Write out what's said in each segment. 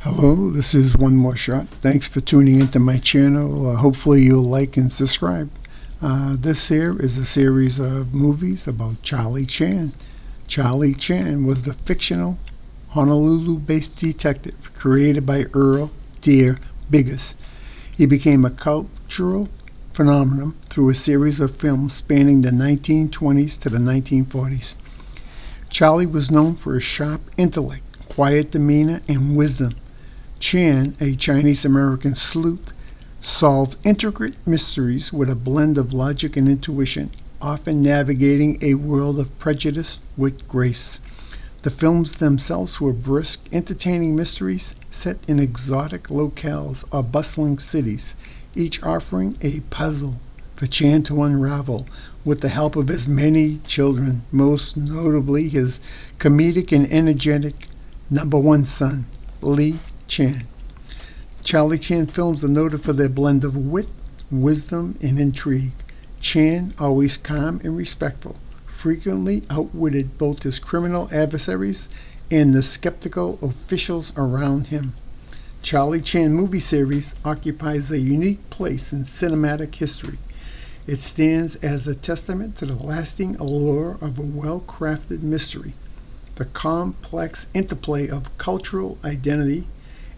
Hello, this is One More Shot. Thanks for tuning into my channel. Hopefully you'll like and subscribe. This here is a series of movies about Charlie Chan. Charlie Chan was the fictional Honolulu-based detective created by Earl Derr Biggers. He became a cultural phenomenon through a series of films spanning the 1920s to the 1940s. Charlie was known for his sharp intellect, quiet demeanor, and wisdom. Chan, a Chinese-American sleuth, solved intricate mysteries with a blend of logic and intuition, often navigating a world of prejudice with grace. The films themselves were brisk, entertaining mysteries set in exotic locales or bustling cities, each offering a puzzle for Chan to unravel with the help of his many children, most notably his comedic and energetic number one son, Lee Chan. Charlie Chan films are noted for their blend of wit, wisdom, and intrigue. Chan, always calm and respectful, frequently outwitted both his criminal adversaries and the skeptical officials around him. Charlie Chan movie series occupies a unique place in cinematic history. It stands as a testament to the lasting allure of a well-crafted mystery, the complex interplay of cultural identity,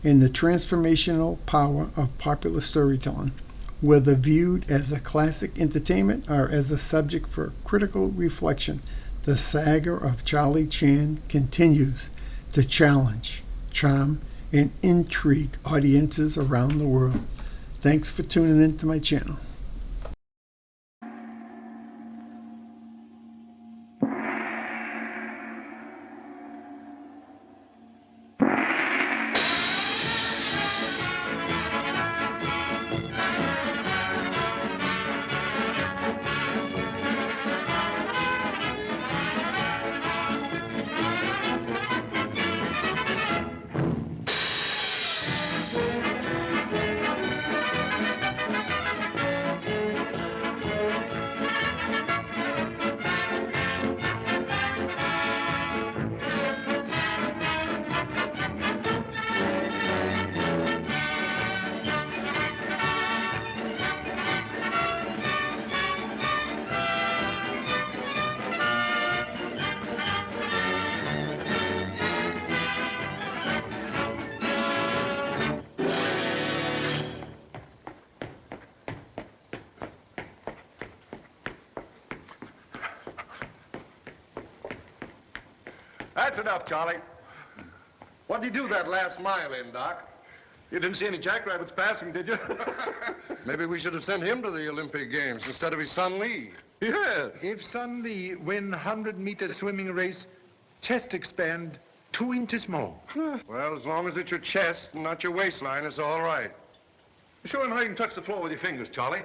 and the transformational power of popular storytelling, whether viewed as a classic entertainment or as a subject for critical reflection. The saga of Charlie Chan continues to challenge, charm, and intrigue audiences around the world. Thanks for tuning in to my channel. That's enough, Charlie. What did you do that last mile in, Doc? You didn't see any jackrabbits passing, did you? Maybe we should have sent him to the Olympic Games instead of his son Lee. Yeah. If son Lee win 100-meter swimming race, chest expand 2 inches more. Well, as long as it's your chest and not your waistline, it's all right. Show him how you can touch the floor with your fingers, Charlie.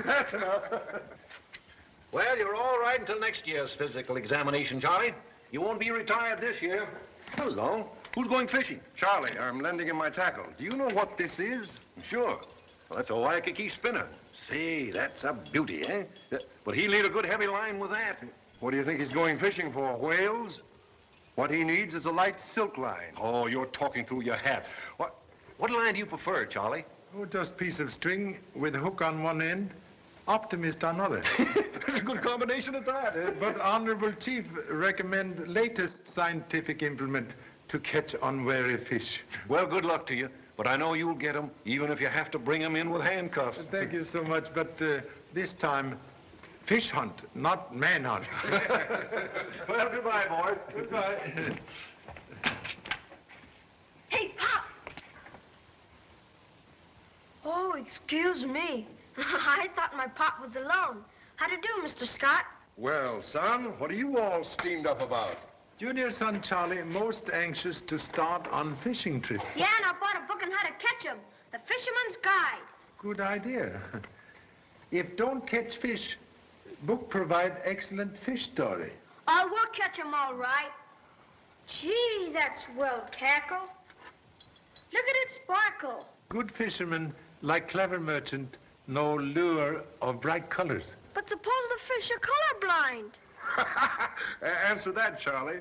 That's enough. Well, you're all right until next year's physical examination, Charlie. You won't be retired this year. Hello. Who's going fishing? Charlie, I'm lending him my tackle. Do you know what this is? Sure. Well, that's a Waikiki spinner. Say, that's a beauty, eh? But he'll need a good heavy line with that. What do you think he's going fishing for? Whales? What he needs is a light silk line. Oh, you're talking through your hat. What line do you prefer, Charlie? Oh, just piece of string with a hook on one end, optimist on other. That's a good combination at that. But Honorable Chief recommend latest scientific implement to catch unwary fish. Well, good luck to you. But I know you'll get 'em, even if you have to bring 'em in with handcuffs. Thank you so much, but this time, fish hunt, not man hunt. Well, goodbye, boys. Goodbye. Hey, Pop! Oh, excuse me. I thought my pop was alone. How do you do, Mr. Scott? Well, son, what are you all steamed up about? Junior son Charlie, most anxious to start on fishing trip. Yeah, and I bought a book on how to catch 'em. The Fisherman's Guide. Good idea. If don't catch fish, book provide excellent fish story. Oh, we'll catch 'em all right. Gee, that's well tackled. Look at it sparkle. Good fishermen, like clever merchant, no lure of bright colors. But suppose the fish are colorblind? Answer that, Charlie.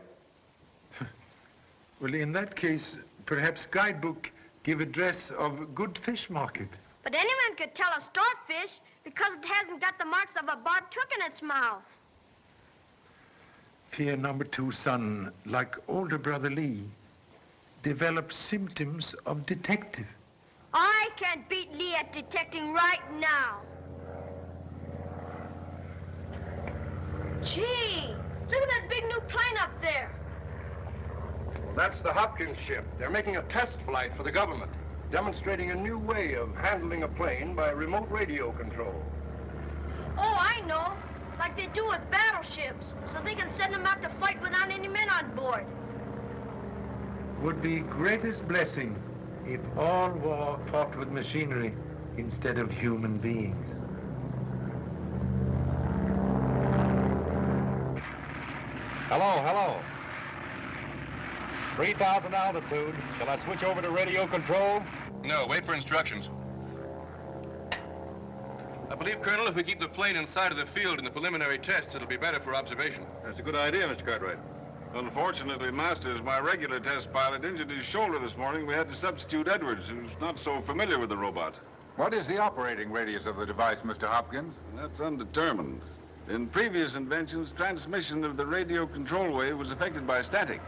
Well, in that case, perhaps guidebook give address of good fish market. But anyone could tell a starfish because it hasn't got the marks of a barbed hook in its mouth. Fear number 2 son, like older brother Lee, developed symptoms of detective. I can't beat Lee at detecting right now. Gee, look at that big new plane up there. That's the Hopkins ship. They're making a test flight for the government, demonstrating a new way of handling a plane by remote radio control. Oh, I know. Like they do with battleships, so they can send them out to fight without any men on board. Would be greatest blessing if all war fought with machinery instead of human beings. Hello. 3,000 altitude. Shall I switch over to radio control? No, wait for instructions. I believe, Colonel, if we keep the plane inside of the field in the preliminary tests, it'll be better for observation. That's a good idea, Mr. Cartwright. Unfortunately, Masters, my regular test pilot injured his shoulder this morning. We had to substitute Edwards, who's not so familiar with the robot. What is the operating radius of the device, Mr. Hopkins? That's undetermined. In previous inventions, transmission of the radio control wave was affected by static.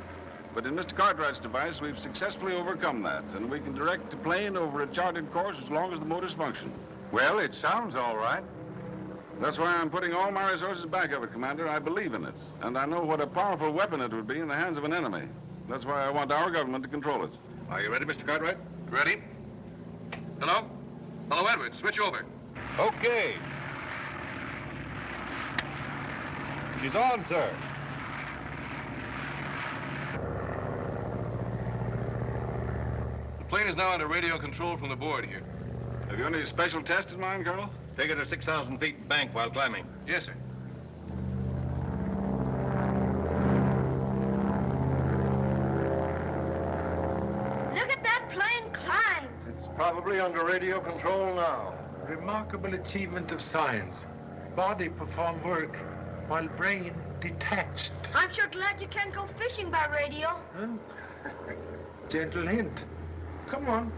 But in Mr. Cartwright's device, we've successfully overcome that, and we can direct the plane over a charted course as long as the motors function. Well, it sounds all right. That's why I'm putting all my resources back of it, Commander. I believe in it, and I know what a powerful weapon it would be in the hands of an enemy. That's why I want our government to control it. Are you ready, Mr. Cartwright? Ready? Hello? Hello, Edward. Switch over. Okay. She's on, sir. The plane is now under radio control from the board here. Have you any special test in mind, Colonel? Take it to 6,000 feet bank while climbing. Yes, sir. Look at that plane climb. It's probably under radio control now. Remarkable achievement of science. Body perform work while brain detached. I'm sure glad you can't go fishing by radio. Huh? Gentle hint. Come on.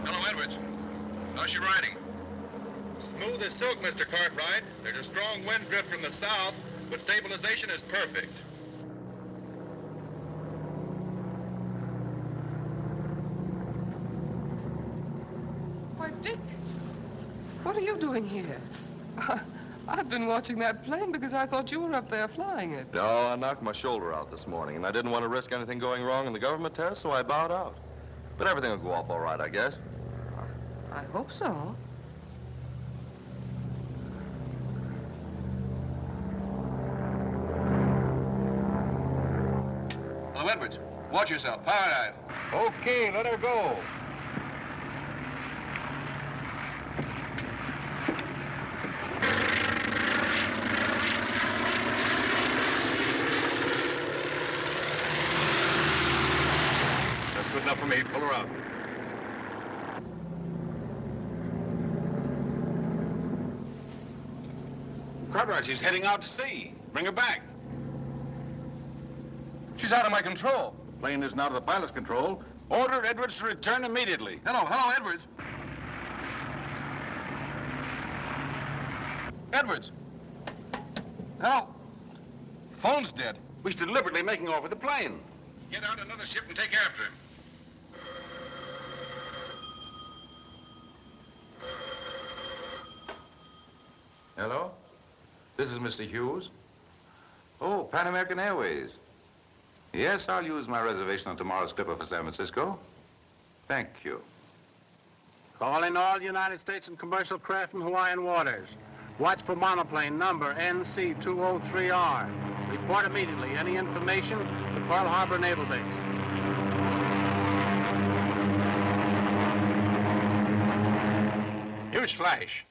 Hello, Edwards. How's she riding? Smooth as silk, Mr. Cartwright. There's a strong wind drift from the south, but stabilization is perfect. Why, Dick, what are you doing here? I've been watching that plane because I thought you were up there flying it. No, I knocked my shoulder out this morning, and I didn't want to risk anything going wrong in the government test, so I bowed out. But everything will go off all right, I guess. I hope so. Hello, Edwards. Watch yourself. Power dive. Okay, let her go. That's good enough for me. Pull her out. Cartwright, she's heading out to sea. Bring her back. She's out of my control. The plane isn't out of the pilot's control. Order Edwards to return immediately. Hello, Edwards. Edwards. Hello. Phone's dead. We're deliberately making off with the plane. Get out another ship and take after him. Hello? This is Mr. Hughes. Oh, Pan American Airways. Yes, I'll use my reservation on tomorrow's clipper for San Francisco. Thank you. Calling all United States and commercial craft in Hawaiian waters. Watch for monoplane number NC203R. Report immediately. Any information to Pearl Harbor Naval Base. News flash.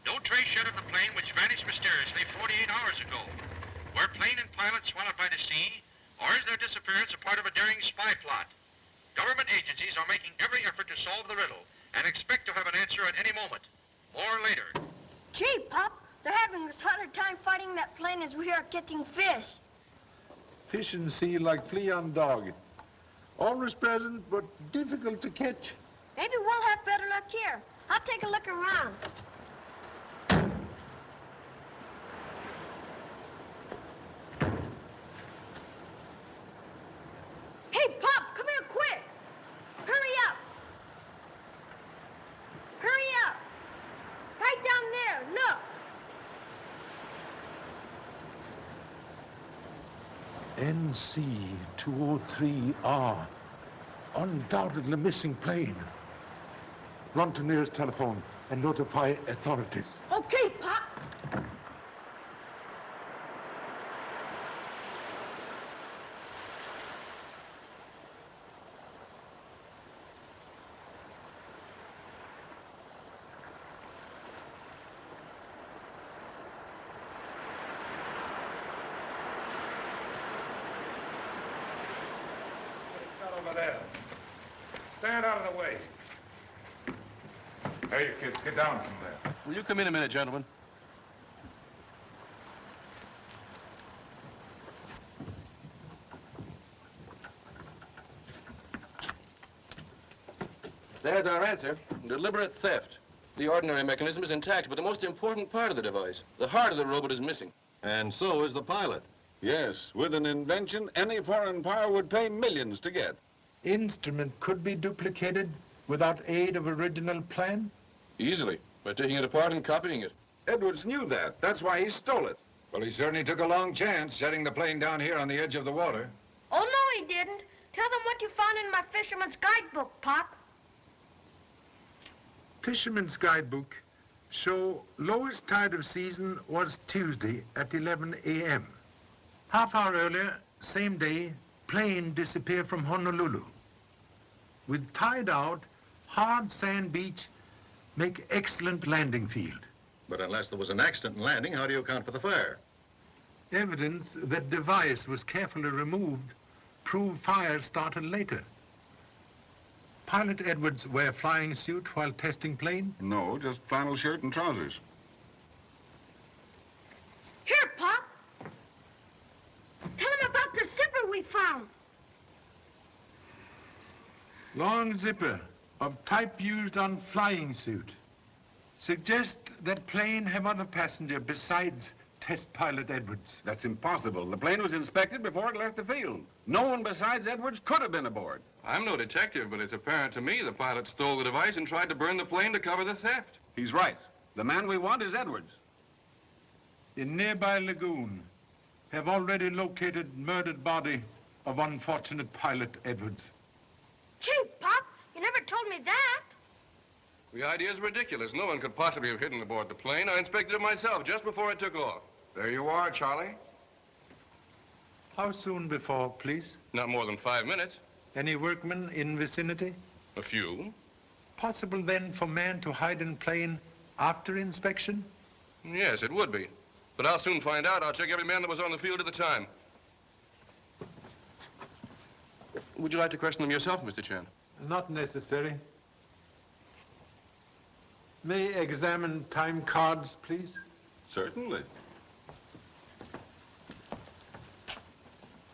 No trace yet of the plane which vanished mysteriously 48 hours ago. Were plane and pilot swallowed by the sea, or is their disappearance a part of a daring spy plot? Government agencies are making every effort to solve the riddle and expect to have an answer at any moment. More later. Gee, Pop, They're having as hard a time fighting that plane as we are catching fish. Fish and sea like flea on dog. Always present, but difficult to catch. Maybe we'll have better luck here. I'll take a look around. Hey, Pop, come here quick. Hurry up. Hurry up. Right down there, look. NC-203R. Undoubtedly missing plane. Run to nearest telephone and notify authorities. Okay, Pop. Over there. Stand out of the way. Hey, you kids, get down from there. Will you come in a minute, gentlemen? There's our answer. Deliberate theft. The ordinary mechanism is intact, but the most important part of the device, the heart of the robot, is missing. And so is the pilot. Yes, with an invention any foreign power would pay millions to get. Instrument could be duplicated without aid of original plan? Easily, by taking it apart and copying it. Edwards knew that. That's why he stole it. Well, he certainly took a long chance setting the plane down here on the edge of the water. Oh, no, he didn't. Tell them what you found in my fisherman's guidebook, Pop. Fisherman's guidebook show lowest tide of season was Tuesday at 11 a.m. Half hour earlier, same day, plane disappeared from Honolulu. With tide out, hard sand beach make excellent landing field. But unless there was an accident in landing, how do you account for the fire? Evidence that device was carefully removed prove fire started later. Pilot Edwards wear flying suit while testing plane? No, just flannel shirt and trousers. Here, Pop. Tell him about the zipper we found. Long zipper of type used on flying suit. Suggest that plane have other passenger besides test pilot Edwards. That's impossible. The plane was inspected before it left the field. No one besides Edwards could have been aboard. I'm no detective, but it's apparent to me the pilot stole the device and tried to burn the plane to cover the theft. He's right. The man we want is Edwards. In nearby lagoon, have already located murdered body of unfortunate pilot Edwards. Gee, Pop, you never told me that. The idea is ridiculous. No one could possibly have hidden aboard the plane. I inspected it myself just before it took off. There you are, Charlie. How soon before, please? Not more than 5 minutes. Any workmen in vicinity? A few. Possible then for man to hide in plane after inspection? Yes, it would be. But I'll soon find out. I'll check every man that was on the field at the time. Would you like to question them yourself, Mr. Chan? Not necessary. May examine time cards, please? Certainly.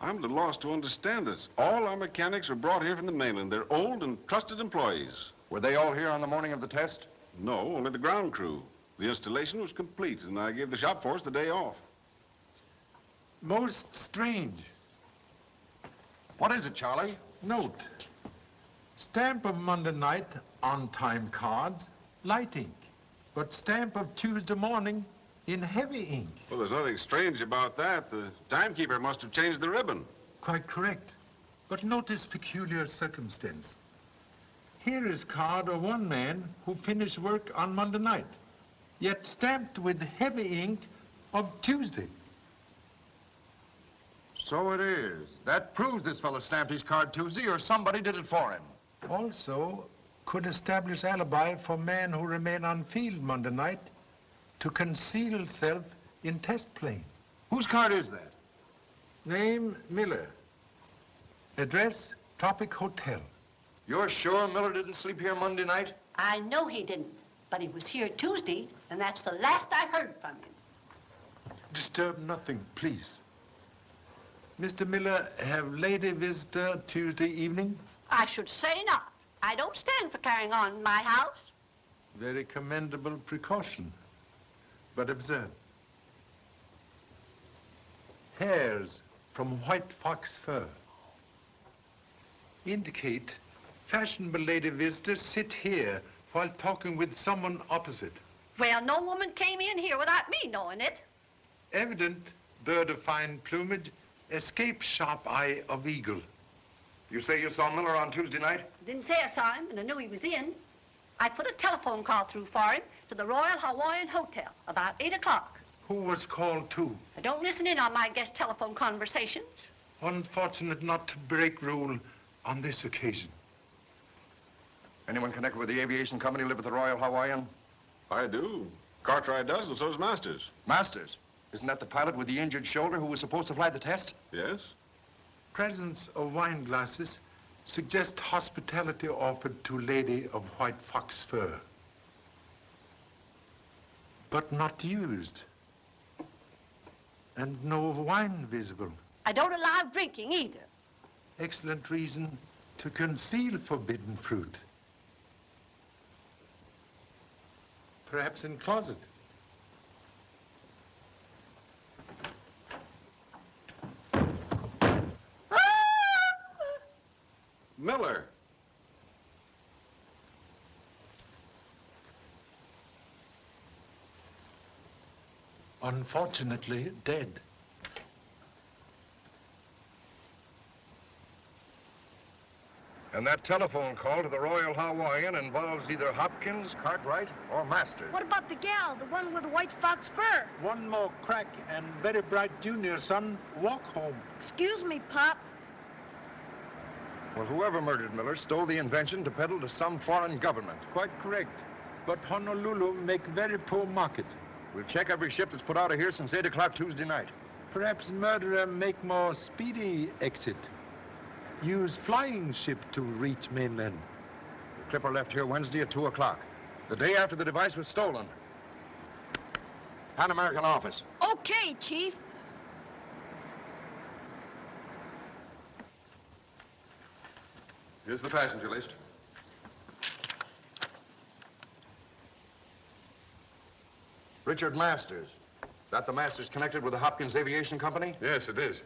I'm at a loss to understand this. All our mechanics are brought here from the mainland. They're old and trusted employees. Were they all here on the morning of the test? No, only the ground crew. The installation was complete, and I gave the shop force the day off. Most strange. What is it, Charlie? Note. Stamp of Monday night on time cards, light ink. But stamp of Tuesday morning in heavy ink. Well, there's nothing strange about that. The timekeeper must have changed the ribbon. Quite correct. But notice peculiar circumstance. Here is card of one man who finished work on Monday night, yet stamped with heavy ink of Tuesday. So it is. That proves this fellow stamped his card Tuesday, or somebody did it for him. Also, could establish alibi for man who remain on field Monday night to conceal self in test plane. Whose card is that? Name, Miller. Address, Tropic Hotel. You're sure Miller didn't sleep here Monday night? I know he didn't, but he was here Tuesday, and that's the last I heard from him. disturb nothing, please. Mr. Miller, have lady visitor Tuesday evening? I should say not. I don't stand for carrying on in my house. Very commendable precaution, but observe. Hairs from white fox fur indicate fashionable lady visitors sit here while talking with someone opposite. Well, no woman came in here without me knowing it. Evident bird of fine plumage, escape sharp eye of eagle. You say you saw Miller on Tuesday night? Didn't say I saw him, and I knew he was in. I put a telephone call through for him to the Royal Hawaiian Hotel about 8 o'clock. Who was called to? I don't listen in on my guest telephone conversations. Unfortunate not to break rule on this occasion. Anyone connected with the aviation company live at the Royal Hawaiian? I do. Cartwright does, and so does Masters. Masters? Isn't that the pilot with the injured shoulder who was supposed to fly the test? Yes? Presence of wine glasses suggest hospitality offered to lady of white fox fur, but not used, and no wine visible. I don't allow drinking either. Excellent reason to conceal forbidden fruit. Perhaps in closet. Miller. Unfortunately, dead. And that telephone call to the Royal Hawaiian involves either Hopkins, Cartwright, or Masters. What about the gal, the one with the white fox fur? One more crack and very bright junior son walk home. Excuse me, Pop. Well, whoever murdered Miller stole the invention to peddle to some foreign government. Quite correct. But Honolulu make very poor market. We'll check every ship that's put out of here since 8 o'clock Tuesday night. Perhaps murderer make more speedy exit. Use flying ship to reach mainland. The Clipper left here Wednesday at 2 o'clock, the day after the device was stolen. Pan American office. Okay, Chief. Here's the passenger list. Richard Masters. That the Masters connected with the Hopkins Aviation Company? Yes, it is.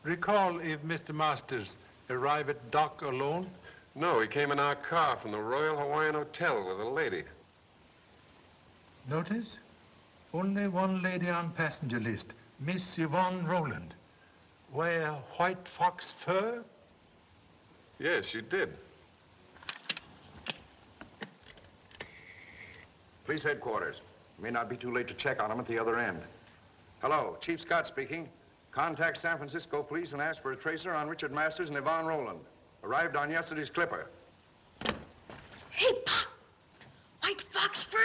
Recall if Mr. Masters arrived at dock alone? No, he came in our car from the Royal Hawaiian Hotel with a lady. Notice? Only one lady on passenger list, Miss Yvonne Rowland. Wear white fox fur? Yes, she did. Police headquarters. May not be too late to check on them at the other end. Hello, Chief Scott speaking. Contact San Francisco Police and ask for a tracer on Richard Masters and Yvonne Rowland. Arrived on yesterday's Clipper. Hey, Pop. White fox fur.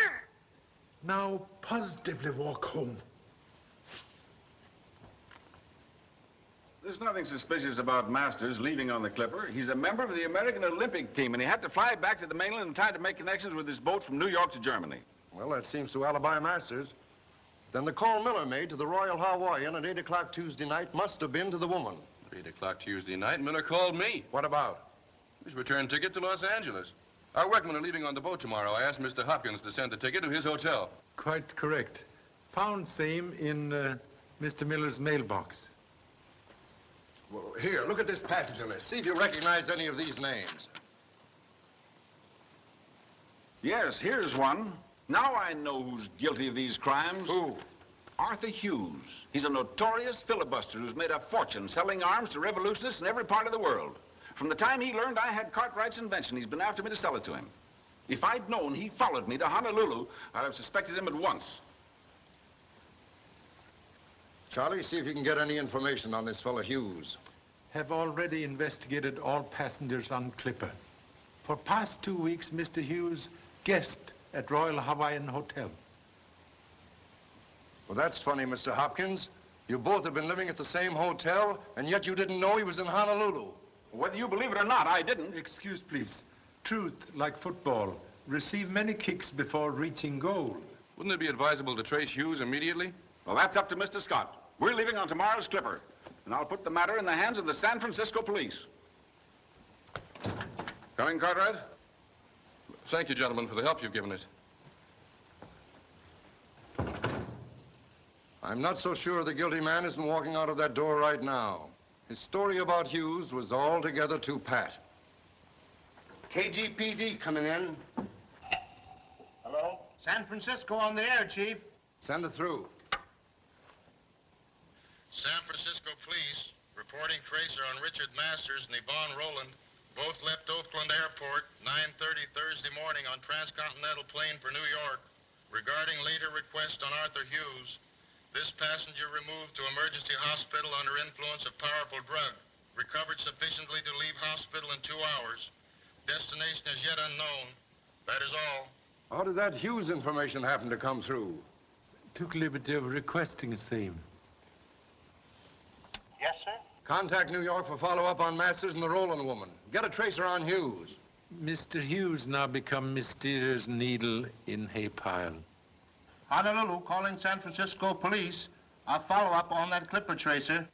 Now positively walk home. There's nothing suspicious about Masters leaving on the Clipper. He's a member of the American Olympic team, and he had to fly back to the mainland in time to make connections with his boat from New York to Germany. Well, that seems to alibi Masters. Then the call Miller made to the Royal Hawaiian at 8 o'clock Tuesday night must have been to the woman. 8 o'clock Tuesday night, Miller called me. What about? His return ticket to Los Angeles. Our workmen are leaving on the boat tomorrow. I asked Mr. Hopkins to send the ticket to his hotel. Quite correct. Found same in Mr. Miller's mailbox. Well, here, look at this passenger list. See if you recognize any of these names. Yes, here's one. Now I know who's guilty of these crimes. Who? Arthur Hughes. He's a notorious filibuster who's made a fortune selling arms to revolutionists in every part of the world. From the time he learned I had Cartwright's invention, he's been after me to sell it to him. If I'd known he followed me to Honolulu, I'd have suspected him at once. Charlie, see if you can get any information on this fellow Hughes. Have already investigated all passengers on Clipper. For past 2 weeks, Mr. Hughes guest at Royal Hawaiian Hotel. Well, that's funny, Mr. Hopkins. You both have been living at the same hotel, and yet you didn't know he was in Honolulu. Whether you believe it or not, I didn't. Excuse, please. Truth, like football, receive many kicks before reaching goal. Wouldn't it be advisable to trace Hughes immediately? Well, that's up to Mr. Scott. We're leaving on tomorrow's clipper, and I'll put the matter in the hands of the San Francisco police. Coming, Cartwright? Thank you, gentlemen, for the help you've given us. I'm not so sure the guilty man isn't walking out of that door right now. His story about Hughes was altogether too pat. KGPD coming in. Hello? San Francisco on the air, Chief. Send it through. San Francisco Police reporting tracer on Richard Masters and Yvonne Rowland. Both left Oakland Airport 9:30 Thursday morning on transcontinental plane for New York. Regarding later request on Arthur Hughes, this passenger removed to emergency hospital under influence of powerful drug. Recovered sufficiently to leave hospital in 2 hours. Destination is yet unknown. That is all. How did that Hughes information happen to come through? Took liberty of requesting the same. Yes, sir? Contact New York for follow-up on Masters and the Rowland woman. Get a tracer on Hughes. Mr. Hughes now become mysterious needle in hay pile. Honolulu calling San Francisco Police. I'll follow up on that clipper tracer.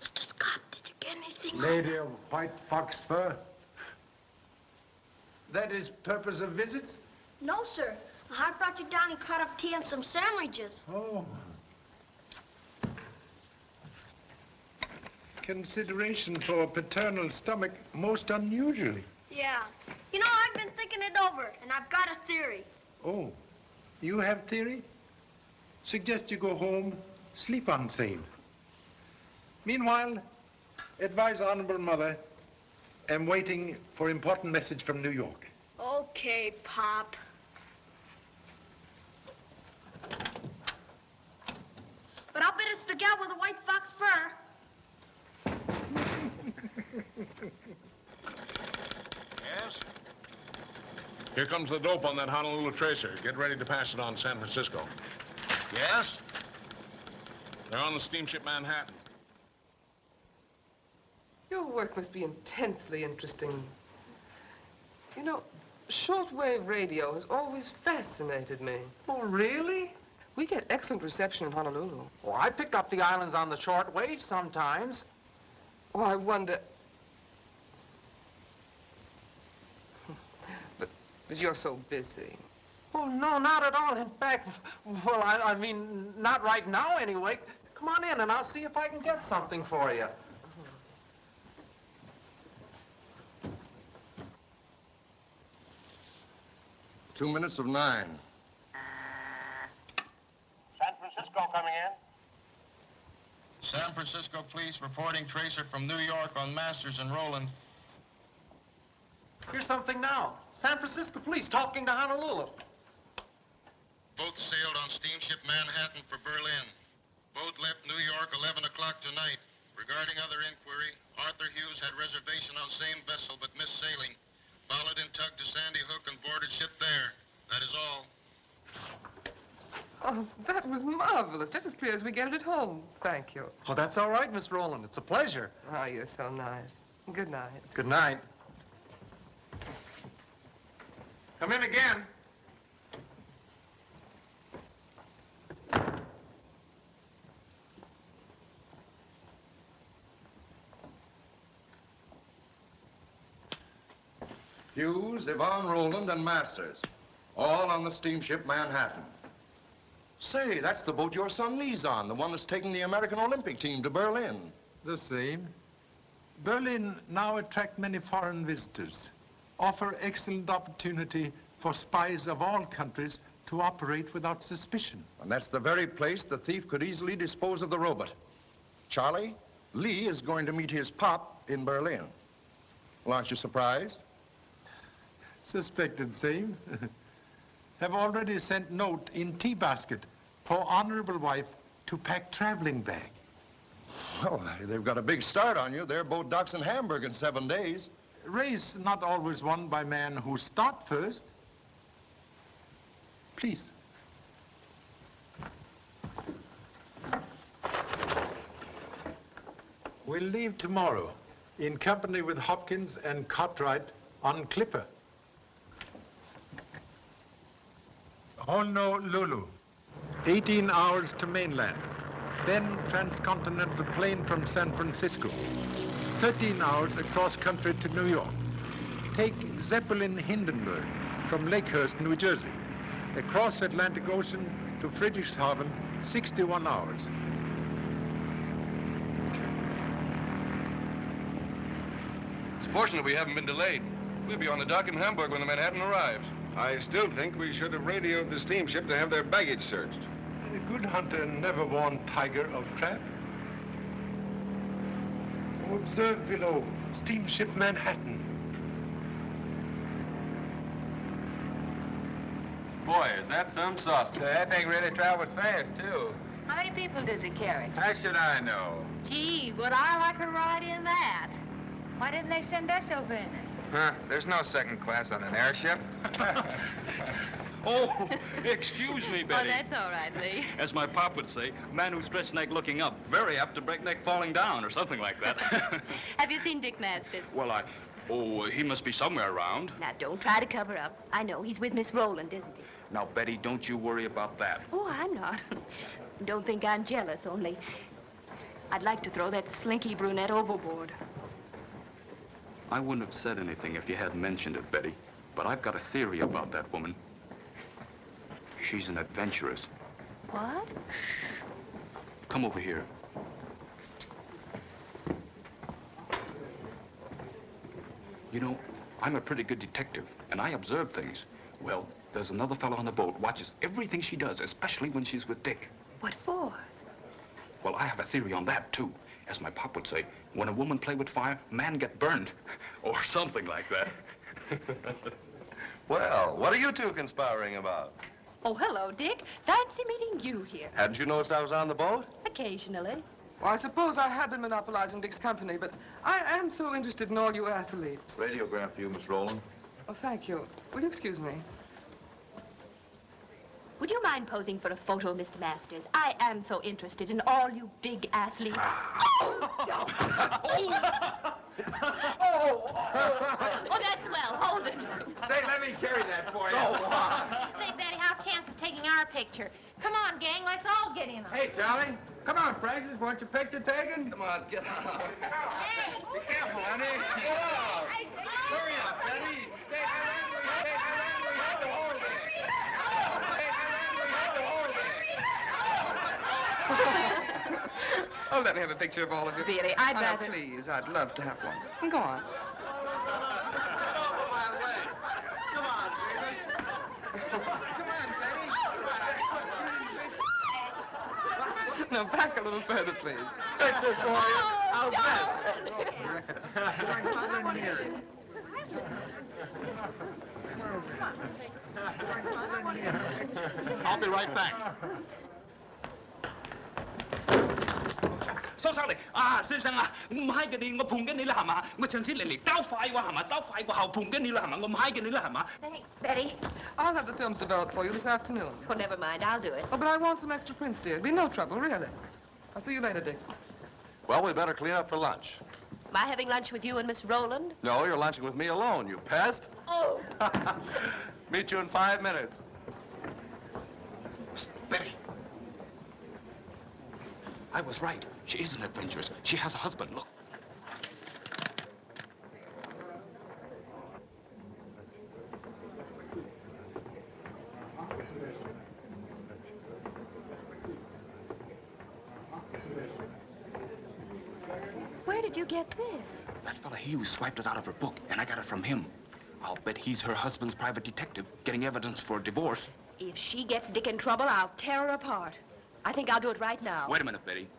Mr. Scott, did you get anything? Lady of white fox fur. That is purpose of visit? No, sir. I brought you down and cut up tea and some sandwiches. Oh. Consideration for a paternal stomach most unusually. Yeah. You know, I've been thinking it over, and I've got a theory. Oh, you have theory? Suggest you go home, sleep on same. Meanwhile, advise Honorable Mother, I'm waiting for important message from New York. Okay, Pop. But I'll bet it's the gal with the white fox fur. Yes? Here comes the dope on that Honolulu tracer. Get ready to pass it on San Francisco. Yes? They're on the steamship Manhattan. Your work must be intensely interesting. You know, shortwave radio has always fascinated me. Oh, really? We get excellent reception in Honolulu. Well, I pick up the islands on the shortwave sometimes. Oh, I wonder... But you're so busy. Oh, no, not at all. In fact, well, I mean, not right now anyway. Come on in and I'll see if I can get something for you. 2 minutes of 9. San Francisco coming in. San Francisco Police reporting tracer from New York on Masters and Rowland. Here's something now. San Francisco Police talking to Honolulu. Both sailed on steamship Manhattan for Berlin. Boat left New York 11 o'clock tonight. Regarding other inquiry, Arthur Hughes had reservation on same vessel but missed sailing. Followed in tug to Sandy Hook and boarded ship there. That is all. Oh, that was marvelous. Just as clear as we get it at home. Thank you. Oh, that's all right, Miss Rowland. It's a pleasure. Oh, you're so nice. Good night. Good night. Come in again. Hughes, Yvonne Rowland, and Masters. All on the steamship Manhattan. Say, that's the boat your son Lee's on, the one that's taking the American Olympic team to Berlin. The same. Berlin now attract many foreign visitors, offer excellent opportunity for spies of all countries to operate without suspicion. And that's the very place the thief could easily dispose of the robot. Charlie, Lee is going to meet his pop in Berlin. Well, aren't you surprised? Suspected same. Have already sent note in tea basket for honorable wife to pack traveling bag. Well, they've got a big start on you. Their boat docks in Hamburg in 7 days. Race not always won by man who start first. Please. We'll leave tomorrow in company with Hopkins and Cartwright on Clipper. Honolulu, 18 hours to mainland. Then transcontinental plane from San Francisco. 13 hours across country to New York. Take Zeppelin Hindenburg from Lakehurst, New Jersey. Across Atlantic Ocean to Friedrichshafen, 61 hours. It's fortunate we haven't been delayed. We'll be on the dock in Hamburg when the Manhattan arrives. I still think we should have radioed the steamship to have their baggage searched. A good hunter never warned tiger of trap. Observe below, steamship Manhattan. Boy, is that some sausage. That thing really travels fast, too. How many people does it carry? How should I know? Gee, would I like a ride in that? Why didn't they send us over in it? Huh? There's no second class on an airship. Oh, excuse me, Betty. Oh, that's all right, Lee. As my pop would say, man who stretched neck looking up, very apt to break neck falling down, or something like that. Have you seen Dick Masters? Well, he must be somewhere around. Now, don't try to cover up. I know, he's with Miss Rowland, isn't he? Now, Betty, don't you worry about that. Oh, I'm not. Don't think I'm jealous, only I'd like to throw that slinky brunette overboard. I wouldn't have said anything if you hadn't mentioned it, Betty. But I've got a theory about that woman. She's an adventuress. What? Come over here. You know, I'm a pretty good detective, and I observe things. Well, there's another fellow on the boat watches everything she does, especially when she's with Dick. What for? Well, I have a theory on that, too. As my pop would say, when a woman play with fire, man get burned. Or something like that. Well, what are you two conspiring about? Oh, hello, Dick. Fancy meeting you here. Hadn't you noticed I was on the boat? Occasionally. Well, I suppose I have been monopolizing Dick's company, but I am so interested in all you athletes. Radiogram for you, Miss Rowland. Oh, thank you. Will you excuse me? Would you mind posing for a photo, Mr. Masters? I am so interested in all you big athletes. Oh, that's swell. Hold it. Say, let me carry that for you. Say, Betty, how's chances taking our picture? Come on, gang, let's all get in on it. Hey, Charlie. Come on, Francis. Want your picture taken? Come on, get out. Hey! Be careful, honey. Get out. Hurry up, Betty. Oh, let me have a picture of all of you. Really, I'd Oh, rather... no, please, I'd love to have one. Go on. No, back a little further, please. That's it for you. I'll I'll be right back. Số sao này?先生啊，我唔係嘅你，我碰緊你啦，係嘛？我上次嚟鬥快喎，係嘛？鬥快過後碰緊你啦，係嘛？我唔係嘅你啦，係嘛？ Hey, Betty. I'll have the films developed for you this afternoon. Oh, never mind. I'll do it. Oh, but I want some extra prints, dear. It'll be no trouble, really. I'll see you later, Dick. Well, we better clean up for lunch. Am I having lunch with you and Miss Rowland? No, you're lunching with me alone, you pest. Oh. Meet you in 5 minutes. Betty. I was right. She is an adventuress. She has a husband. Look. Where did you get this? That fella Hughes swiped it out of her book, and I got it from him. I'll bet he's her husband's private detective, getting evidence for a divorce. If she gets Dick in trouble, I'll tear her apart. I think I'll do it right now. Wait a minute, Betty.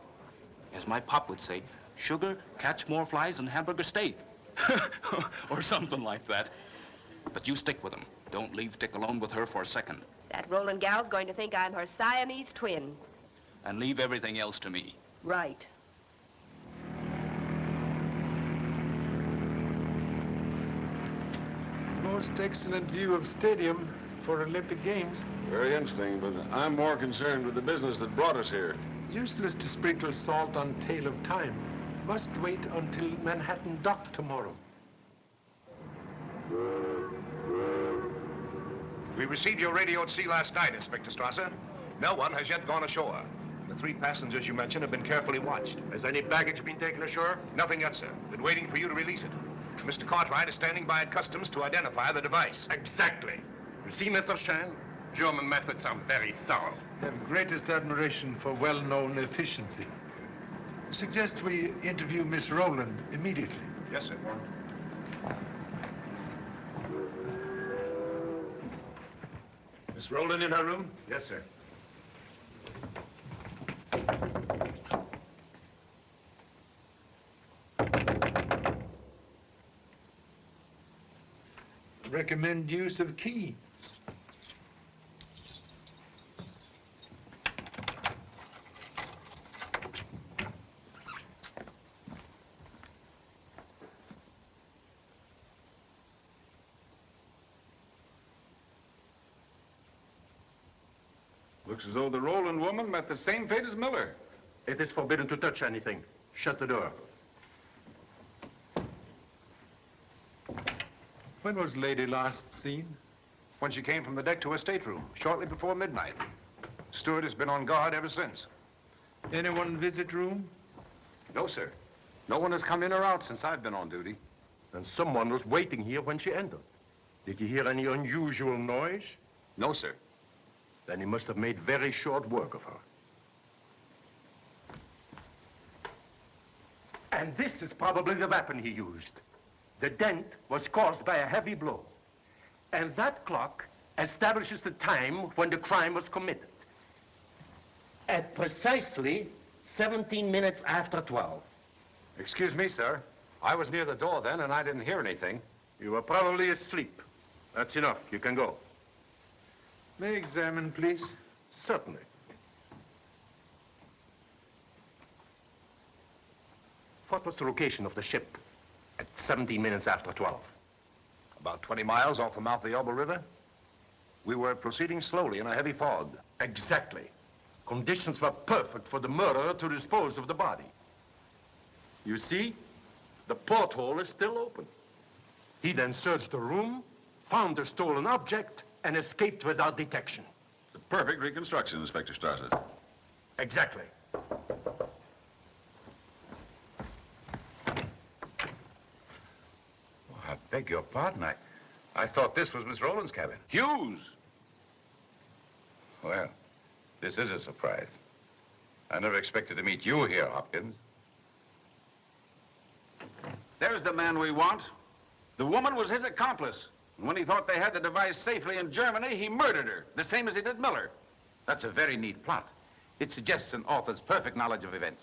As my pop would say, sugar, catch more flies than hamburger steak. Or something like that. But you stick with him. Don't leave Dick alone with her for a second. That Rowland gal's going to think I'm her Siamese twin. And leave everything else to me. Right. Most excellent view of stadium. for Olympic Games. Very interesting, but I'm more concerned with the business that brought us here. Useless to sprinkle salt on tail of time. Must wait until Manhattan dock tomorrow. We received your radio at sea last night, Inspector Strasser. No one has yet gone ashore. The 3 passengers you mentioned have been carefully watched. Has any baggage been taken ashore? Nothing yet, sir. Been waiting for you to release it. Mr. Cartwright is standing by at customs to identify the device. Exactly. You see, Mr. Chang, German methods are very thorough. Have greatest admiration for well-known efficiency. Suggest we interview Miss Rowland immediately. Yes, sir. Miss Rowland in her room? Yes, sir. Recommend use of key. Looks as though the Rowland woman met the same fate as Miller. It is forbidden to touch anything. Shut the door. When was Lady last seen? When she came from the deck to her stateroom, shortly before midnight. Steward has been on guard ever since. Anyone visit room? No, sir. No one has come in or out since I've been on duty. And someone was waiting here when she entered. Did you hear any unusual noise? No, sir. Then he must have made very short work of her. And this is probably the weapon he used. The dent was caused by a heavy blow. And that clock establishes the time when the crime was committed. At precisely 17 minutes after 12. Excuse me, sir. I was near the door then, and I didn't hear anything. You were probably asleep. That's enough. You can go. May I examine, please? Certainly. What was the location of the ship at 17 minutes after 12? About 20 miles off the mouth of the Elbe River. We were proceeding slowly in a heavy fog. Exactly. Conditions were perfect for the murderer to dispose of the body. You see, the porthole is still open. He then searched the room, found the stolen object, and escaped without detection. The perfect reconstruction, Inspector Strasser. Exactly. I beg your pardon. I thought this was Miss Rowland's cabin. Hughes! Well, this is a surprise. I never expected to meet you here, Hopkins. There's the man we want. The woman was his accomplice. And when he thought they had the device safely in Germany, he murdered her, the same as he did Miller. That's a very neat plot. It suggests an author's perfect knowledge of events.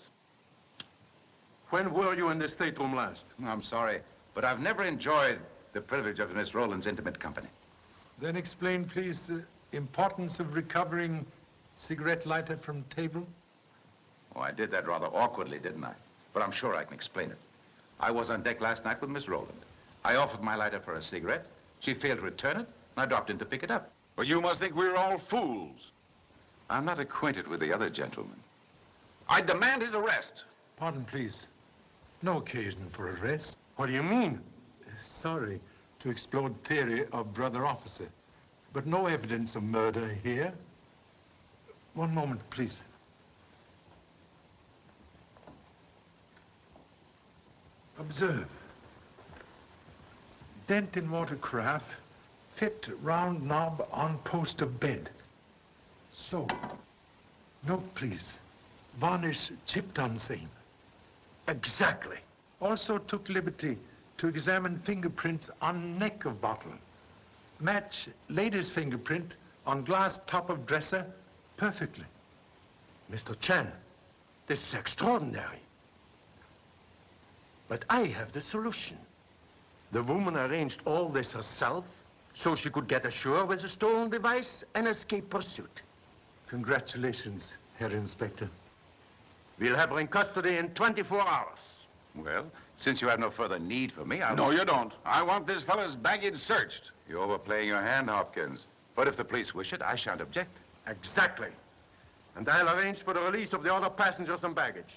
When were you in the stateroom last? I'm sorry, but I've never enjoyed the privilege of Miss Rowland's intimate company. Then explain, please, the importance of recovering cigarette lighter from table. Oh, I did that rather awkwardly, didn't I? But I'm sure I can explain it. I was on deck last night with Miss Rowland. I offered my lighter for a cigarette. She failed to return it, and I dropped in to pick it up. Well, you must think we're all fools. I'm not acquainted with the other gentleman. I demand his arrest. Pardon, please. No occasion for arrest. What do you mean? Sorry to explode theory of brother officer, but no evidence of murder here. One moment, please. Observe. Dent in watercraft, fit round knob on post of bed. So, note please, varnish chipped on same. Exactly. Also took liberty to examine fingerprints on neck of bottle. Match lady's fingerprint on glass top of dresser perfectly. Mr. Chan, this is extraordinary. But I have the solution. The woman arranged all this herself so she could get ashore with the stolen device and escape pursuit. Congratulations, Herr Inspector. We'll have her in custody in 24 hours. Well, since you have no further need for me, No, you don't. I want this fellow's baggage searched. You're overplaying your hand, Hopkins. But if the police wish it, I shan't object. Exactly. And I'll arrange for the release of the other passengers and baggage.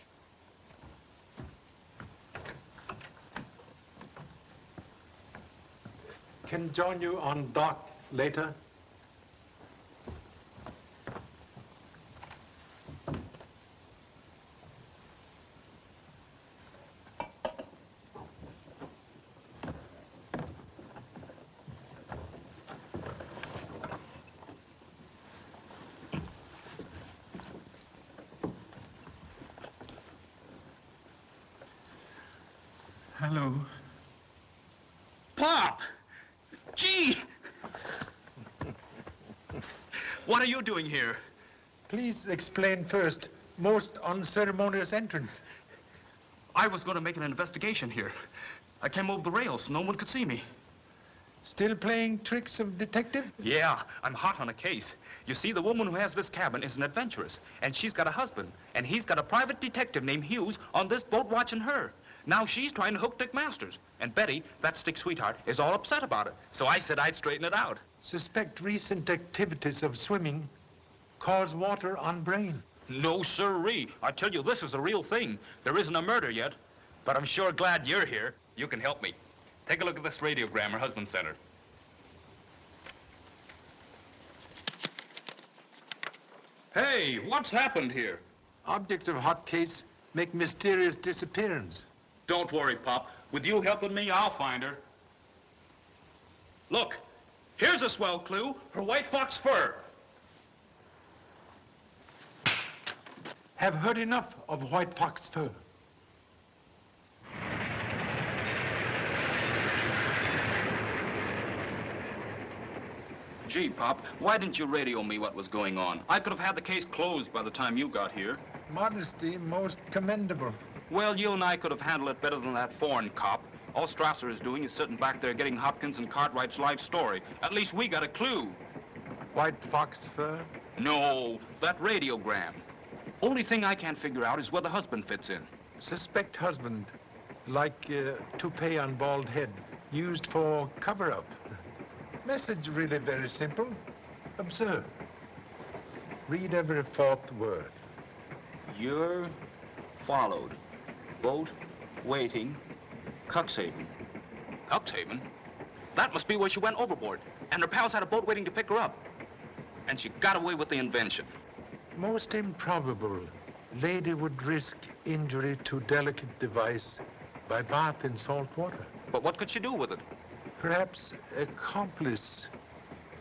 Can join you on dock later. Hello. Pop! Gee! What are you doing here? Please explain first. Most unceremonious entrance. I was going to make an investigation here. I came over the rails. No one could see me. Still playing tricks of detective? Yeah, I'm hot on a case. You see, the woman who has this cabin is an adventuress, and she's got a husband, and he's got a private detective named Hughes on this boat watching her. Now she's trying to hook Dick Masters. And Betty, that Dick's sweetheart, is all upset about it. So I said I'd straighten it out. Suspect recent activities of swimming cause water on brain. No, sirree. I tell you, this is the real thing. There isn't a murder yet, but I'm sure glad you're here. You can help me. Take a look at this radiogram her husband sent her. Hey, what's happened here? Object of hot case, make mysterious disappearance. Don't worry, Pop. With you helping me, I'll find her. Look, here's a swell clue. Her white fox fur. Have heard enough of white fox fur. Gee, Pop, why didn't you radio me what was going on? I could have had the case closed by the time you got here. Modesty most commendable. Well, you and I could have handled it better than that foreign cop. All Strasser is doing is sitting back there getting Hopkins and Cartwright's life story. At least we got a clue. White fox fur? No, that radiogram. Only thing I can't figure out is where the husband fits in. Suspect husband, like toupee on bald head, used for cover-up. Message really very simple. Observe. Read every fourth word. You're followed. Boat waiting. Cuxhaven. Cuxhaven? That must be where she went overboard. And her pals had a boat waiting to pick her up. And she got away with the invention. Most improbable. Lady would risk injury to delicate device by bath in salt water. But what could she do with it? Perhaps accomplice.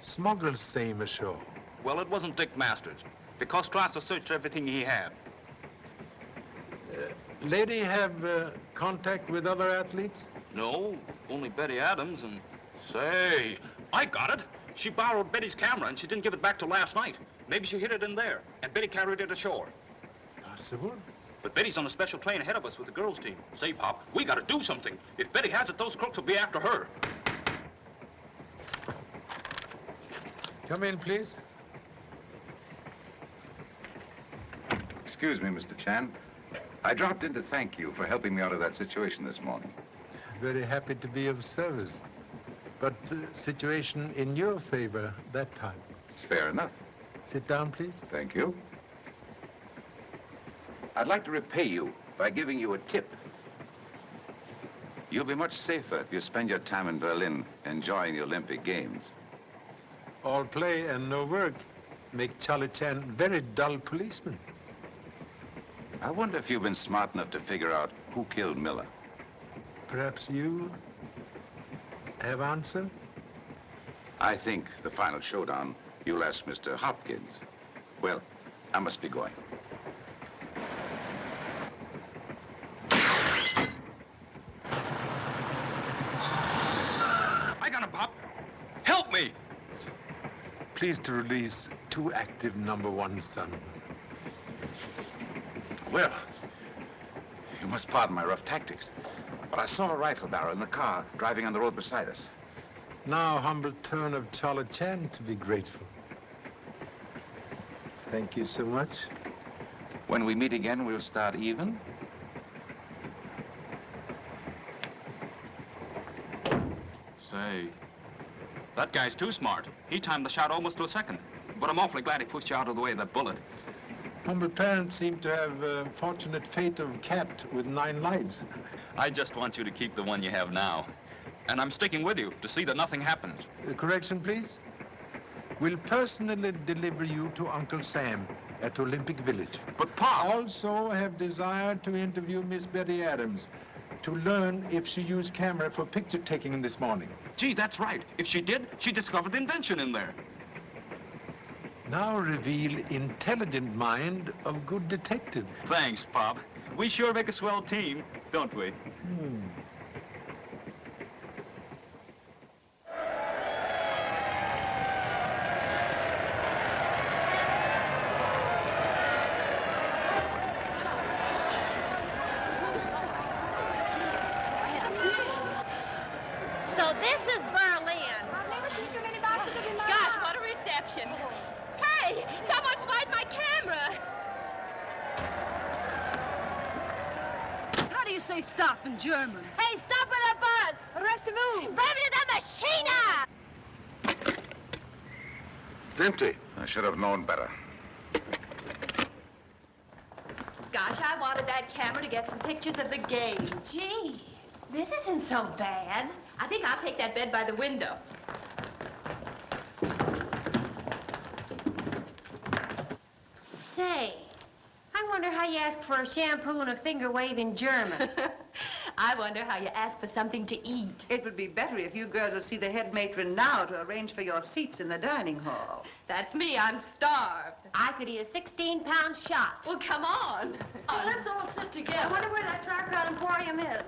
Smugglers same ashore. Well, it wasn't Dick Masters, because Strasser searched everything he had. Lady have contact with other athletes? No, only Betty Adams and... Say, I got it. She borrowed Betty's camera and she didn't give it back till last night. Maybe she hid it in there, and Betty carried it ashore. Possible. But Betty's on a special train ahead of us with the girls' team. Say, Pop, we gotta do something. If Betty has it, those crooks will be after her. Come in, please. Excuse me, Mr. Chan. I dropped in to thank you for helping me out of that situation this morning. Very happy to be of service. But situation in your favor that time. It's fair enough. Sit down, please. Thank you. I'd like to repay you by giving you a tip. You'll be much safer if you spend your time in Berlin enjoying the Olympic Games. All play and no work make Charlie Chan very dull policeman. I wonder if you've been smart enough to figure out who killed Miller. Perhaps you have answer? I think the final showdown, you'll ask Mr. Hopkins. Well, I must be going. I got him, Pop. Help me! Pleased to release two active #1 son. Well, you must pardon my rough tactics, but I saw a rifle barrel in the car driving on the road beside us. Now, humble turn of Charlie Chan to be grateful. Thank you so much. When we meet again, we'll start even. Say, That guy's too smart. He timed the shot almost to a second. But I'm awfully glad he pushed you out of the way of that bullet. Humble parents seem to have a fortunate fate of cat with 9 lives. I just want you to keep the one you have now. And I'm sticking with you to see that nothing happens. Correction, please. Will personally deliver you to Uncle Sam at Olympic Village. But, Pa! Also have desired to interview Miss Betty Adams to learn if she used camera for picture taking this morning. Gee, that's right. If she did, she discovered the invention in there. Now reveal intelligent mind of good detective. Thanks, Pop. We sure make a swell team, don't we? So this is Berlin. Gosh, what a reception. Hey, someone spied my camera. How do you say stop in German? Hey, stop at the bus! Restaurant! Brevia the machine! It's empty. I should have known better. Gosh, I wanted that camera to get some pictures of the game. Gee, this isn't so bad. I think I'll take that bed by the window. Say, I wonder how you ask for a shampoo and a finger wave in German. I wonder how you ask for something to eat. It would be better if you girls would see the head matron now to arrange for your seats in the dining hall. That's me. I'm starved. I could eat a 16-pound shot. Well, come on. Let's all sit together. I wonder where that sauerkraut emporium is.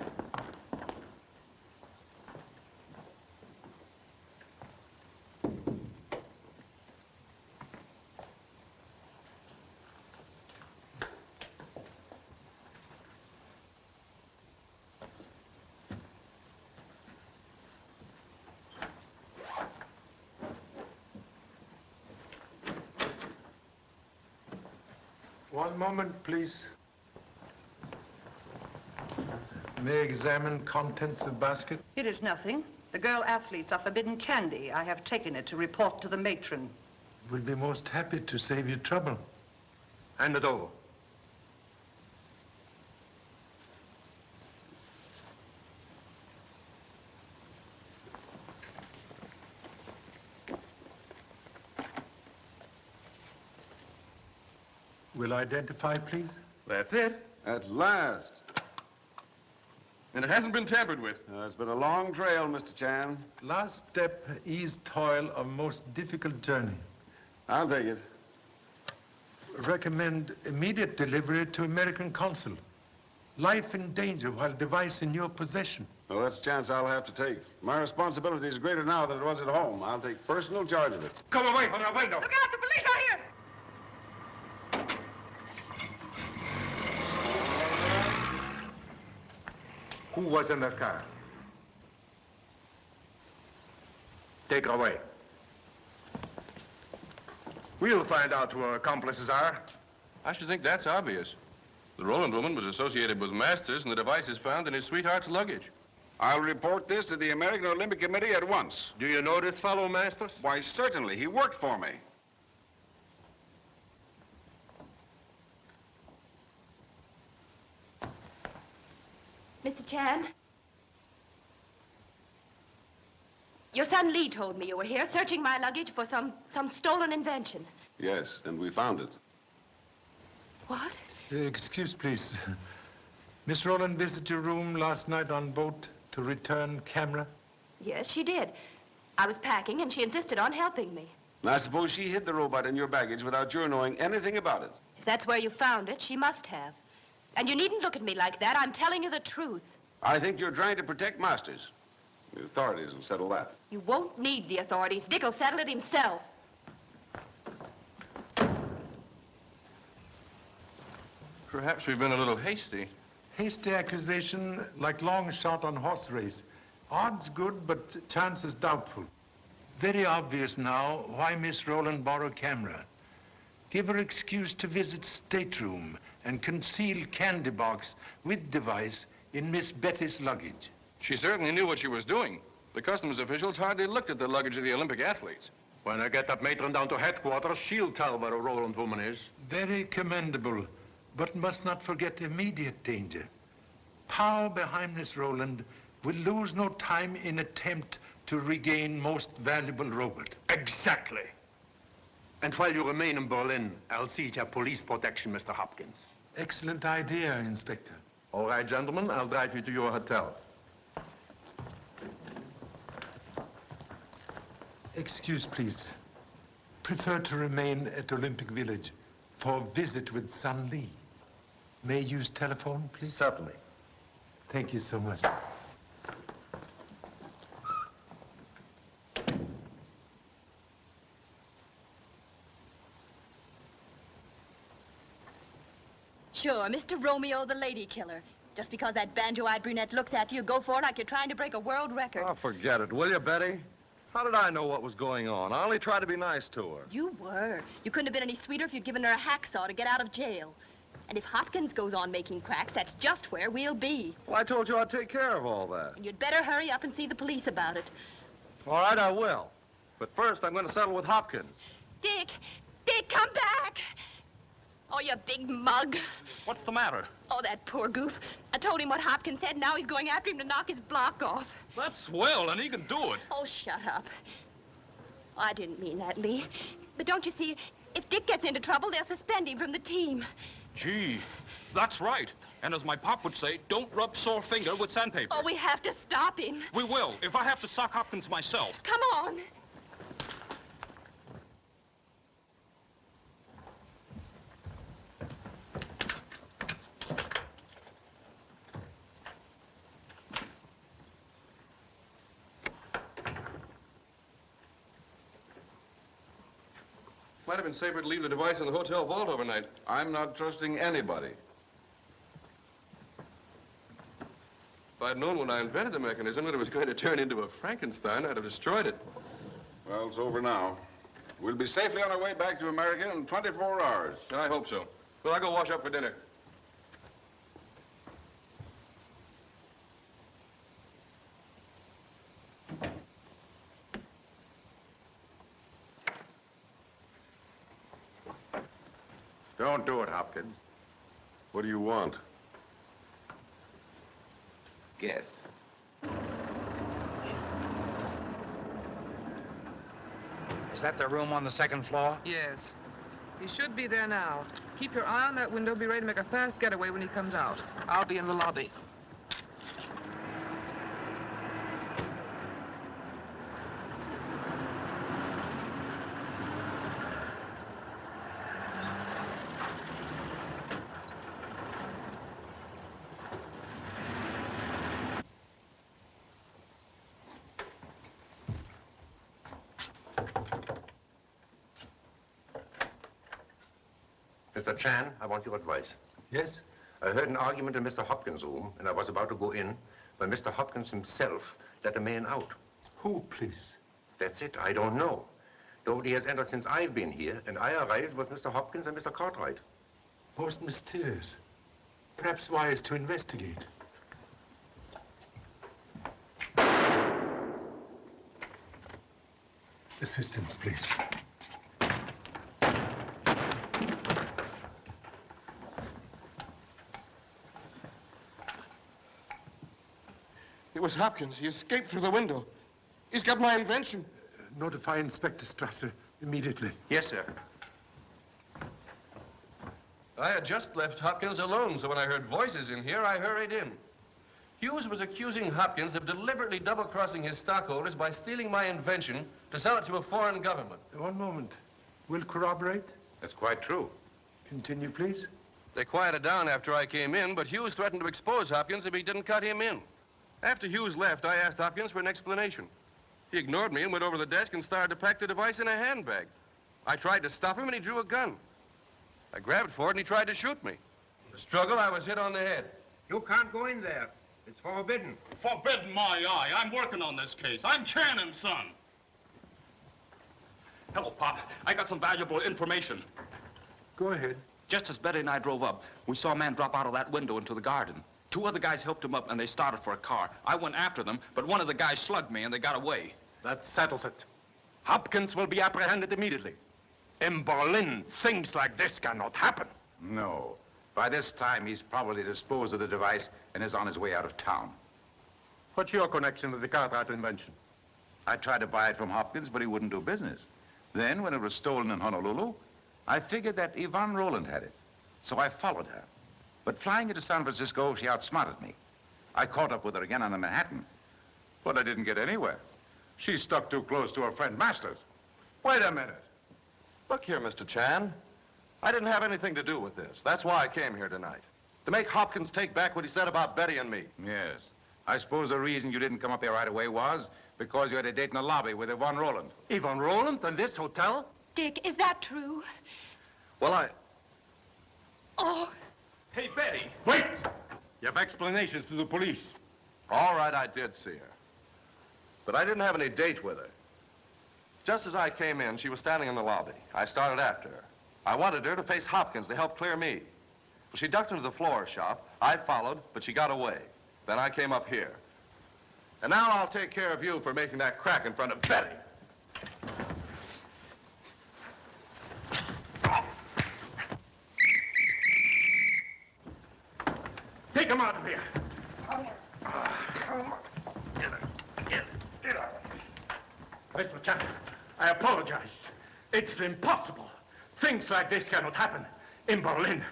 One moment, please. May I examine contents of basket? It is nothing. The girl athletes are forbidden candy. I have taken it to report to the matron. We'll be most happy to save you trouble. Hand it over. Will identify, please? That's it. At last. And it hasn't been tampered with. It's been a long trail, Mr. Chan. Last step, ease toil of most difficult journey. I'll take it. Recommend immediate delivery to American consul. Life in danger while device in your possession. Well, that's a chance I'll have to take. My responsibility is greater now than it was at home. I'll take personal charge of it. Come away from that window. Look out, the police are here! Who was in that car? Take her away. We'll find out who her accomplices are. I should think that's obvious. The Roland woman was associated with Masters, and the device is found in his sweetheart's luggage. I'll report this to the American Olympic Committee at once. Do you know this fellow, Masters? Why, certainly. He worked for me. Mr. Chan? Your son Lee told me you were here searching my luggage for some stolen invention. Yes, and we found it. What? Excuse, please. Miss Rowland visited your room last night on boat to return camera? Yes, she did. I was packing, and she insisted on helping me. And I suppose she hid the robot in your baggage without your knowing anything about it. If that's where you found it, she must have. And you needn't look at me like that. I'm telling you the truth. I think you're trying to protect Masters. The authorities will settle that. You won't need the authorities. Dick will settle it himself. Perhaps we've been a little hasty. Hasty accusation like long shot on horse race. Odds good, but chances doubtful. Very obvious now why Miss Rowland borrowed camera. Give her excuse to visit stateroom and conceal candy box with device in Miss Betty's luggage. She certainly knew what she was doing. The customs officials hardly looked at the luggage of the Olympic athletes. When I get that matron down to headquarters, she'll tell where a Roland woman is. Very commendable, but must not forget immediate danger. Power behind Miss Roland will lose no time in attempt to regain most valuable robot. Exactly. And while you remain in Berlin, I'll see to your police protection, Mr. Hopkins. Excellent idea, Inspector. All right, gentlemen, I'll drive you to your hotel. Excuse, please. Prefer to remain at Olympic Village for a visit with Sun Lee. May I use telephone, please? Certainly. Thank you so much. Sure, Mr. Romeo, the lady killer. Just because that banjo-eyed brunette looks at you, go for it like you're trying to break a world record. Oh, forget it, will you, Betty? How did I know what was going on? I only tried to be nice to her. You were. You couldn't have been any sweeter if you'd given her a hacksaw to get out of jail. And if Hopkins goes on making cracks, that's just where we'll be. Well, I told you I'd take care of all that. And you'd better hurry up and see the police about it. All right, I will. But first, I'm going to settle with Hopkins. Dick! Dick, come back! Oh, you big mug. What's the matter? Oh, that poor goof. I told him what Hopkins said, now he's going after him to knock his block off. That's swell, and he can do it. Oh, shut up. Oh, I didn't mean that, Lee. But don't you see, if Dick gets into trouble, they'll suspend him from the team. Gee, that's right. And as my pop would say, don't rub sore finger with sandpaper. Oh, we have to stop him. We will, if I have to sock Hopkins myself. Come on. Might have been safer to leave the device in the hotel vault overnight. I'm not trusting anybody. If I'd known when I invented the mechanism that it was going to turn into a Frankenstein, I'd have destroyed it. Well, it's over now. We'll be safely on our way back to America in 24 hours. I hope so. Well, I'll go wash up for dinner. Don't do it, Hopkins. What do you want? Guess. Is that the room on the second floor? Yes. He should be there now. Keep your eye on that window. Be ready to make a fast getaway when he comes out. I'll be in the lobby. Mr. Chan, I want your advice. Yes? I heard an argument in Mr. Hopkins' room, and I was about to go in when Mr. Hopkins himself let a man out. Who, please? That's it. I don't know. Nobody has entered since I've been here, and I arrived with Mr. Hopkins and Mr. Cartwright. Most mysterious. Perhaps wise to investigate. Assistance, please. It was Hopkins. He escaped through the window. He's got my invention. Notify Inspector Strasser immediately. Yes, sir. I had just left Hopkins alone, so when I heard voices in here, I hurried in. Hughes was accusing Hopkins of deliberately double-crossing his stockholders by stealing my invention to sell it to a foreign government. One moment. Will corroborate? That's quite true. Continue, please. They quieted down after I came in, but Hughes threatened to expose Hopkins if he didn't cut him in. After Hughes left, I asked Hopkins for an explanation. He ignored me and went over to the desk and started to pack the device in a handbag. I tried to stop him, and he drew a gun. I grabbed for it, and he tried to shoot me. In the struggle, I was hit on the head. You can't go in there. It's forbidden. Forbidden my eye. I'm working on this case. I'm Chan and Son. Hello, Pop. I got some valuable information. Go ahead. Just as Betty and I drove up, we saw a man drop out of that window into the garden. 2 other guys helped him up, and they started for a car. I went after them, but one of the guys slugged me, and they got away. That settles it. Hopkins will be apprehended immediately. In Berlin, things like this cannot happen. No. By this time, he's probably disposed of the device and is on his way out of town. What's your connection with the Cartwright invention? I tried to buy it from Hopkins, but he wouldn't do business. Then, when it was stolen in Honolulu, I figured that Yvonne Rowland had it. So I followed her. But flying into San Francisco, she outsmarted me. I caught up with her again on the Manhattan. But I didn't get anywhere. She stuck too close to her friend Masters. Wait a minute. Look here, Mr. Chan. I didn't have anything to do with this. That's why I came here tonight. To make Hopkins take back what he said about Betty and me. Yes. I suppose the reason you didn't come up here right away was because you had a date in the lobby with Yvonne Rowland. Yvonne Rowland in this hotel? Dick, is that true? Well, Oh. Hey, Betty. Wait! You have explanations to the police. All right, I did see her. But I didn't have any date with her. Just as I came in, she was standing in the lobby. I started after her. I wanted her to face Hopkins to help clear me. Well, she ducked into the floor shop. I followed, but she got away. Then I came up here. And now I'll take care of you for making that crack in front of Betty. Take him out of here. Mr. Chapman, I apologize. It's impossible. Things like this cannot happen in Berlin.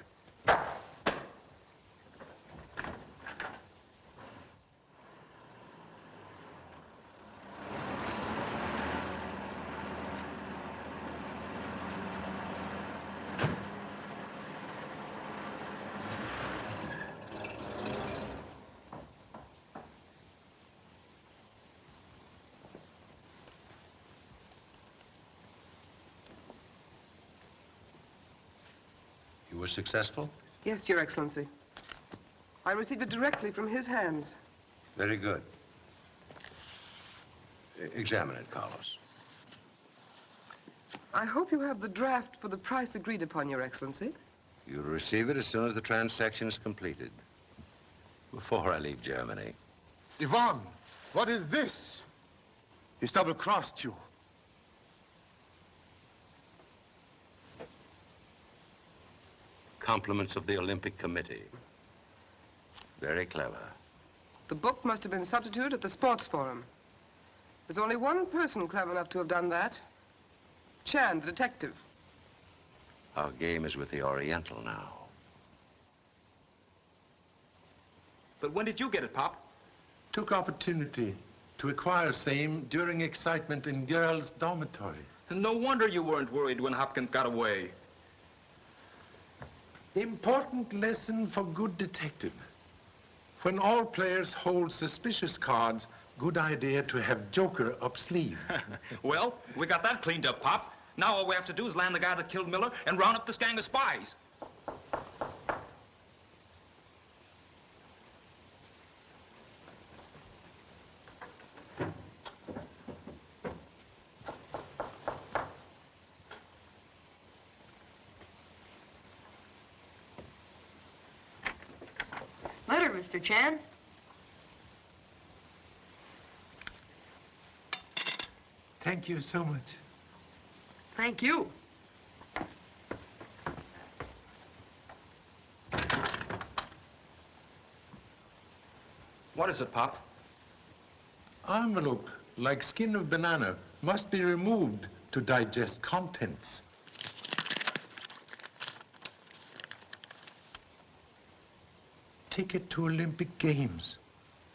You were successful? Yes, Your Excellency. I received it directly from his hands. Very good. Examine it, Carlos. I hope you have the draft for the price agreed upon, Your Excellency. You'll receive it as soon as the transaction is completed. Before I leave Germany. Yvonne, what is this? He's double-crossed you. Compliments of the Olympic Committee. Very clever. The book must have been substituted at the sports forum. There's only one person clever enough to have done that. Chan, the detective. Our game is with the Oriental now. But when did you get it, Pop? Took opportunity to acquire same during excitement in girls' dormitory. No wonder you weren't worried when Hopkins got away. Important lesson for good detective. When all players hold suspicious cards, good idea to have joker up sleeve. Well, we got that cleaned up, Pop. Now all we have to do is land the guy that killed Miller and round up this gang of spies. Letter, Mr. Chan. Thank you so much. Thank you. What is it, Pop? Envelope, like skin of banana, must be removed to digest contents. Ticket to Olympic Games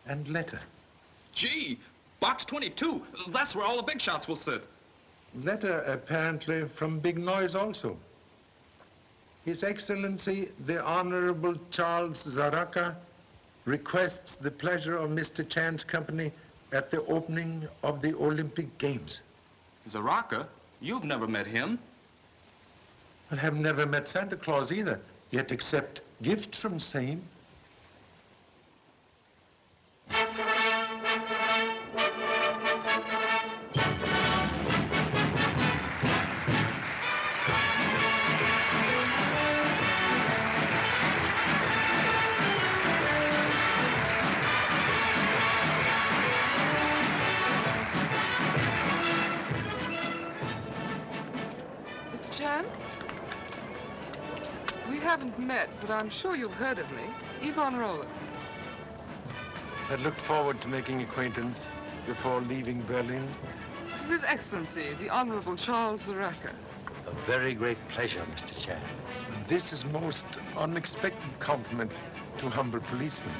and letter. Gee, box 22. That's where all the big shots will sit. Letter apparently from Big Noise also. His Excellency, the Honorable Charles Zaraka, requests the pleasure of Mr. Chan's company at the opening of the Olympic Games. Zaraka? You've never met him. I have never met Santa Claus either, yet accept gifts from same. Chan? We haven't met, but I'm sure you've heard of me. Yvonne Roland. I looked forward to making acquaintance before leaving Berlin. This is His Excellency, the Honorable Charles Zaraka. A very great pleasure, Mr. Chan. This is most unexpected compliment to a humble policeman.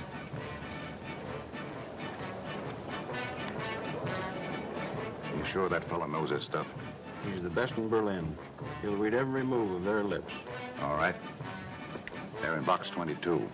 You sure that fellow knows his stuff? He's the best in Berlin. He'll read every move of their lips. All right. They're in box 22.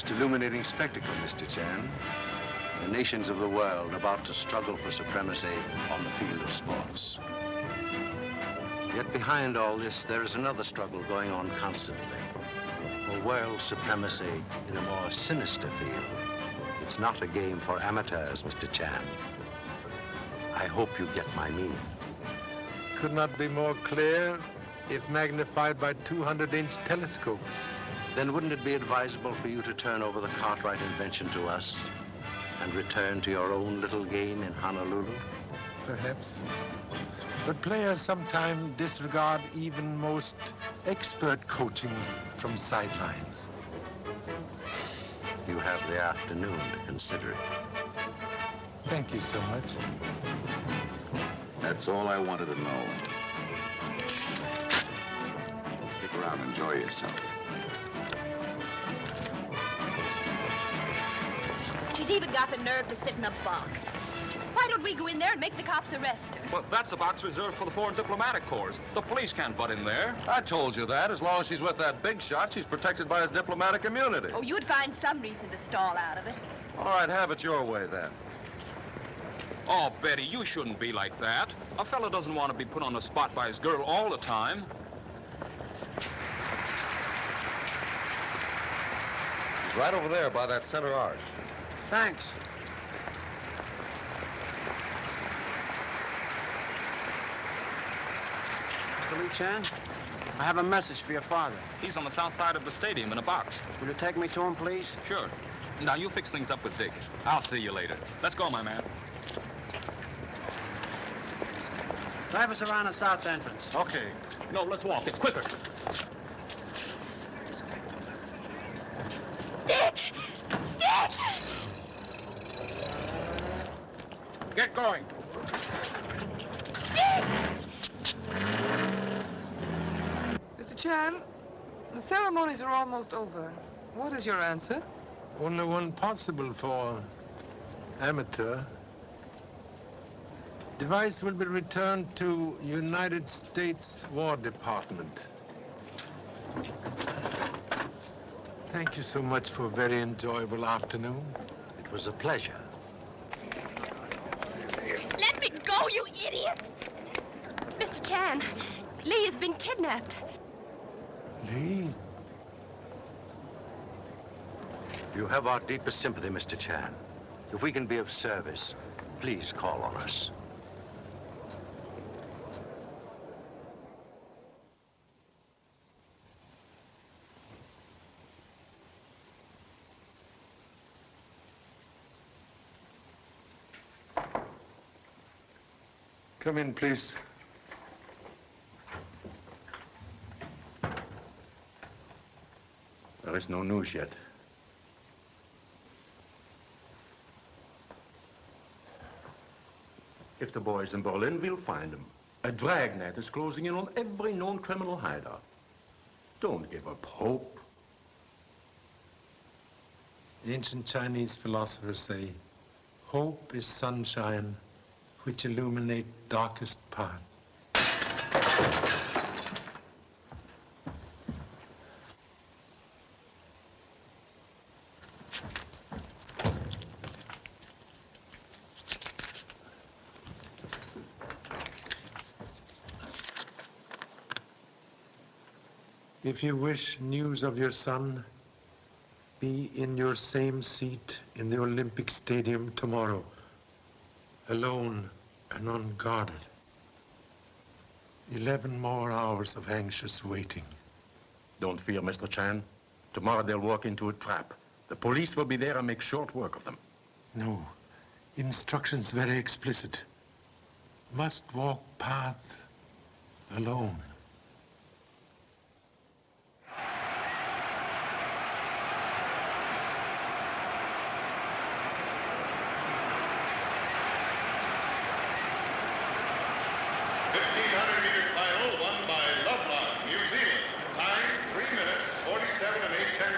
Illuminating spectacle, Mr. Chan. The nations of the world about to struggle for supremacy on the field of sports. Yet behind all this, there is another struggle going on constantly. For world supremacy in a more sinister field. It's not a game for amateurs, Mr. Chan. I hope you get my meaning. Could not be more clear if magnified by 200-inch telescopes. Then wouldn't it be advisable for you to turn over the Cartwright invention to us and return to your own little game in Honolulu? Perhaps. But players sometimes disregard even most expert coaching from sidelines. You have the afternoon to consider it. Thank you so much. That's all I wanted to know. Stick around, enjoy yourself. She's even got the nerve to sit in a box. Why don't we go in there and make the cops arrest her? Well, that's a box reserved for the foreign diplomatic corps. The police can't butt in there. I told you that. As long as she's with that big shot, she's protected by his diplomatic immunity. Oh, you'd find some reason to stall out of it. All right, have it your way, then. Oh, Betty, you shouldn't be like that. A fellow doesn't want to be put on the spot by his girl all the time. He's right over there by that center arch. Thanks. Mr. Lee Chan, I have a message for your father. He's on the south side of the stadium in a box. Will you take me to him, please? Sure. Now, you fix things up with Dick. I'll see you later. Let's go, my man. Drive us around the south entrance. Okay. No, let's walk. It's quicker. Dick! Dick! Get going. Dick! Mr. Chan, the ceremonies are almost over. What is your answer? Only one possible for amateur. Device will be returned to United States War Department. Thank you so much for a very enjoyable afternoon. It was a pleasure. Let me go, you idiot! Mr. Chan, Lee has been kidnapped. Lee? You have our deepest sympathy, Mr. Chan. If we can be of service, please call on us. Come in, please. There is no news yet. If the boy's in Berlin, we'll find him. A dragnet is closing in on every known criminal hideout. Don't give up hope. Ancient Chinese philosophers say, hope is sunshine which illuminate darkest path. If you wish news of your son, be in your same seat in the Olympic Stadium tomorrow, alone and unguarded. 11 more hours of anxious waiting. Don't fear, Mr. Chan. Tomorrow they'll walk into a trap. The police will be there and make short work of them. No. Instructions very explicit. Must walk path alone.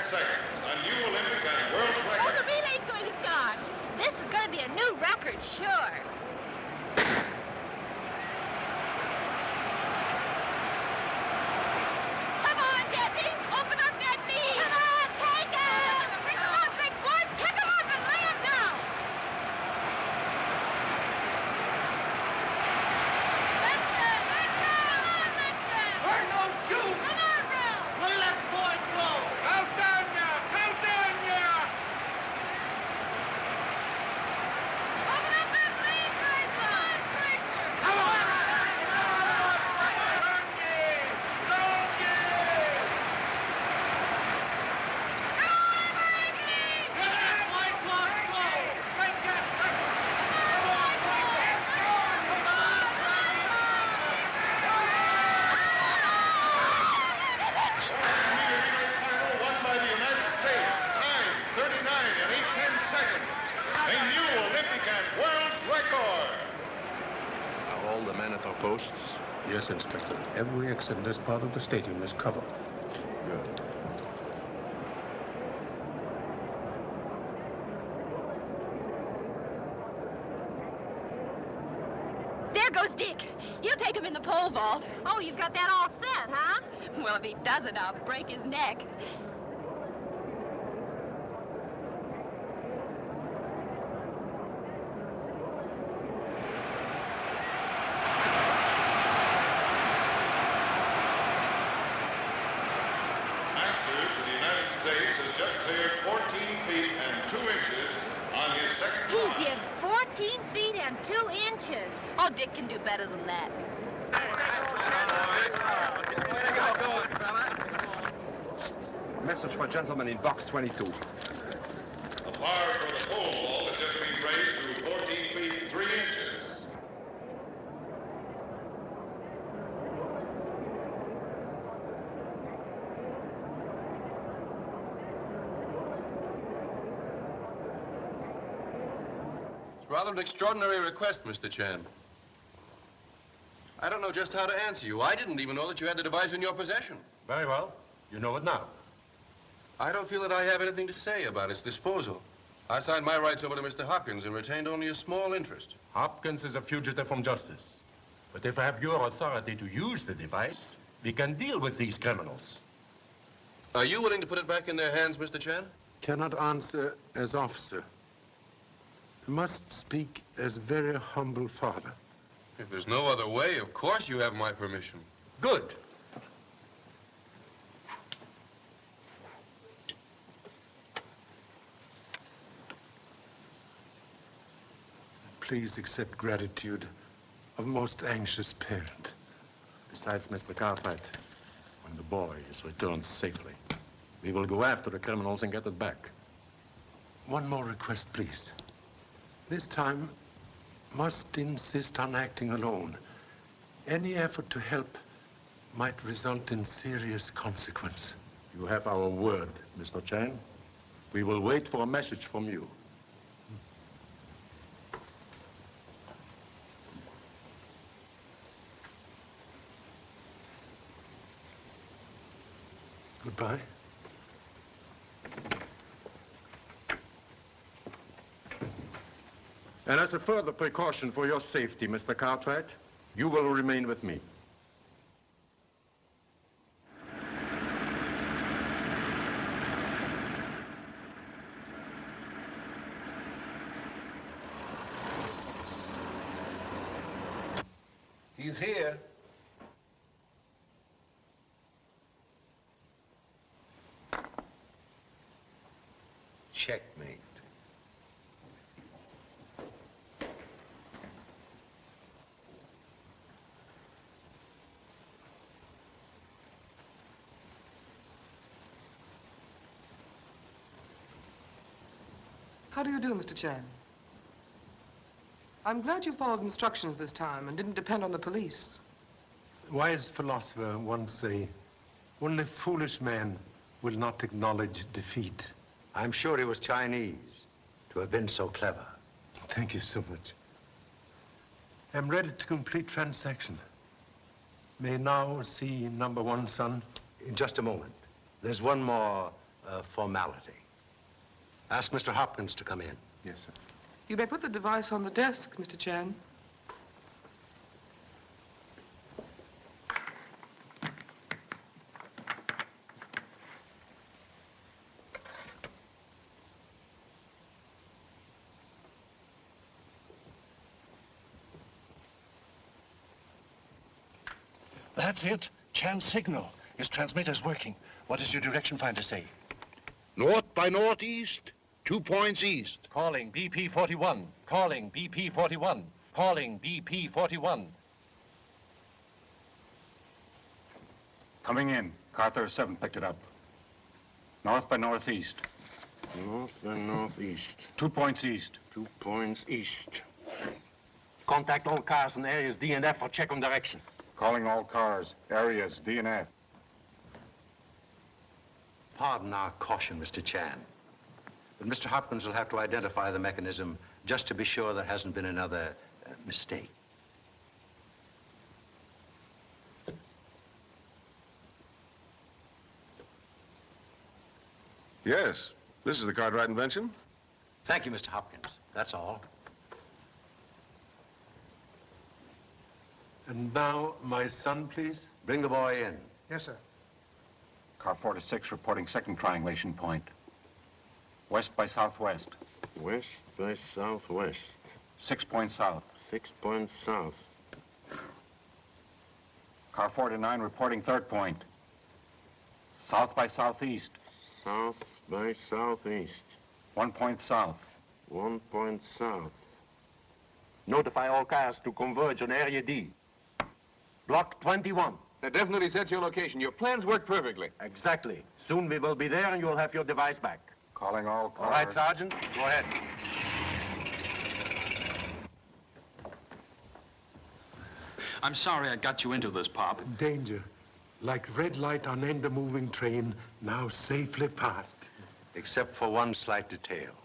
Seconds. A new Olympic and world record. Oh, the relay's going to start. This is going to be a new record, sure. Come on, Debbie. Open up that lead. Come on, take it. Come on, big boy. Pick him up and lay him down. Vincent! Come on, Vincent! We're no shoes. Come on, Bill. Let that boy go. Out down now. Out down now. Open up that lead, Fraser. Come on. Won by the United States. Time 39 and 8/10 seconds. A new Olympic and world's record. Are all the men at our posts? Yes, Inspector. Every exit in this part of the stadium is covered. Good. There goes Dick. He'll take him in the pole vault. Oh, you've got that all set, huh? Well, if he doesn't, I'll break his neck. Masters of the United States has just cleared 14 feet and 2 inches on his second He try. did 14 feet and 2 inches. Oh, Dick can do better than that. A message for gentlemen in box 22. The bar for the pole vault has just been raised to 14 feet 3 inches. It's rather an extraordinary request, Mr. Chan. I don't know just how to answer you. I didn't even know that you had the device in your possession. Very well. You know it now. I don't feel that I have anything to say about its disposal. I signed my rights over to Mr. Hopkins and retained only a small interest. Hopkins is a fugitive from justice. But if I have your authority to use the device, we can deal with these criminals. Are you willing to put it back in their hands, Mr. Chan? Cannot answer as officer. Must speak as very humble father. If there's no other way, of course you have my permission. Good. Please accept gratitude of most anxious parent. Besides, Mr. Cartwright, when the boy is returned safely, we will go after the criminals and get it back. One more request, please. This time, must insist on acting alone. Any effort to help might result in serious consequence. You have our word, Mr. Chan. We will wait for a message from you. Goodbye. And as a further precaution for your safety, Mr. Cartwright, you will remain with me. He's here. Checkmate. How do you do, Mr. Chan? I'm glad you followed instructions this time and didn't depend on the police. Wise philosopher once say, only foolish men will not acknowledge defeat. I'm sure he was Chinese to have been so clever. Thank you so much. I'm ready to complete transaction. May now see number one, son? In just a moment. There's one more formality. Ask Mr. Hopkins to come in. Yes, sir. You may put the device on the desk, Mr. Chan. That's it. Chan's signal. His transmitter's working. What does your direction finder say? North by northeast, 2 points east. Calling BP-41. Calling BP-41. Calling BP-41. Coming in. Car 37 picked it up. North by northeast. North by northeast. 2 points east. 2 points east. Contact all cars and areas D and F for check on direction. Calling all cars, areas, D and F. Pardon our caution, Mr. Chan. But Mr. Hopkins will have to identify the mechanism just to be sure there hasn't been another mistake. Yes, this is the Cartwright invention. Thank you, Mr. Hopkins. That's all. And now, my son, please. Bring the boy in. Yes, sir. Car 46 reporting second triangulation point. West by southwest. West by southwest. 6 points south. 6 points south. Car 49 reporting third point. South by southeast. South by southeast. 1 point south. 1 point south. Notify all cars to converge on Area D. Block 21. That definitely sets your location. Your plans work perfectly. Exactly. Soon we will be there and you'll have your device back. Calling all cars. All right, Sergeant. Go ahead. I'm sorry I got you into this, Pop. Danger. Like red light on end of moving train, now safely passed. Except for one slight detail.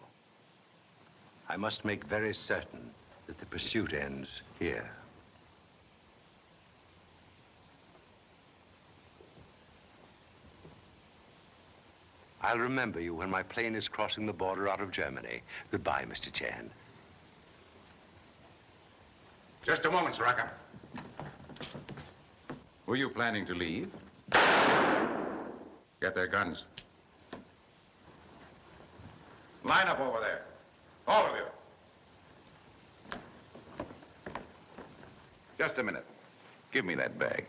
I must make very certain that the pursuit ends here. I'll remember you when my plane is crossing the border out of Germany. Goodbye, Mr. Chan. Just a moment, Saraka. Were you planning to leave? Get their guns. Line up over there. All of you. Just a minute. Give me that bag.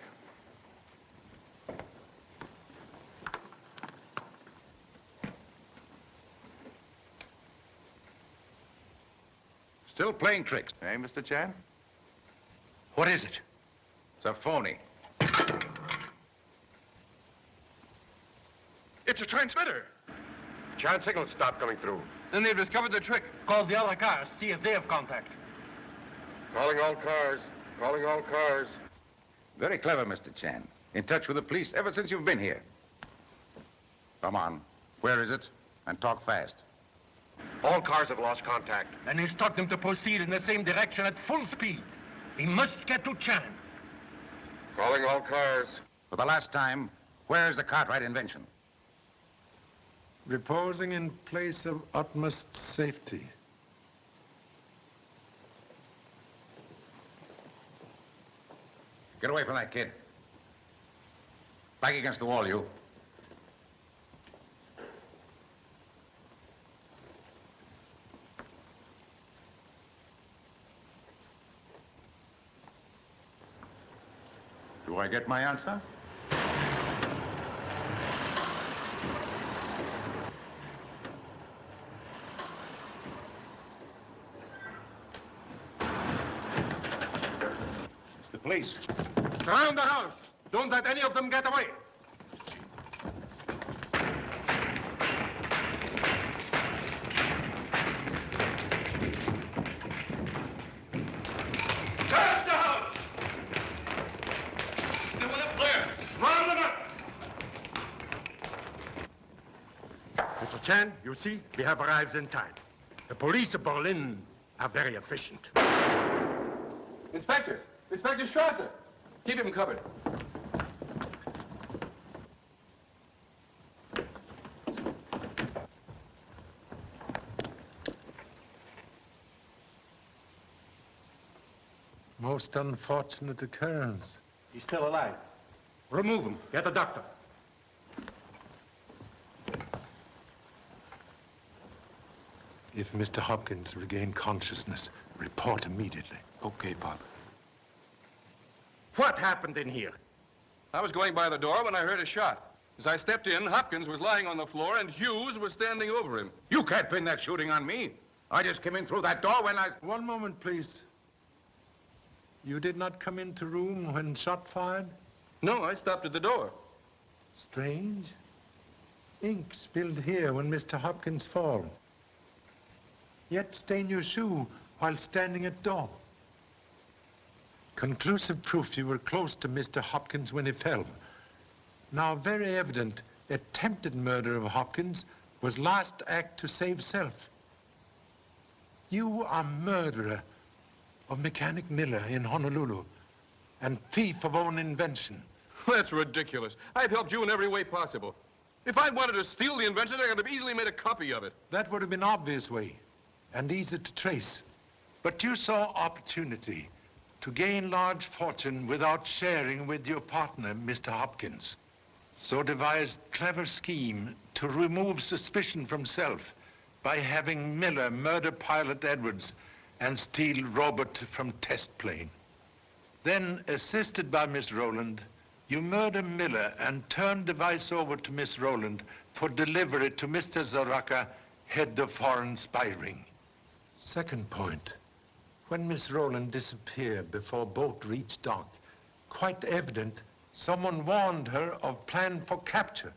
Still playing tricks, eh, Mr. Chan? What is it? It's a phony. It's a transmitter. Chan's signal stopped coming through. Then they've discovered the trick. Call the other cars, see if they have contact. Calling all cars. Calling all cars. Very clever, Mr. Chan. In touch with the police ever since you've been here. Come on. Where is it? And talk fast. All cars have lost contact. And instruct them to proceed in the same direction at full speed. We must get to Chan. Calling all cars. For the last time, where's the Cartwright invention? Reposing in place of utmost safety. Get away from that kid. Back against the wall, you. Do I get my answer? Police. Surround the house. Don't let any of them get away. Search the house! They went up there. Round them up! Mr. Chan, you see, we have arrived in time. The police of Berlin are very efficient. Inspector! Inspector Strasser! Keep him covered. Most unfortunate occurrence. He's still alive. Remove him. Get a doctor. If Mr. Hopkins regained consciousness, report immediately. Okay, Pop. What happened in here? I was going by the door when I heard a shot. As I stepped in, Hopkins was lying on the floor and Hughes was standing over him. You can't pin that shooting on me. I just came in through that door when I... One moment, please. You did not come into room when shot fired? No, I stopped at the door. Strange. Ink spilled here when Mr. Hopkins fell. Yet stain your shoe while standing at door. Conclusive proof you were close to Mr. Hopkins when he fell. Now very evident attempted murder of Hopkins was last act to save self. You are murderer of Mechanic Miller in Honolulu and thief of own invention. That's ridiculous. I've helped you in every way possible. If I'd wanted to steal the invention, I could have easily made a copy of it. That would have been obvious way and easy to trace. But you saw opportunity to gain large fortune without sharing with your partner, Mr. Hopkins. So devised clever scheme to remove suspicion from self by having Miller murder pilot Edwards and steal Robert from test plane. Then, assisted by Miss Rowland, you murder Miller and turn device over to Miss Rowland for delivery to Mr. Zaraka, head of foreign spy ring. Second point, when Miss Rowland disappeared before boat reached dock, quite evident someone warned her of plan for capture.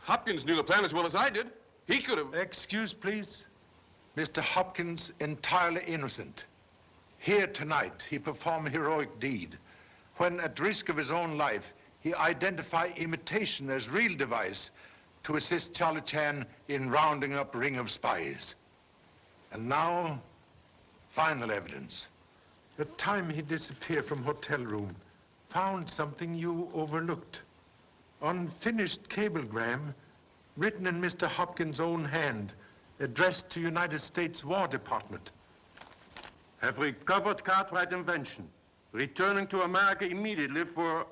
Hopkins knew the plan as well as I did. He could have... Excuse, please. Mr. Hopkins entirely innocent. Here tonight, he performed a heroic deed when, at risk of his own life, he identified imitation as real device to assist Charlie Chan in rounding up a ring of spies. And now, final evidence. The time he disappeared from hotel room, found something you overlooked. Unfinished cablegram written in Mr. Hopkins' own hand, addressed to United States War Department. Have recovered Cartwright invention. Returning to America immediately for...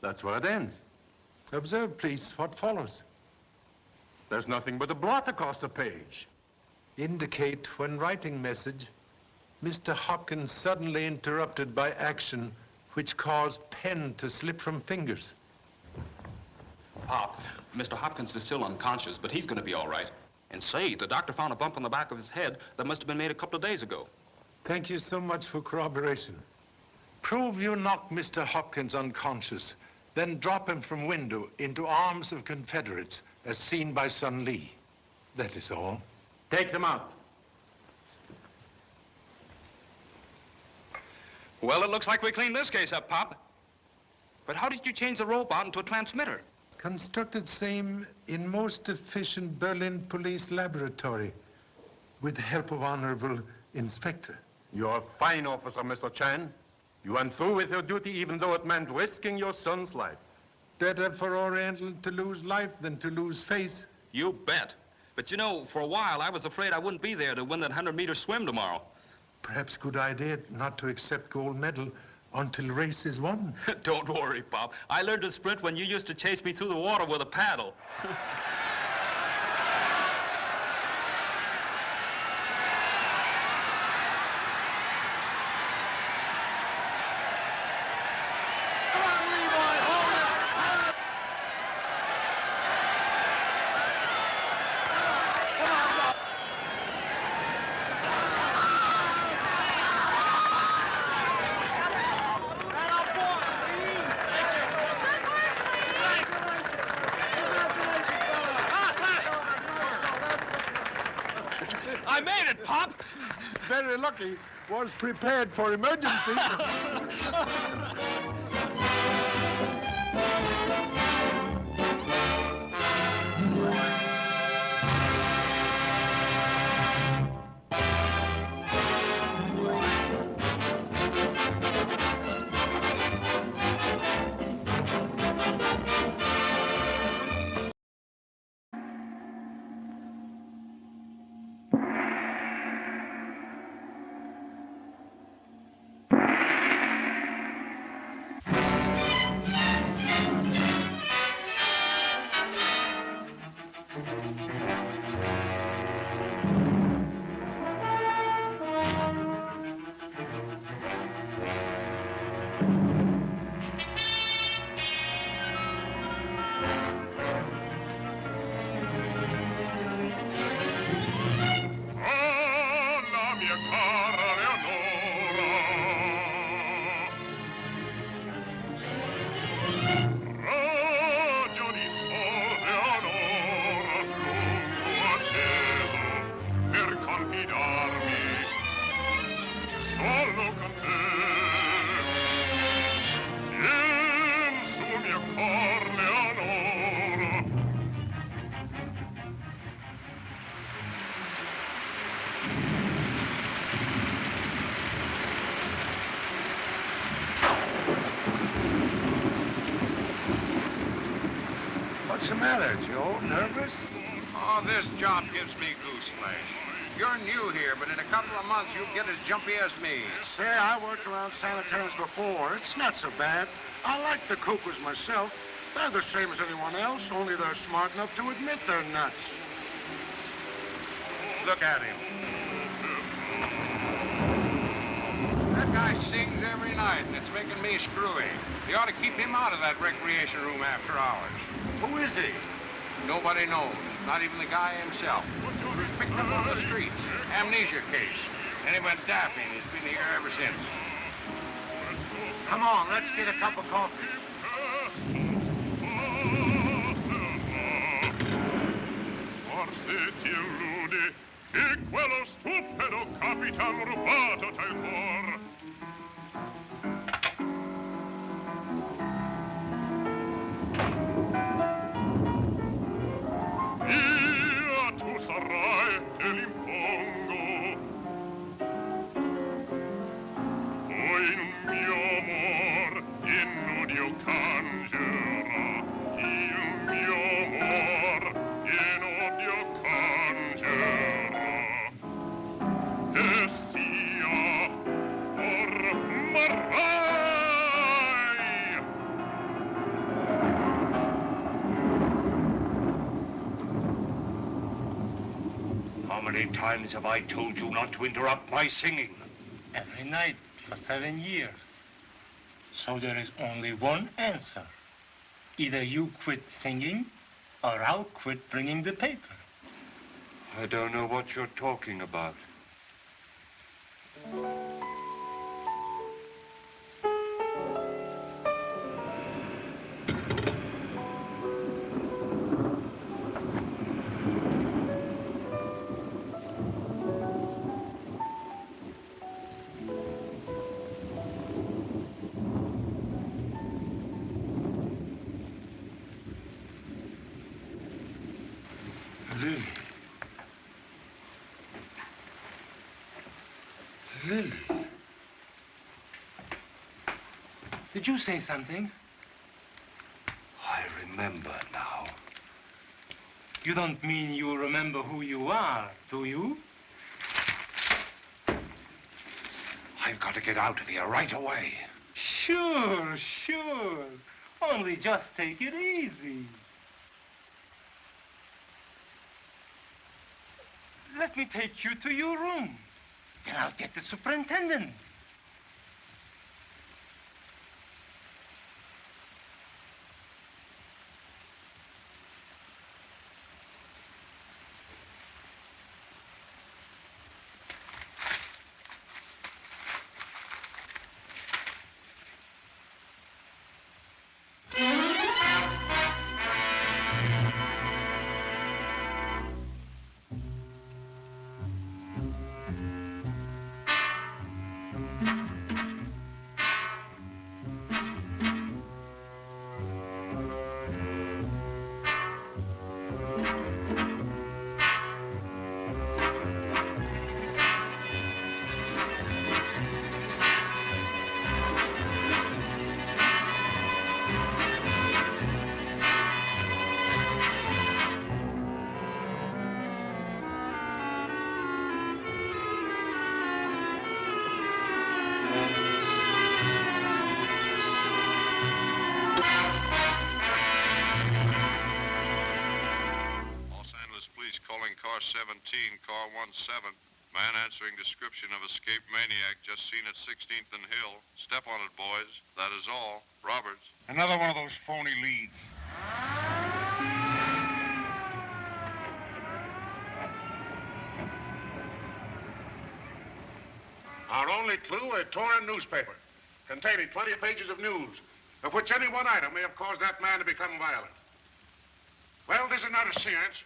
That's where it ends. Observe, please, what follows. There's nothing but a blot across the page. Indicate when writing message, Mr. Hopkins suddenly interrupted by action which caused pen to slip from fingers. Pop, Mr. Hopkins is still unconscious, but he's going to be all right. And say, the doctor found a bump on the back of his head that must have been made a couple of days ago. Thank you so much for corroboration. Prove you knocked Mr. Hopkins unconscious, then drop him from window into arms of Confederates, as seen by Sun Lee. That is all. Take them out. Well, it looks like we cleaned this case up, Pop. But how did you change the robot into a transmitter? Constructed same in most efficient Berlin police laboratory with the help of Honorable Inspector. You're a fine officer, Mr. Chan. You went through with your duty even though it meant risking your son's life. Better for Oriental to lose life than to lose face. You bet. But you know, for a while, I was afraid I wouldn't be there to win that 100-meter swim tomorrow. Perhaps good idea not to accept gold medal until race is won. Don't worry, Pop. I learned to sprint when you used to chase me through the water with a paddle. very lucky, was prepared for emergency. What's the matter, Joe? Nervous? Oh, this job gives me gooseflesh. You're new here, but in a couple of months you'll get as jumpy as me. Say, I worked around sanitariums before. It's not so bad. I like the cuckoos myself. They're the same as anyone else, only they're smart enough to admit they're nuts. Look at him. That guy sings every night, and it's making me screwy. You ought to keep him out of that recreation room after hours. Who is he? Nobody knows, not even the guy himself. He was picked up on the streets. Amnesia case. And he went daffy, and he's been here ever since. Come on, let's get a cup of coffee. Forse ti illudi che quello stupido capitan rubato t'ha il cor. Io tu sarai, te l'impongo. Poi in un mio amor in odio cangerà. Il mio amor in odio cangerà. E sia ormarai. How many times have I told you not to interrupt my singing? Every night for 7 years. So there is only one answer. Either you quit singing, or I'll quit bringing the paper. I don't know what you're talking about. Lily. Lily. Did you say something? I remember now. You don't mean you remember who you are, do you? I've got to get out of here right away. Sure, sure. Only just take it easy. Let me take you to your room. Then I'll get the superintendent. Los Angeles Police calling car 17, car 17. Man answering description of escaped maniac just seen at 16th and Hill. Step on it, boys. That is all. Roberts. Another one of those phony leads. Our only clue, a torn newspaper containing 20 pages of news, of which any one item may have caused that man to become violent. Well, this is not a seance.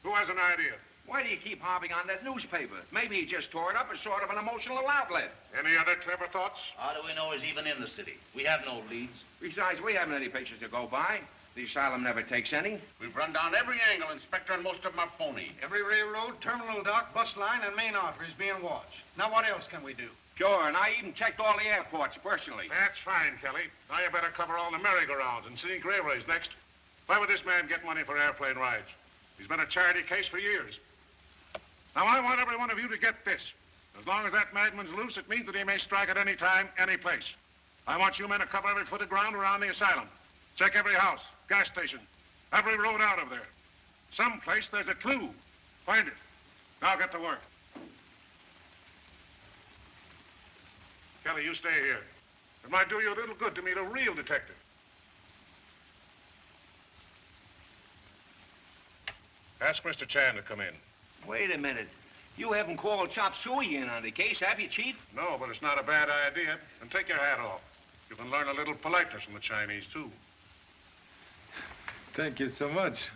Who has an idea? Why do you keep harping on that newspaper? Maybe he just tore it up as sort of an emotional outlet. Any other clever thoughts? How do we know he's even in the city? We have no leads. Besides, we haven't any pictures to go by. The asylum never takes any. We've run down every angle, Inspector, and most of them are phony. Every railroad, terminal dock, bus line, and main artery is being watched. Now, what else can we do? Sure, and I even checked all the airports personally. That's fine, Kelly. Now you better cover all the merry-go-rounds and scenic railways next. Why would this man get money for airplane rides? He's been a charity case for years. Now, I want every one of you to get this. As long as that madman's loose, it means that he may strike at any time, any place. I want you men to cover every foot of ground around the asylum. Check every house, gas station, every road out of there. Someplace there's a clue. Find it. Now get to work. Kelly, you stay here. It might do you a little good to meet a real detective. Ask Mr. Chan to come in. Wait a minute. You haven't called Chop Suey in on the case, have you, Chief? No, but it's not a bad idea. And take your hat off. You can learn a little politeness from the Chinese, too. Thank you so much.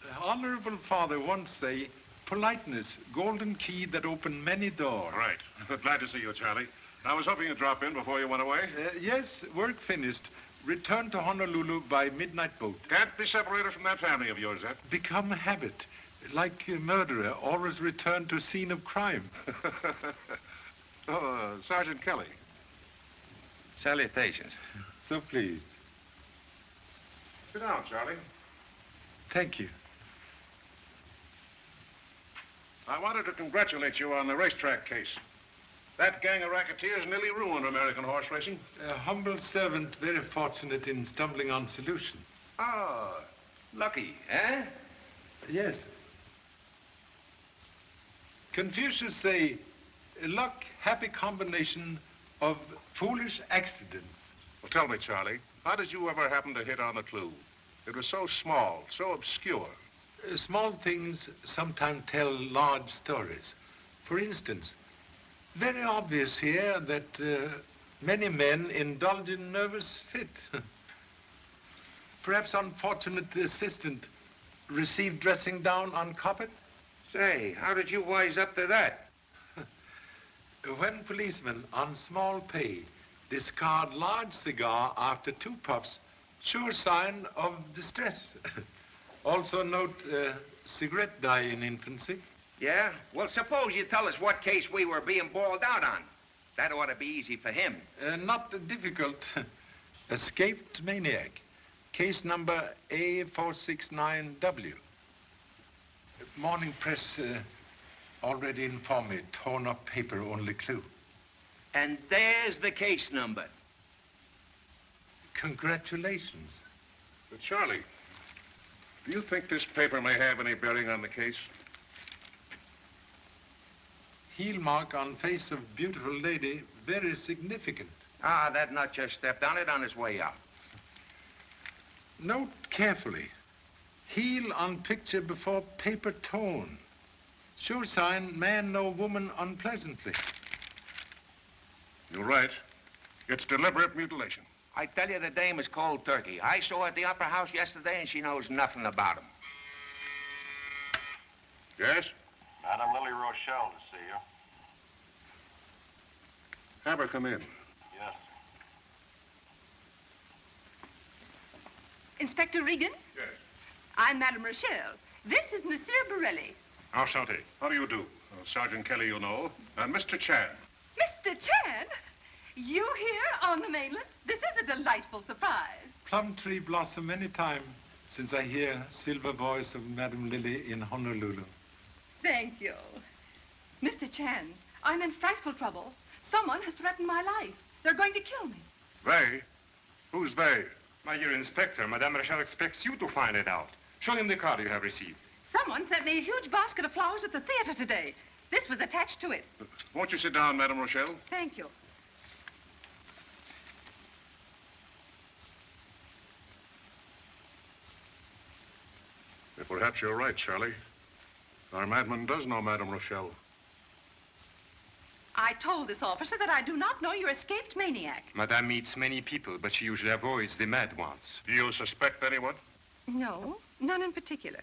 The Honorable Father once say, politeness, golden key that open many doors. Right. Glad to see you, Charlie. I was hoping you'd drop in before you went away. Yes, work finished. Return to Honolulu by midnight boat. Can't be separated from that family of yours, eh? Become a habit. Like a murderer, always return to scene of crime. Sergeant Kelly. Salutations. So pleased. Sit down, Charlie. Thank you. I wanted to congratulate you on the racetrack case. That gang of racketeers nearly ruined American horse racing. A humble servant, very fortunate in stumbling on solution. Oh, lucky, eh? Yes. Confucius say, luck, happy combination of foolish accidents. Well, tell me, Charlie, how did you ever happen to hit on the clue? It was so small, so obscure. Small things sometimes tell large stories. For instance, very obvious here that many men indulge in nervous fit. Perhaps unfortunate assistant received dressing down on carpet? Say, how did you wise up to that? When policemen on small pay discard large cigar after 2 puffs, sure sign of distress. Also note cigarette dye in infancy. Yeah? Well, suppose you tell us what case we were being balled out on. That ought to be easy for him. Not difficult. Escaped maniac. Case number A469W. Morning press already informed me. Torn up paper, only clue. And there's the case number. Congratulations. But Charlie, do you think this paper may have any bearing on the case? Heel mark on face of beautiful lady, very significant. Ah, that nut just stepped on it on his way out. Note carefully. Heel on picture before paper torn. Sure sign, man know woman unpleasantly. You're right. It's deliberate mutilation. I tell you, the dame is cold turkey. I saw her at the Opera House yesterday, and she knows nothing about him. Yes? Madam Lily Rochelle to see you. Have her come in. Yes. Inspector Regan? Yes. I'm Madame Rochelle. This is Monsieur Borelli. Enchanté. How do you do? Sergeant Kelly, you know, and Mr. Chan. Mr. Chan? You here on the mainland? This is a delightful surprise. Plum tree blossom any time since I hear silver voice of Madame Lily in Honolulu. Thank you. Mr. Chan, I'm in frightful trouble. Someone has threatened my life. They're going to kill me. They? Who's they? My dear Inspector, Madame Rochelle expects you to find it out. Show him the card you have received. Someone sent me a huge basket of flowers at the theater today. This was attached to it. Won't you sit down, Madame Rochelle? Thank you. Perhaps you're right, Charlie. Our madman does know Madame Rochelle. I told this officer that I do not know your escaped maniac. Madame meets many people, but she usually avoids the mad ones. Do you suspect anyone? No, none in particular.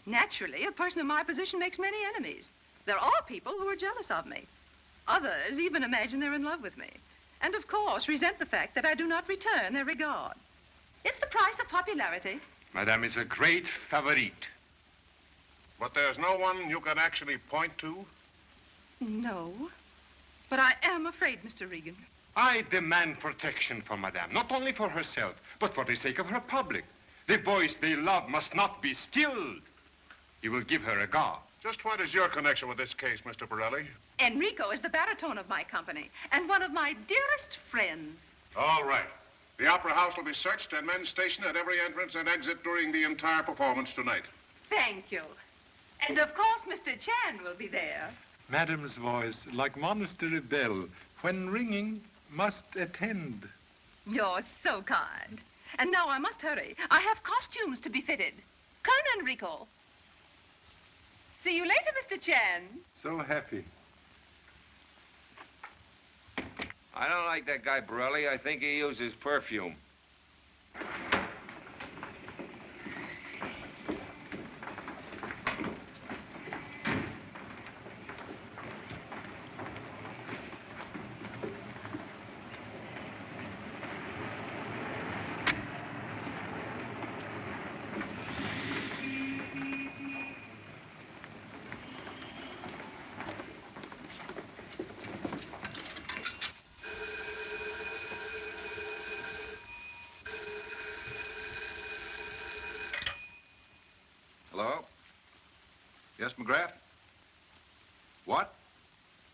Naturally, a person in my position makes many enemies. There are people who are jealous of me. Others even imagine they're in love with me. And, of course, resent the fact that I do not return their regard. It's the price of popularity. Madame is a great favorite. But there's no one you can actually point to? No. But I am afraid, Mr. Regan. I demand protection for Madame, not only for herself, but for the sake of her public. The voice they love must not be stilled. You will give her a guard. Just what is your connection with this case, Mr. Borelli? Enrico is the baritone of my company and one of my dearest friends. All right. The Opera House will be searched and men stationed at every entrance and exit during the entire performance tonight. Thank you. And, of course, Mr. Chan will be there. Madame's voice, like monastery bell, when ringing, must attend. You're so kind. And now I must hurry. I have costumes to be fitted. Come, Enrico. See you later, Mr. Chan. So happy. I don't like that guy, Borelli. I think he uses perfume. Hello? Yes, McGrath? What?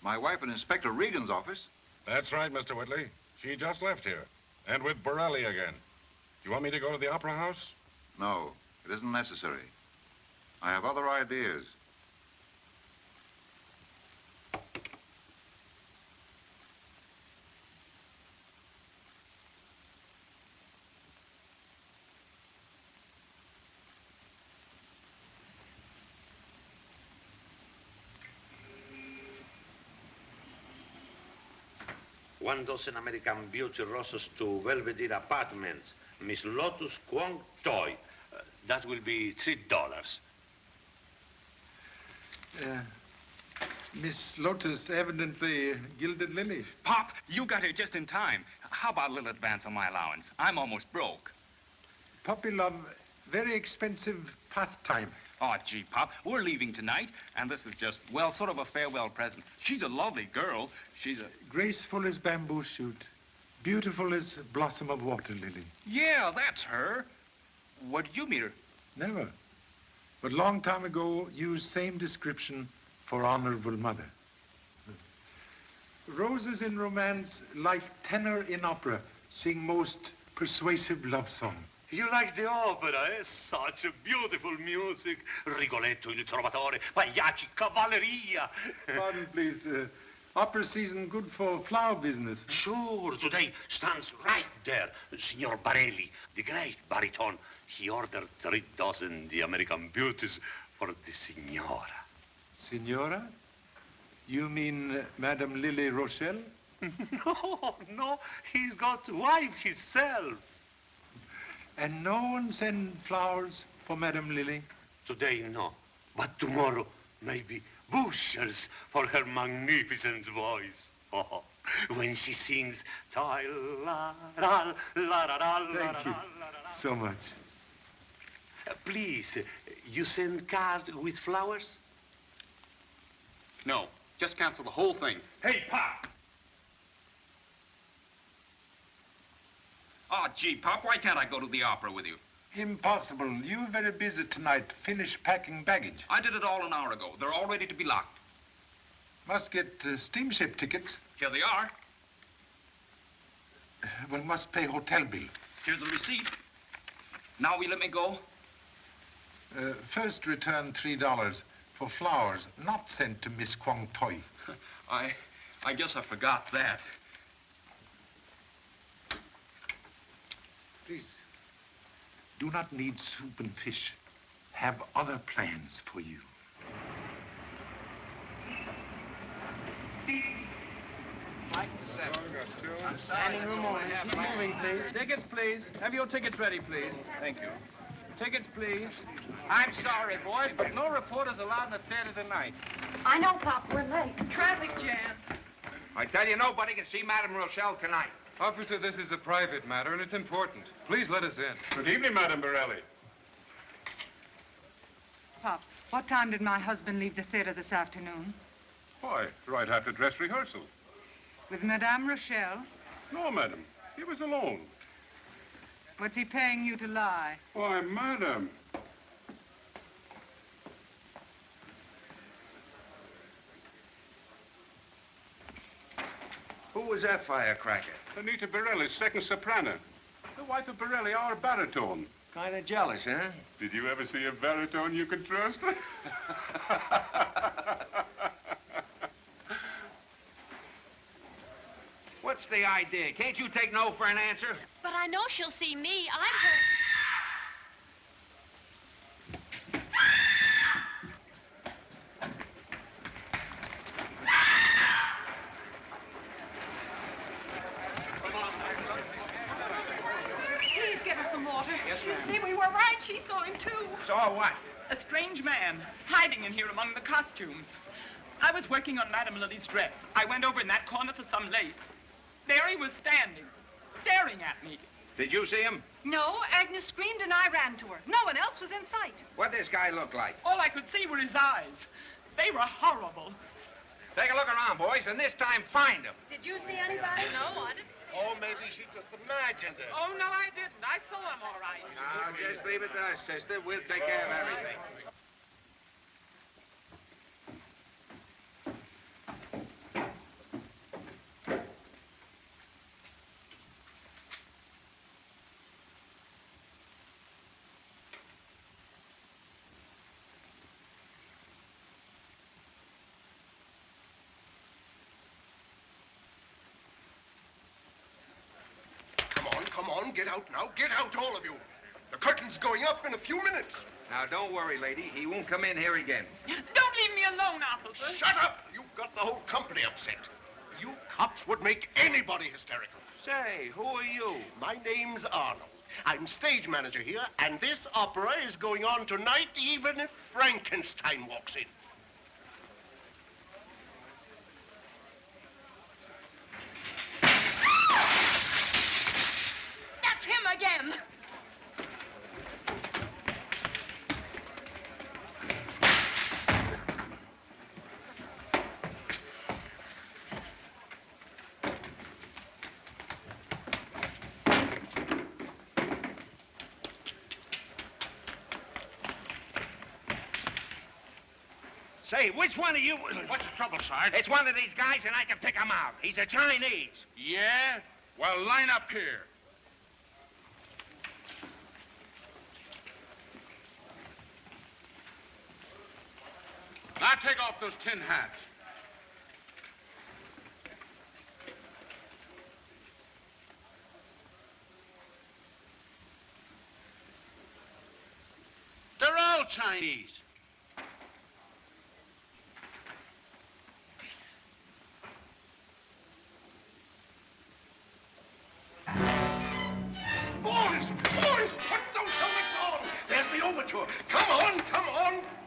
My wife in Inspector Regan's office? That's right, Mr. Whitley. She just left here. And with Borelli again. Do you want me to go to the Opera House? No, it isn't necessary. I have other ideas. One dozen American Beauty roses to Belvedere Apartments. Miss Lotus Kwong Toy. That will be $3. Miss Lotus, evidently gilded lily. Pop, you got here just in time. How about a little advance on my allowance? I'm almost broke. Puppy love, very expensive pastime. Oh, gee, Pop, we're leaving tonight, and this is just, well, sort of a farewell present. She's a lovely girl. She's a... Graceful as bamboo shoot, beautiful as blossom of water lily. Yeah, that's her. What did you meet her? Never. But long time ago, used same description for honorable mother. Roses in romance, like tenor in opera, sing most persuasive love song. You like the opera, eh? Such a beautiful music. Rigoletto, Il Trovatore, Pagliacci, Cavalleria. Pardon, please. Opera season good for flower business. Sure, today stands right there. Signor Barelli, the great baritone. He ordered 3 dozen the American Beauties for the Signora. Signora? You mean Madame Lily Rochelle? No, he's got wife himself. And no one send flowers for Madame Lily? Today, no. But tomorrow, maybe bushels for her magnificent voice. Oh, when she sings, Thank you so much. Please, you send cards with flowers? No, just cancel the whole thing. Hey, Pop! Oh, gee, Pop, why can't I go to the opera with you? Impossible. You're very busy tonight. Finish packing baggage. I did it all an hour ago. They're all ready to be locked. Must get steamship tickets. Here they are. One must pay hotel bill. Here's the receipt. Now will you let me go? First return $3 for flowers not sent to Miss Kwong Toi. I guess I forgot that. Please, do not need soup and fish. Have other plans for you. Standing room only. Keep moving, please. Tickets, please. Have your tickets ready, please. Thank you. Tickets, please. I'm sorry, boys, but no reporters allowed in the theater tonight. I know, Pop. We're late. Traffic jam. I tell you, nobody can see Madame Rochelle tonight. Officer, this is a private matter, and it's important. Please let us in. Good evening, Madame Borelli. Pop, what time did my husband leave the theater this afternoon? Why, right after dress rehearsal. With Madame Rochelle? No, madam. He was alone. What's he paying you to lie? Why, madam. Who was that firecracker? Anita Borelli's second soprano. The wife of Borelli, our baritone. Kind of jealous, huh? Did you ever see a baritone you could trust? What's the idea? Can't you take no for an answer? But I know she'll see me. I'm her. Please get her some water. Yes, ma'am. See, we were right. She saw him, too. Saw what? A strange man hiding in here among the costumes. I was working on Madame Lily's dress. I went over in that corner for some lace. There he was standing, staring at me. Did you see him? No, Agnes screamed and I ran to her. No one else was in sight. What did this guy look like? All I could see were his eyes. They were horrible. Take a look around, boys, and this time find him. Did you see anybody? No, I didn't. Oh, maybe she just imagined it. Oh, no, I didn't. I saw him all right. Now, just leave it to us, sister. We'll take care of everything. Come on, get out now. Get out, all of you. The curtain's going up in a few minutes. Now, don't worry, lady. He won't come in here again. Don't leave me alone, officer. Shut up! You've got the whole company upset. You cops would make anybody hysterical. Say, who are you? My name's Arnold. I'm stage manager here, and this opera is going on tonight even if Frankenstein walks in. That's him again. Say, which one of you... What's the trouble, Sarge? It's one of these guys, and I can pick him out. He's a Chinese. Yeah? Well, line up here. Now take off those tin hats. They're all Chinese. Boys, put those helmets on. There's the overture. Come on.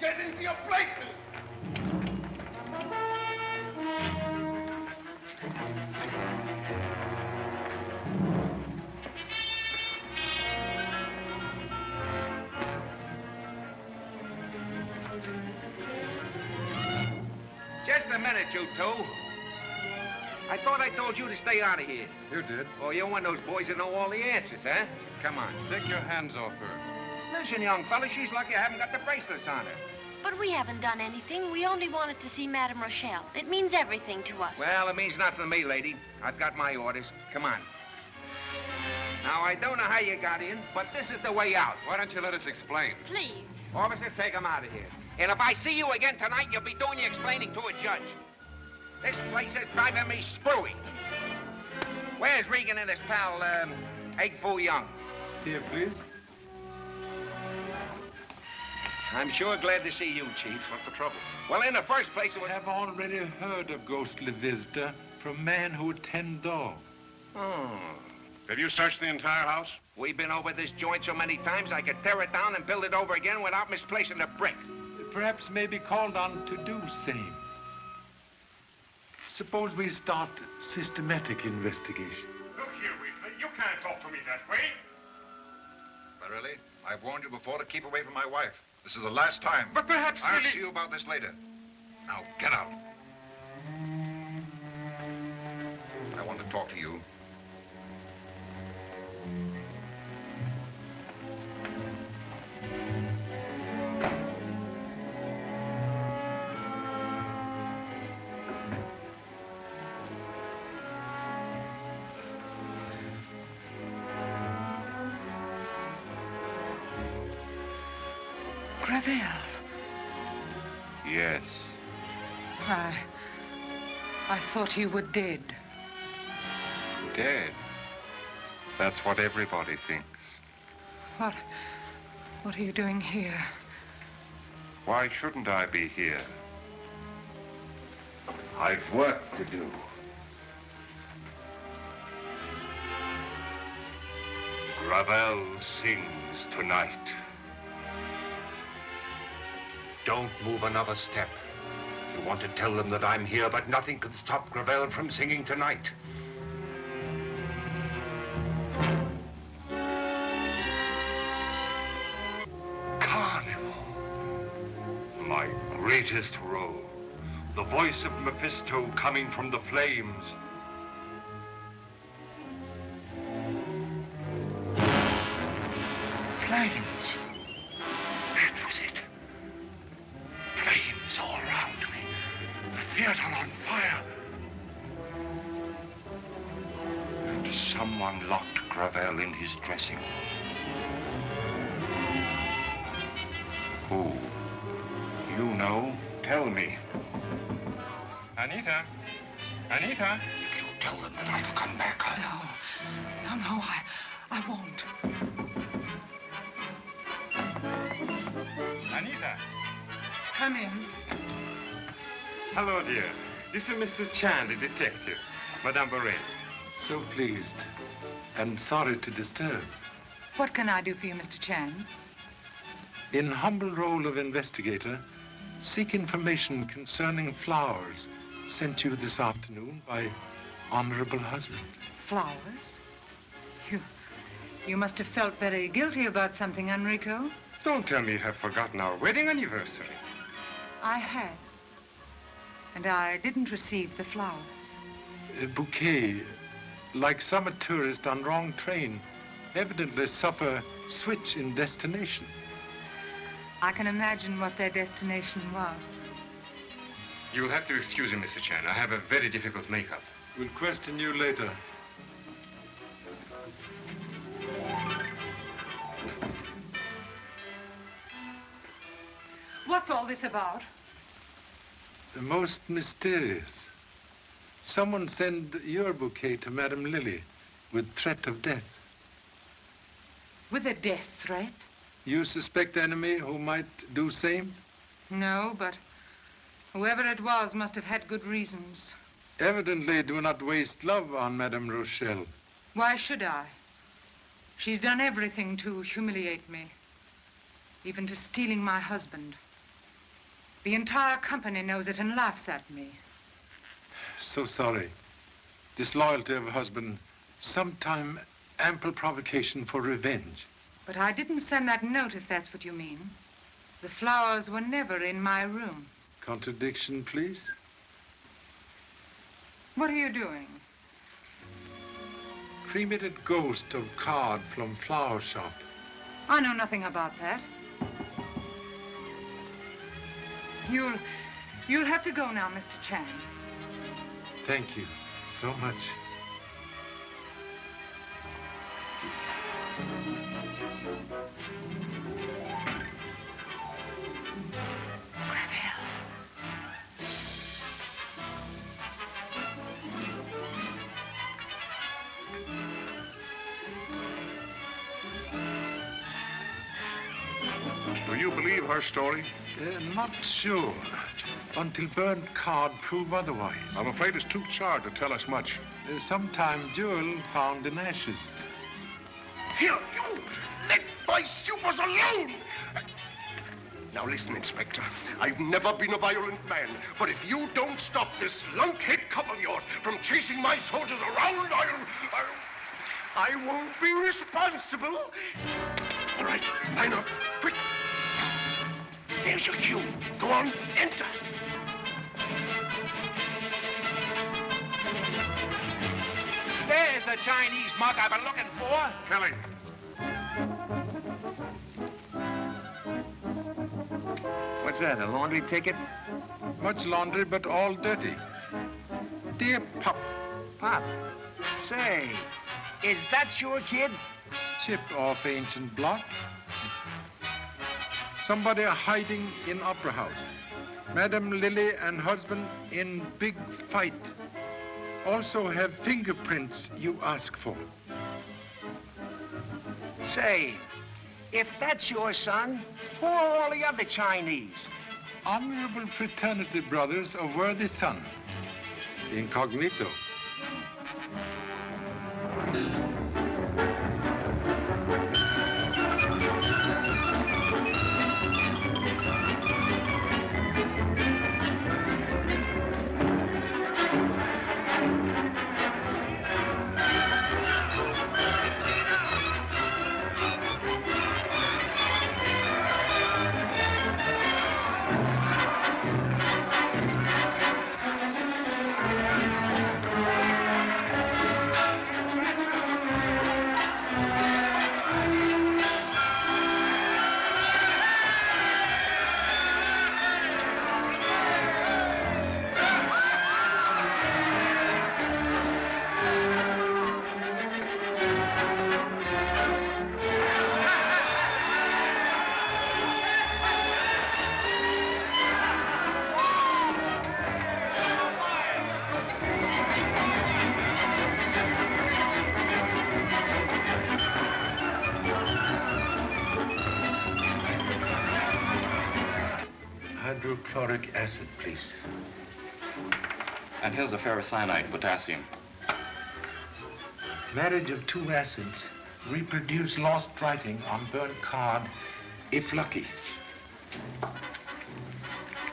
Get into your places. Just a minute, you two. I thought I told you to stay out of here. You did. Oh, you're one of those boys that know all the answers, huh? Come on. Take your hands off her. Listen, young fella, she's lucky I haven't got the bracelets on her. But we haven't done anything. We only wanted to see Madame Rochelle. It means everything to us. Well, it means nothing to me, lady. I've got my orders. Come on. Now, I don't know how you got in, but this is the way out. Why don't you let us explain? Please. Officers, take him out of here. And if I see you again tonight, you'll be doing your explaining to a judge. This place is driving me screwy. Where's Regan and his pal, Egg Foo Young? Here, please. I'm sure glad to see you, Chief. What's the trouble? Well, in the first place, it was... I have already heard of ghostly visitor from man who would tend dog. Oh. Have you searched the entire house? We've been over this joint so many times, I could tear it down and build it over again without misplacing a brick. Perhaps may be called on to do same. Suppose we start systematic investigation. Look here, Wheatley. You can't talk to me that way. Barelli, I've warned you before to keep away from my wife. This is the last time. But perhaps I'll Lily... see you about this later. Now, get out. I want to talk to you. Gravel. Yes. I thought you were dead. Dead? That's what everybody thinks. What are you doing here? Why shouldn't I be here? I've work to do. Gravel sings tonight. Don't move another step. You want to tell them that I'm here, but nothing can stop Gravel from singing tonight. Carnival. My greatest role. The voice of Mephisto coming from the flames. Flames. That was it. Flames all around me. The theater on fire. And someone locked Gravel in his dressing room. Who? You know. Tell me. Anita. Anita. You tell them that I've come back. No, I won't. Anita. Come in. Hello, dear. This is Mr. Chan, the detective. Madame Borel. So pleased, and sorry to disturb. What can I do for you, Mr. Chan? In humble role of investigator, seek information concerning flowers sent you this afternoon by honorable husband. Flowers? You must have felt very guilty about something, Enrico. Don't tell me you have forgotten our wedding anniversary. I had. And I didn't receive the flowers. A bouquet, like summer tourist on wrong train, evidently suffer switch in destination. I can imagine what their destination was. You'll have to excuse me, Mr. Chan. I have a very difficult makeup. We'll question you later. What's all this about? The most mysterious. Someone send your bouquet to Madame Lily with threat of death. With a death threat? You suspect enemy who might do same? No, but whoever it was must have had good reasons. Evidently do not waste love on Madame Rochelle. Why should I? She's done everything to humiliate me, even to stealing my husband. The entire company knows it and laughs at me. So sorry. Disloyalty of a husband, sometime ample provocation for revenge. But I didn't send that note, if that's what you mean. The flowers were never in my room. Contradiction, please. What are you doing? Cremated ghost of card from flower shop. I know nothing about that. You'll have to go now, Mr. Chang. Thank you so much. Do you believe her story? Not sure. Until burnt card prove otherwise. I'm afraid it's too charred to tell us much. Sometime jewel found in ashes. Here, you! Let my supers alone! Now listen, Inspector. I've never been a violent man, but if you don't stop this lunkhead cop of yours from chasing my soldiers around, I won't be responsible. All right, line up, quick. There's your cue. Go on, enter. There's the Chinese mug I've been looking for. Kelly. What's that, a laundry ticket? Much laundry, but all dirty. Dear Pop. Pop, say, is that your kid? Chipped off ancient block. Somebody hiding in Opera House. Madam Lily and husband in big fight. Also have fingerprints you ask for. Say, if that's your son, who are all the other Chinese? Honorable fraternity brothers of worthy son. Incognito. Hydrochloric acid, please. And here's the ferrocyanide, potassium. Marriage of two acids reproduce lost writing on burnt card, if lucky.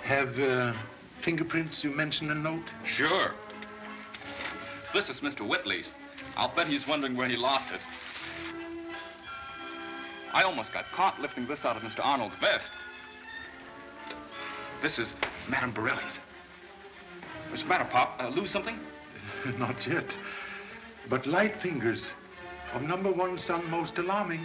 Have fingerprints you mentioned in note? Sure. This is Mr. Whitley's. I'll bet he's wondering where he lost it. I almost got caught lifting this out of Mr. Arnold's vest. This is Madame Borelli's. What's the matter, Pop? Lose something? Not yet. But light fingers of number one son most alarming.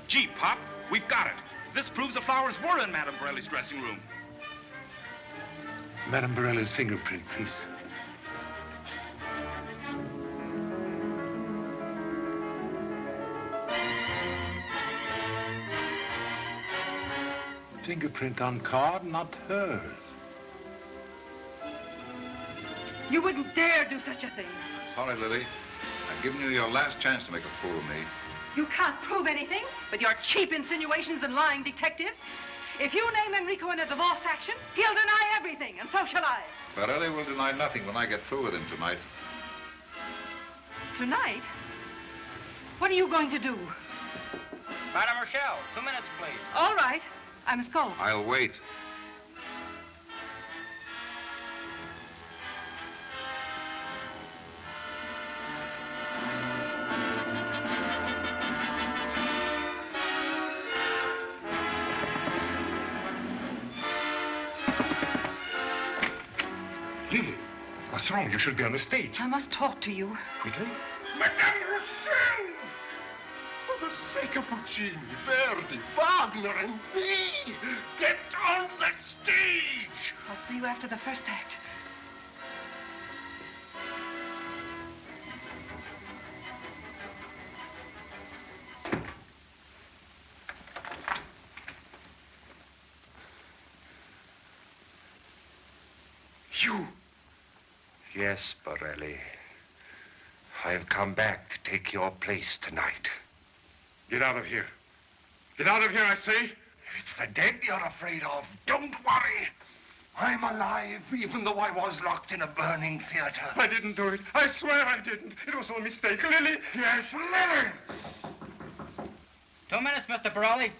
Gee, Pop, we've got it. This proves the flowers were in Madame Borelli's dressing room. Madame Borelli's fingerprint, please. Fingerprint on card, not hers. You wouldn't dare do such a thing. Sorry, Lily. I've given you your last chance to make a fool of me. You can't prove anything with your cheap insinuations and lying detectives. If you name Enrico in a divorce action, he'll deny everything, and so shall I. Borelli will deny nothing when I get through with him tonight. Tonight? What are you going to do? Madame Rochelle, 2 minutes, please. All right. I must go. I'll wait. Lily, what's wrong? You should be on the stage. I must talk to you. Quickly? Madame Rochelle! For the sake of Puccini, Verdi, Wagner, and me, get on that stage! I'll see you after the first act. you? Yes, Borelli. I've come back to take your place tonight. Get out of here. Get out of here, I say. It's the dead you're afraid of. Don't worry. I'm alive, even though I was locked in a burning theater. I didn't do it. I swear I didn't. It was all a mistake. Lily! Yes, Lily! 2 minutes, Mr. Borelli.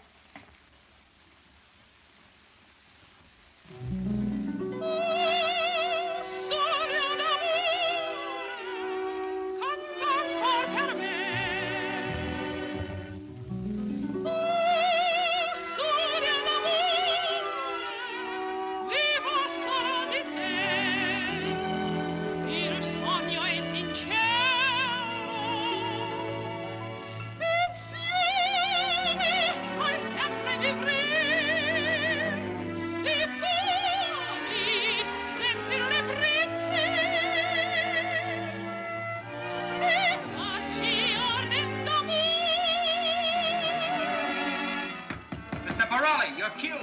Your cue.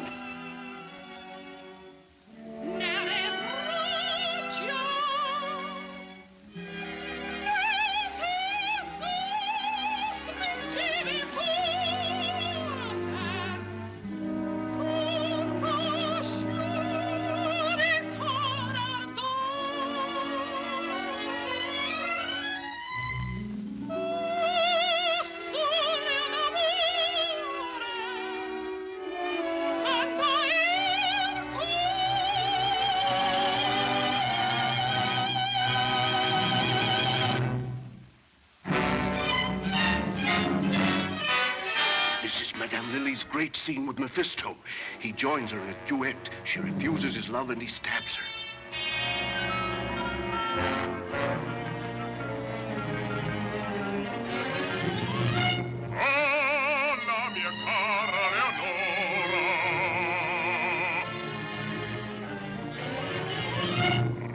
Great scene with Mephisto. He joins her in a duet. She refuses his love and he stabs her. La mia cara Leonora,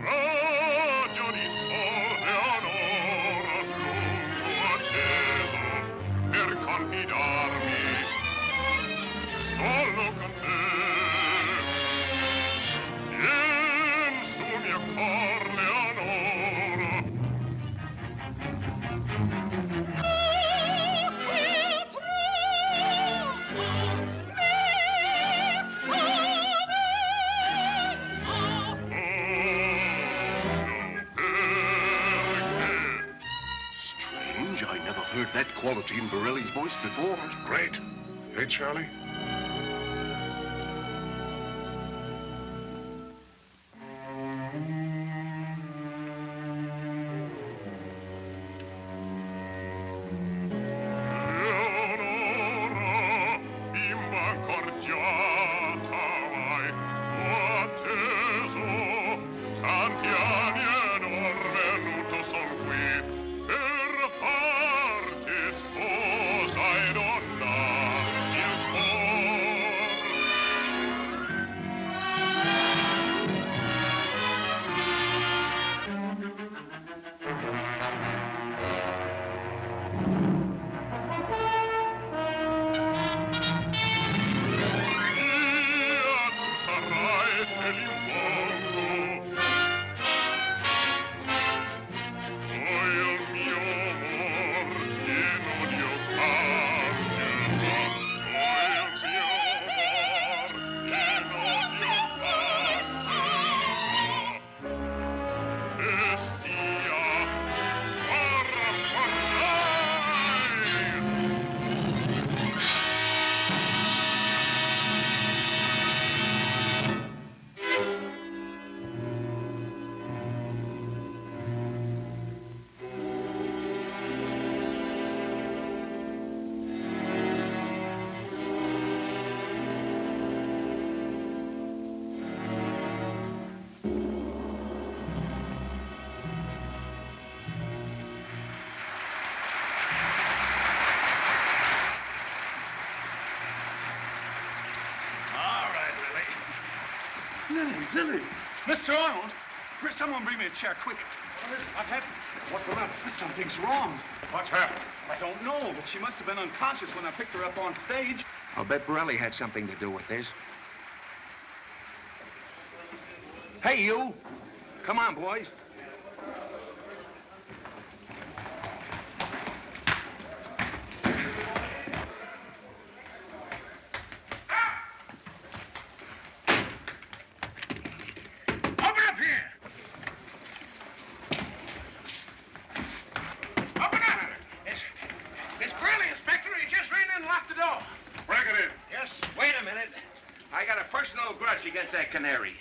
raggio di sol Leonora, lungo atteso per confidarmi solo con te. Vien su mio cor, Leonora. Strange, I never heard that quality in Borelli's voice before. It's great. Hey, Charlie? Lily! Mr. Arnold! Someone bring me a chair, quick. What happened? What's the matter? Something's wrong. What's happened? I don't know, but she must have been unconscious when I picked her up on stage. I'll bet Borelli had something to do with this. Hey, you! Come on, boys. Open up here! Open up! It's Crowley, Inspector. He just ran in and locked the door. Break it in. Yes. Wait a minute. I got a personal grudge against that canary.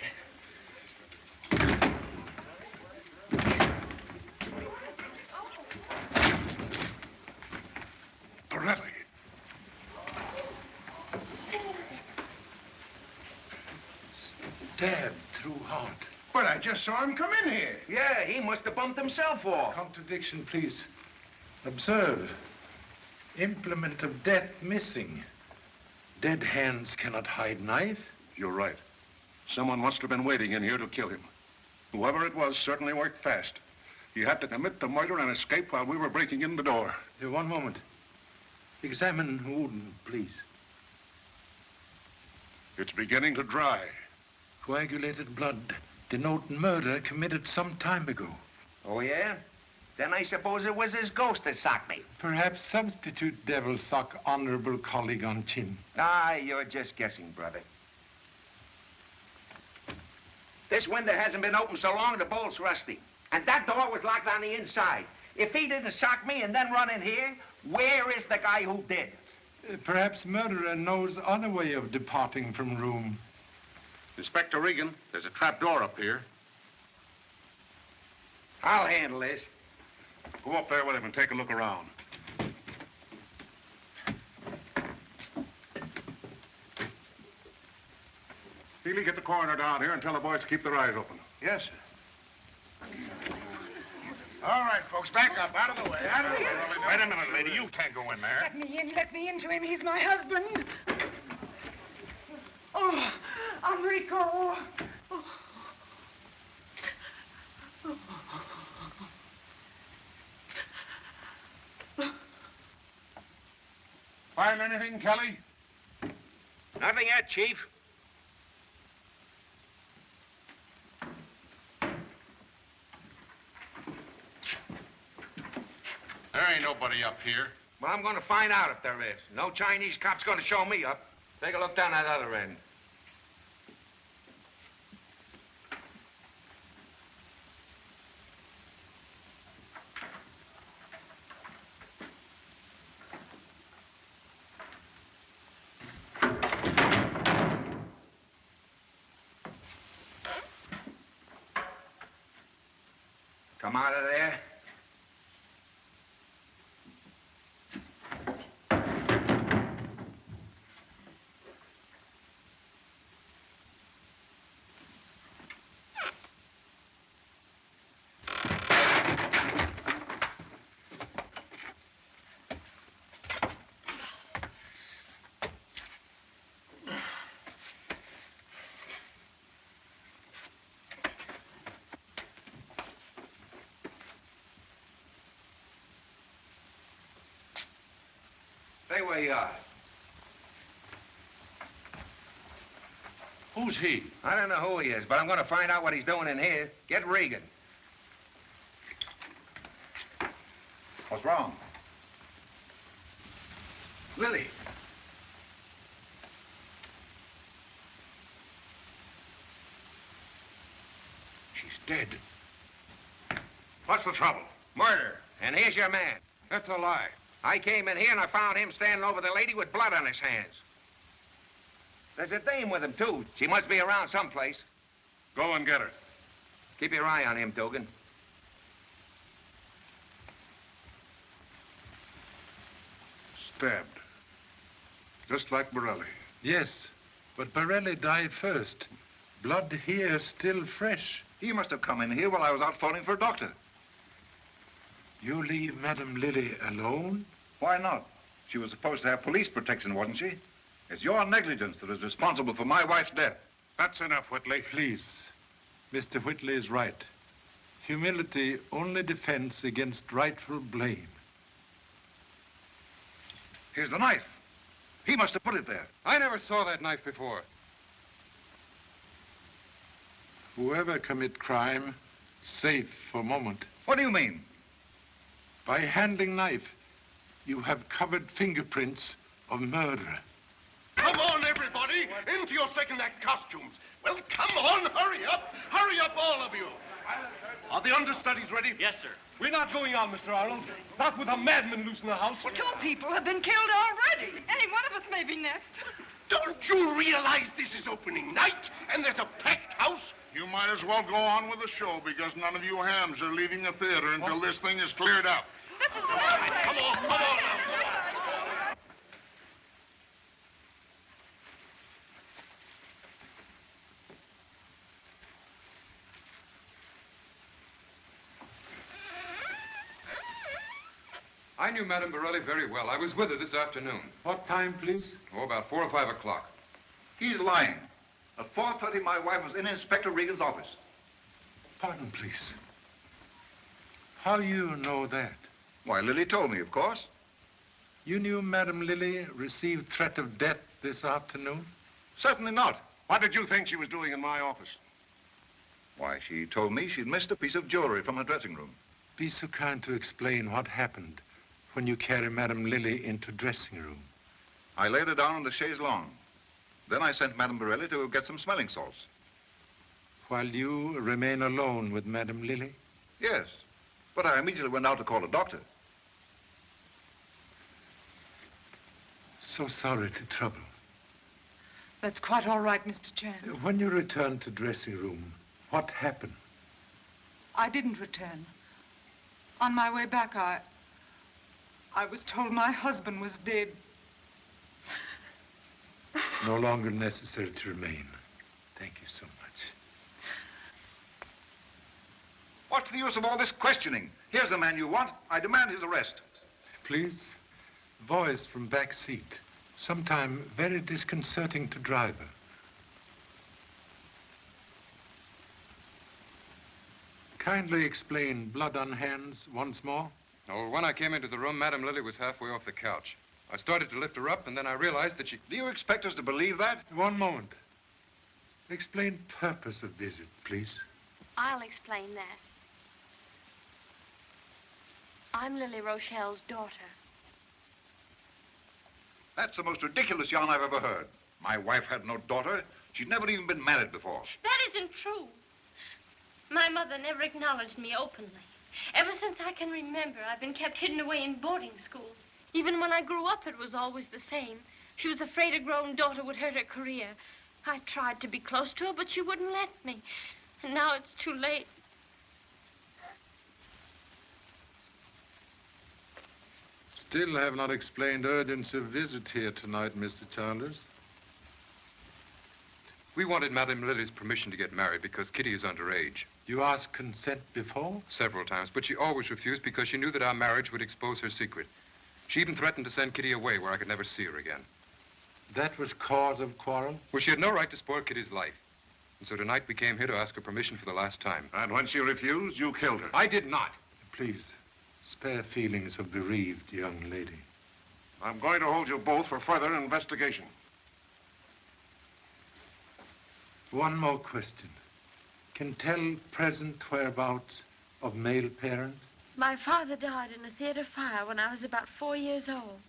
Borelli. Stabbed through heart. But I just saw him come in here. Yeah, he must have bumped himself off. Contradiction, please. Observe. Implement of death missing. Dead hands cannot hide knife. You're right. Someone must have been waiting in here to kill him. Whoever it was certainly worked fast. He had to commit the murder and escape while we were breaking in the door. Here, one moment. Examine wound, please. It's beginning to dry. Coagulated blood denote murder committed some time ago. Oh, yeah? Then I suppose it was his ghost that socked me. Perhaps substitute devil sock honorable colleague on chin. Ah, you're just guessing, brother. This window hasn't been open so long, the bolt's rusty. And that door was locked on the inside. If he didn't sock me and then run in here, where is the guy who did? Perhaps murderer knows other way of departing from room. Inspector Regan, there's a trap door up here. I'll handle this. Go up there with him and take a look around. Healy, get the coroner down here and tell the boys to keep their eyes open. Yes, sir. All right, folks, back up. Out of the way. Out of the way. Wait a minute, lady. You can't go in there. Let me into him. He's my husband. Oh, Enrico. Oh. Find anything, Kelly? Nothing yet, Chief. There ain't nobody up here. Well, I'm going to find out if there is. No Chinese cop's going to show me up. Take a look down that other end. Come out of there. Stay where you are. Who's he? I don't know who he is, but I'm going to find out what he's doing in here. Get Regan. What's wrong? Lily. She's dead. What's the trouble? Murder. And here's your man. That's a lie. I came in here and I found him standing over the lady with blood on his hands. There's a dame with him, too. She must be around someplace. Go and get her. Keep your eye on him, Dugan. Stabbed. Just like Borelli. Yes, but Borelli died first. Blood here still fresh. He must have come in here while I was out phoning for a doctor. You leave Madame Lily alone? Why not? She was supposed to have police protection, wasn't she? It's your negligence that is responsible for my wife's death. That's enough, Whitley. Please. Mr. Whitley is right. Humility only defends against rightful blame. Here's the knife. He must have put it there. I never saw that knife before. Whoever commit crime Safe for a moment. What do you mean? By handling knife, you have covered fingerprints of murder. Come on, everybody, into your second act costumes. Well, come on, hurry up. Hurry up, all of you. Are the understudies ready? Yes, sir. We're not going on, Mr. Arnold. Not with a madman loose in the house. Well, 2 people have been killed already. Any one of us may be next. Don't you realize this is opening night and there's a packed house? You might as well go on with the show because none of you hams are leaving the theater until this thing is cleared up. Come on now. I knew Madame Borelli very well. I was with her this afternoon. What time, please? Oh, about 4 or 5 o'clock. He's lying. At 4:30, my wife was in Inspector Regan's office. Pardon, please. How you know that? Why, Lily told me, of course. You knew Madame Lily received threat of death this afternoon? Certainly not. What did you think she was doing in my office? Why, she told me she'd missed a piece of jewelry from her dressing room. Be so kind to explain what happened when you carry Madame Lily into dressing room. I laid her down on the chaise longue. Then I sent Madame Borelli to get some smelling salts. While you remain alone with Madame Lily? Yes, but I immediately went out to call a doctor. So sorry to trouble. That's quite all right, Mr. Chang. When you returned to dressing room, what happened? I didn't return. On my way back, I was told my husband was dead. No longer necessary to remain. Thank you so much. What's the use of all this questioning? Here's the man you want. I demand his arrest. Please, voice from back seat. Sometime very disconcerting to driver. Kindly explain blood on hands once more. Oh, when I came into the room, Madame Lily was halfway off the couch. I started to lift her up, and then I realized that she... Do you expect us to believe that? One moment. Explain purpose of visit, please. I'll explain that. I'm Lily Rochelle's daughter. That's the most ridiculous yarn I've ever heard. My wife had no daughter. She'd never even been married before. That isn't true. My mother never acknowledged me openly. Ever since I can remember, I've been kept hidden away in boarding schools. Even when I grew up, it was always the same. She was afraid a grown daughter would hurt her career. I tried to be close to her, but she wouldn't let me. And now it's too late. Still have not explained urgency of visit here tonight, Mr. Chalmers. We wanted Madame Lily's permission to get married because Kitty is underage. You asked consent before? Several times, but she always refused because she knew that our marriage would expose her secret. She even threatened to send Kitty away where I could never see her again. That was cause of quarrel? Well, she had no right to spoil Kitty's life. And so tonight we came here to ask her permission for the last time. And when she refused, you killed her. I did not. Please, spare feelings of bereaved young lady. I'm going to hold you both for further investigation. One more question. Can tell present whereabouts of male parent? My father died in a theater fire when I was about 4 years old.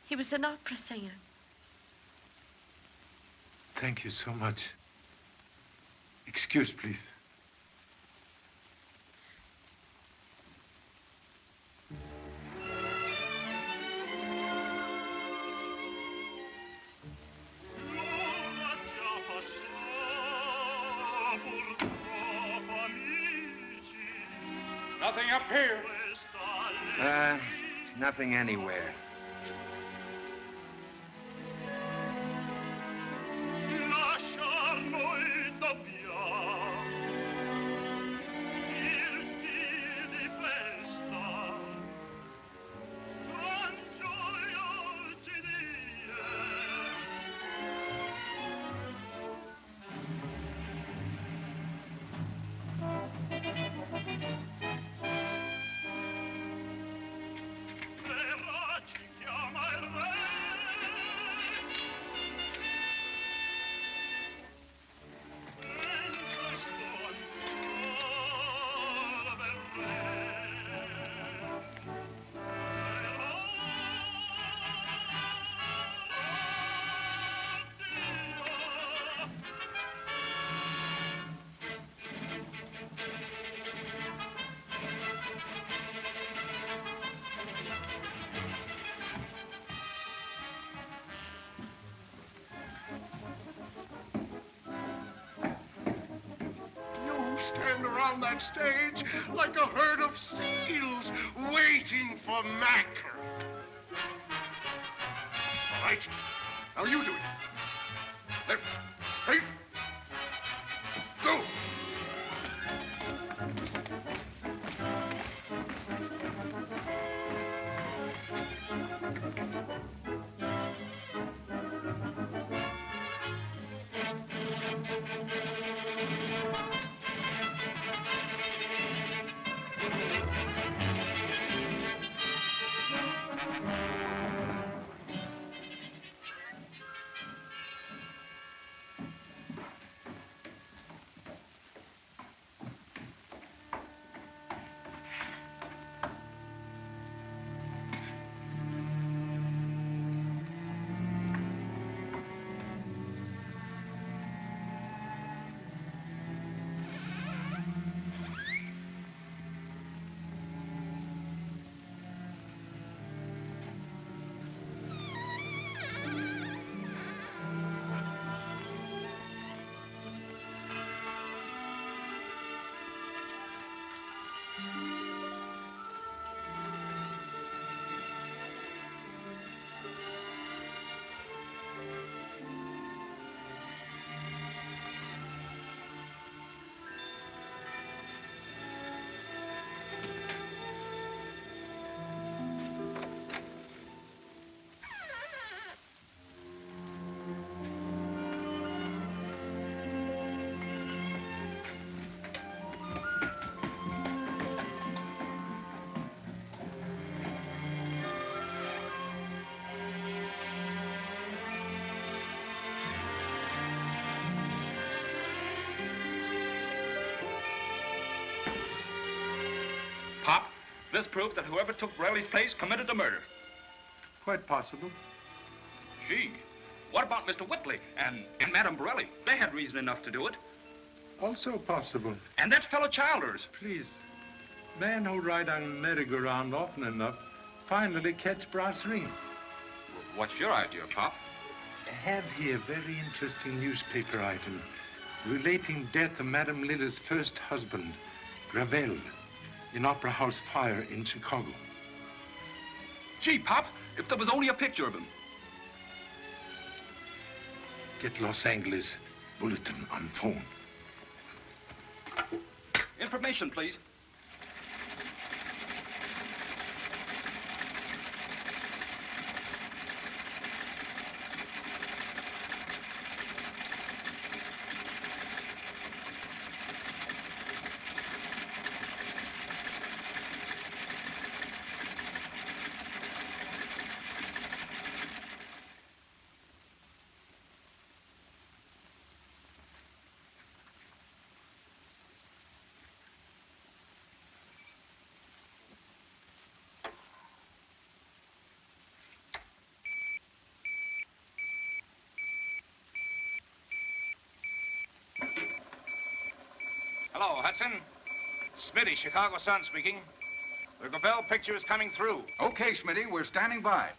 He was an opera singer. Thank you so much. Excuse, please. Nothing up here. Nothing anywhere. stand around that stage like a herd of seals waiting for mackerel. All right, now you do it. Left, right, go. Pop, this proves that whoever took Borelli's place committed the murder. Quite possible. Gee, what about Mr. Whitley and Madame Borelli? They had reason enough to do it. Also possible. And that fellow Childers. Please, men who ride on merry-go-round often enough finally catch brass ring. What's your idea, Pop? I have here a very interesting newspaper item relating death of Madame Lilla's first husband, Ravel, in Opera House fire in Chicago. Gee, Pop, if there was only a picture of him. Get Los Angeles Bulletin on phone. Information, please. Hello, Hudson. Smitty, Chicago Sun speaking. The Gravel picture is coming through. Okay, Smitty, we're standing by.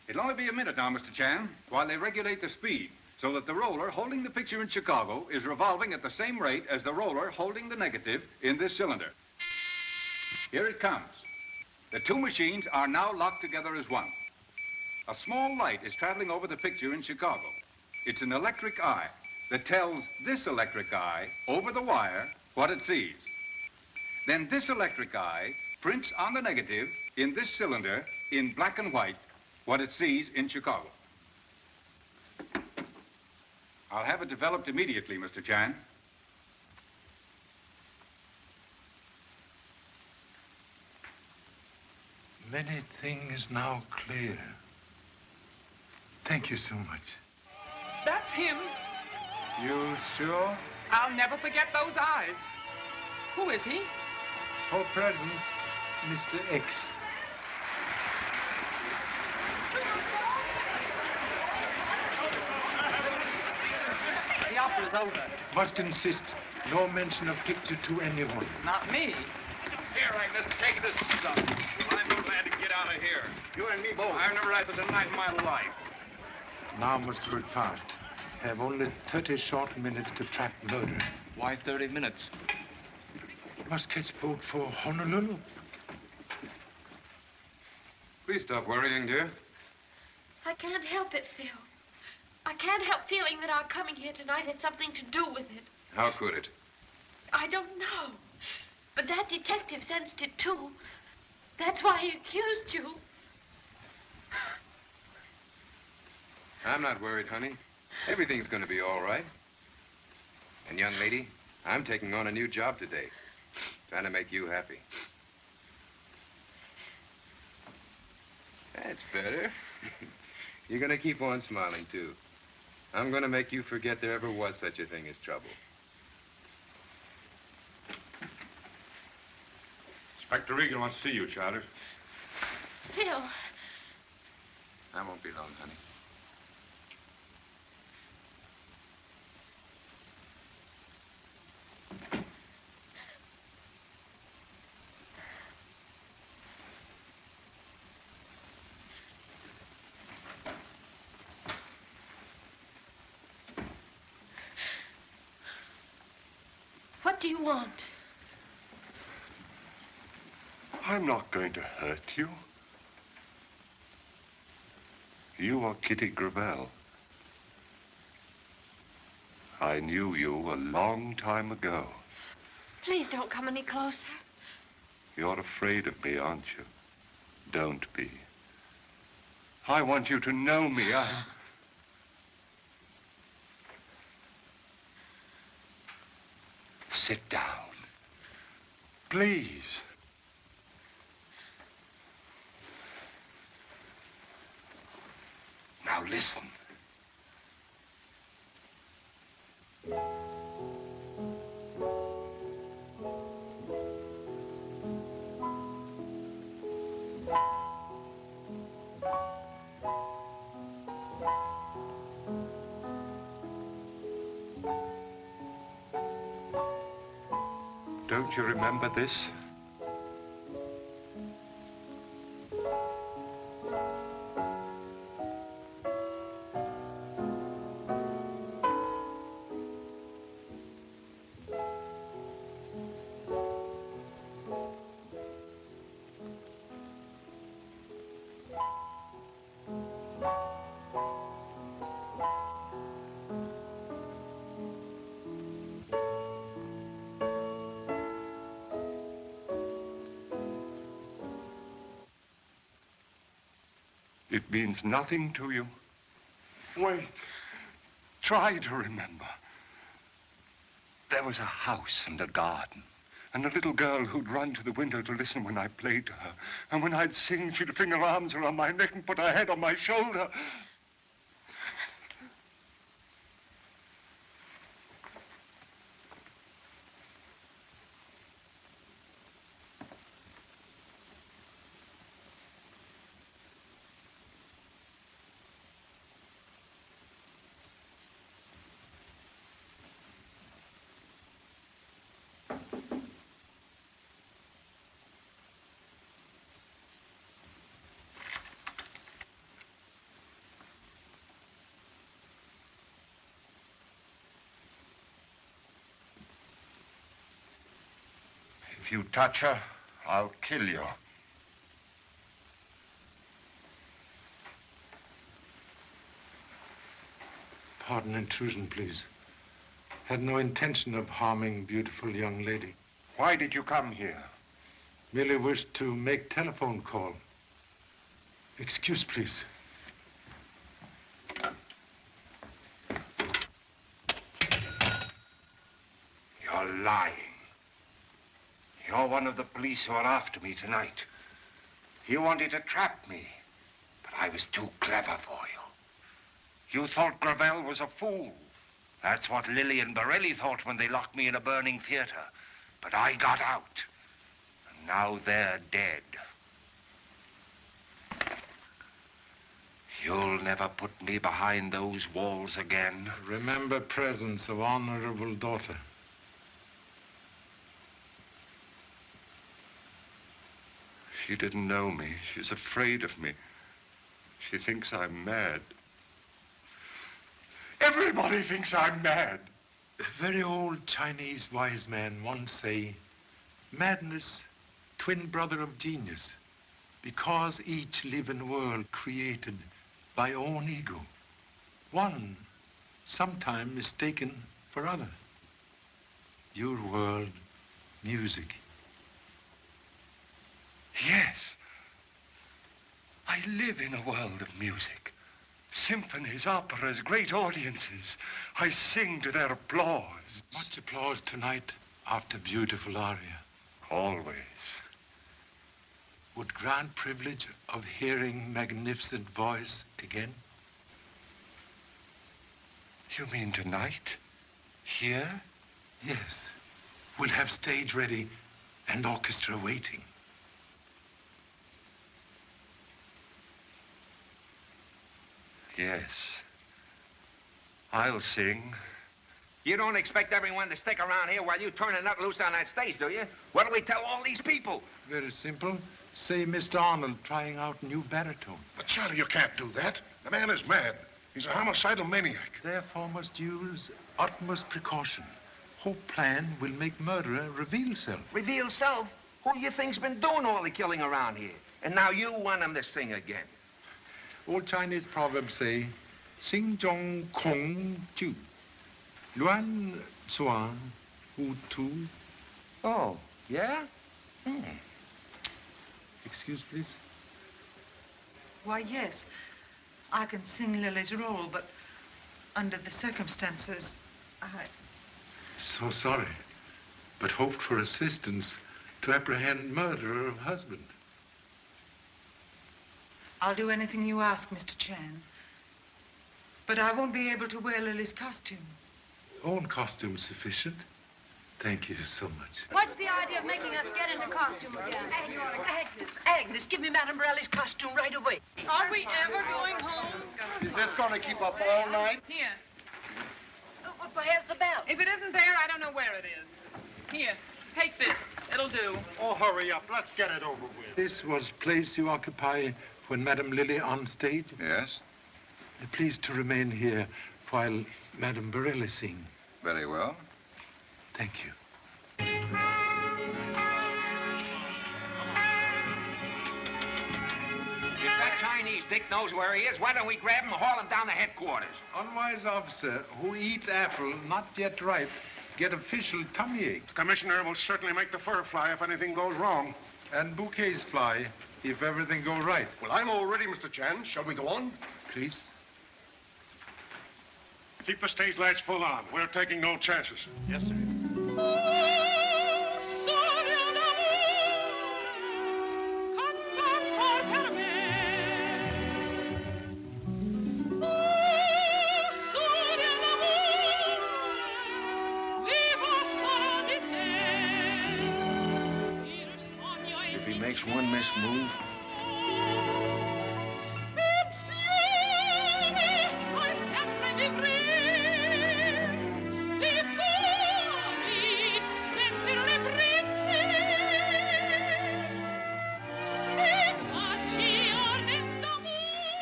It'll only be a minute now, Mr. Chan, while they regulate the speed so that the roller holding the picture in Chicago is revolving at the same rate as the roller holding the negative in this cylinder. Here it comes. The two machines are now locked together as one. A small light is traveling over the picture in Chicago. It's an electric eye that tells this electric eye over the wire what it sees. Then this electric eye prints on the negative in this cylinder in black and white what it sees in Chicago. I'll have it developed immediately, Mr. Chan. Many things now clear. Thank you so much. That's him. You sure? I'll never forget those eyes. Who is he? For present, Mr. X. The opera's over. Must insist, no mention of picture to anyone. Not me. Here, Agnes, take this stuff. I'm glad to get out of here. You and me both. I've never had such a night in my life. Now must work fast. Have only 30 short minutes to track murder. Why 30 minutes? Must catch boat for Honolulu. Please stop worrying, dear. I can't help it, Phil. I can't help feeling that our coming here tonight had something to do with it. How could it? I don't know. But that detective sensed it, too. That's why he accused you. I'm not worried, honey. Everything's going to be all right. And, young lady, I'm taking on a new job today. Trying to make you happy. That's better. You're going to keep on smiling, too. I'm going to make you forget there ever was such a thing as trouble. Inspector Regan wants to see you, Charter. Phil. I won't be long, honey. What do you want? I'm not going to hurt you. You are Kitty Gravel. I knew you a long time ago. Please don't come any closer. You're afraid of me, aren't you? Don't be. I want you to know me. Sit down. Please. Now listen. Don't you remember this? It means nothing to you. Wait. Try to remember. There was a house and a garden, and a little girl who'd run to the window to listen when I played to her. And when I'd sing, she'd fling her arms around my neck and put her head on my shoulder. If you touch her, I'll kill you. Pardon intrusion, please. Had no intention of harming beautiful young lady. Why did you come here? Merely wished to make telephone call. Excuse, please. You're lying. You're one of the police who are after me tonight. You wanted to trap me, but I was too clever for you. You thought Gravel was a fool. That's what Lilly and Borelli thought when they locked me in a burning theater. But I got out, and now they're dead. You'll never put me behind those walls again. Remember presence of honorable daughter. She didn't know me. She's afraid of me. She thinks I'm mad. Everybody thinks I'm mad. A very old Chinese wise man once say, madness, twin brother of genius, because each live in world created by own ego. One, sometime mistaken for other. Your world, music. Yes. I live in a world of music. Symphonies, operas, great audiences. I sing to their applause. Much applause tonight after beautiful aria. Always. Would grant privilege of hearing magnificent voice again? You mean tonight? Here? Yes. We'll have stage ready and orchestra waiting. Yes. I'll sing. You don't expect everyone to stick around here while you turn a nut loose on that stage, do you? What do we tell all these people? Very simple. Say Mr. Arnold trying out new baritone. But Charlie, you can't do that. The man is mad. He's a homicidal maniac. Therefore must use utmost precaution. Hope plan will make murderer reveal self. Reveal self? Who do you think's been doing all the killing around here? And now you want him to sing again. Old Chinese proverbs say, Sing Zhong Kong Ju. Luan Suan Wu Tu. Oh, yeah? Excuse, please. Why, yes. I can sing Lily's role, but under the circumstances, So sorry, but hoped for assistance to apprehend murderer of husband. I'll do anything you ask, Mr. Chan. But I won't be able to wear Lily's costume. Own costume sufficient. Thank you so much. What's the idea of making us get into costume again? Agnes, give me Madame Borelli's costume right away. Are we ever going home? Is this going to keep up all night? Here. Where's the bell? If it isn't there, I don't know where it is. Here, take this. It'll do. Oh, hurry up. Let's get it over with. This was place you occupy when Madame Lily on stage? Yes? Please to remain here while Madame Borelli sing. Very well. Thank you. If that Chinese dick knows where he is, why don't we grab him and haul him down to headquarters? Unwise officer who eat apple not yet ripe get official tummy ache. The commissioner will certainly make the fur fly if anything goes wrong. And bouquets fly if everything go right. Well, I'm all ready, Mr. Chan. Shall we go on? Please. Keep the stage lights full on. We're taking no chances. Yes, sir. If he makes one missed move,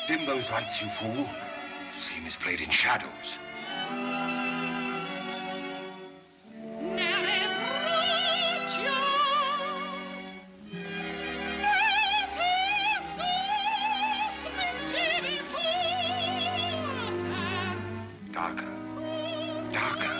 dim those lights, you fool. Scene is played in shadows. Darker. Darker.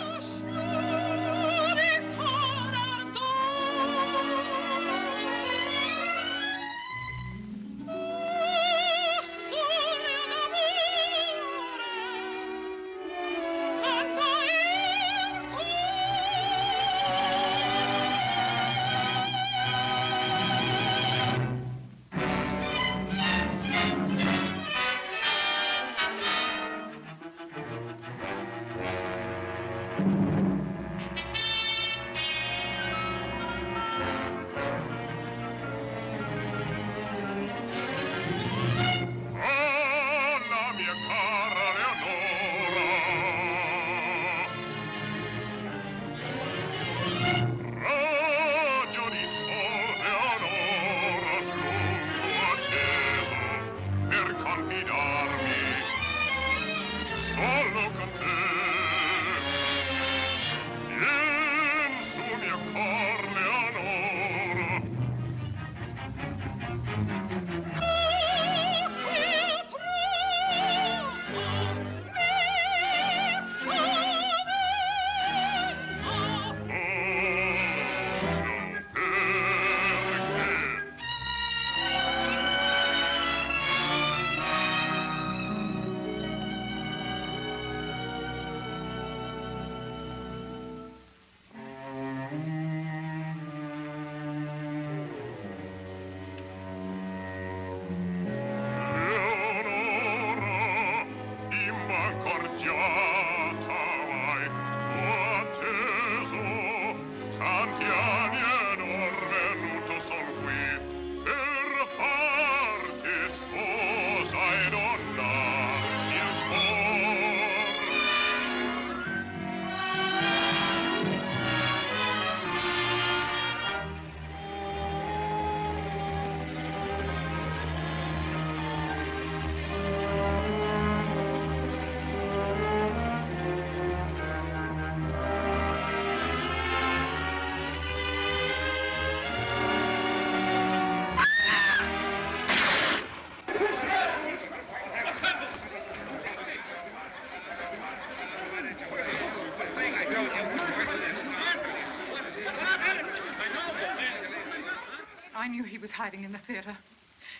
I knew he was hiding in the theater.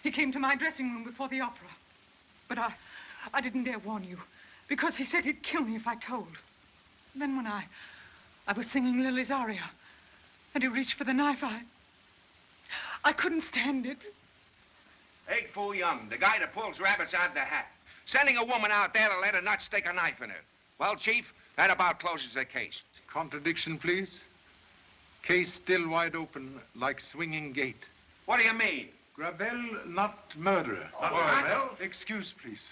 He came to my dressing room before the opera. But I didn't dare warn you, because he said he'd kill me if I told. Then when I was singing Lily's aria, and he reached for the knife, I couldn't stand it. Egg Foo Young, the guy that pulls rabbits out of the hat. Sending a woman out there to let a nut stick a knife in her. Well, Chief, that about closes the case. Contradiction, please. Case still wide open, like swinging gate. What do you mean? Gravel, not murderer. Not Gravel? Excuse, please.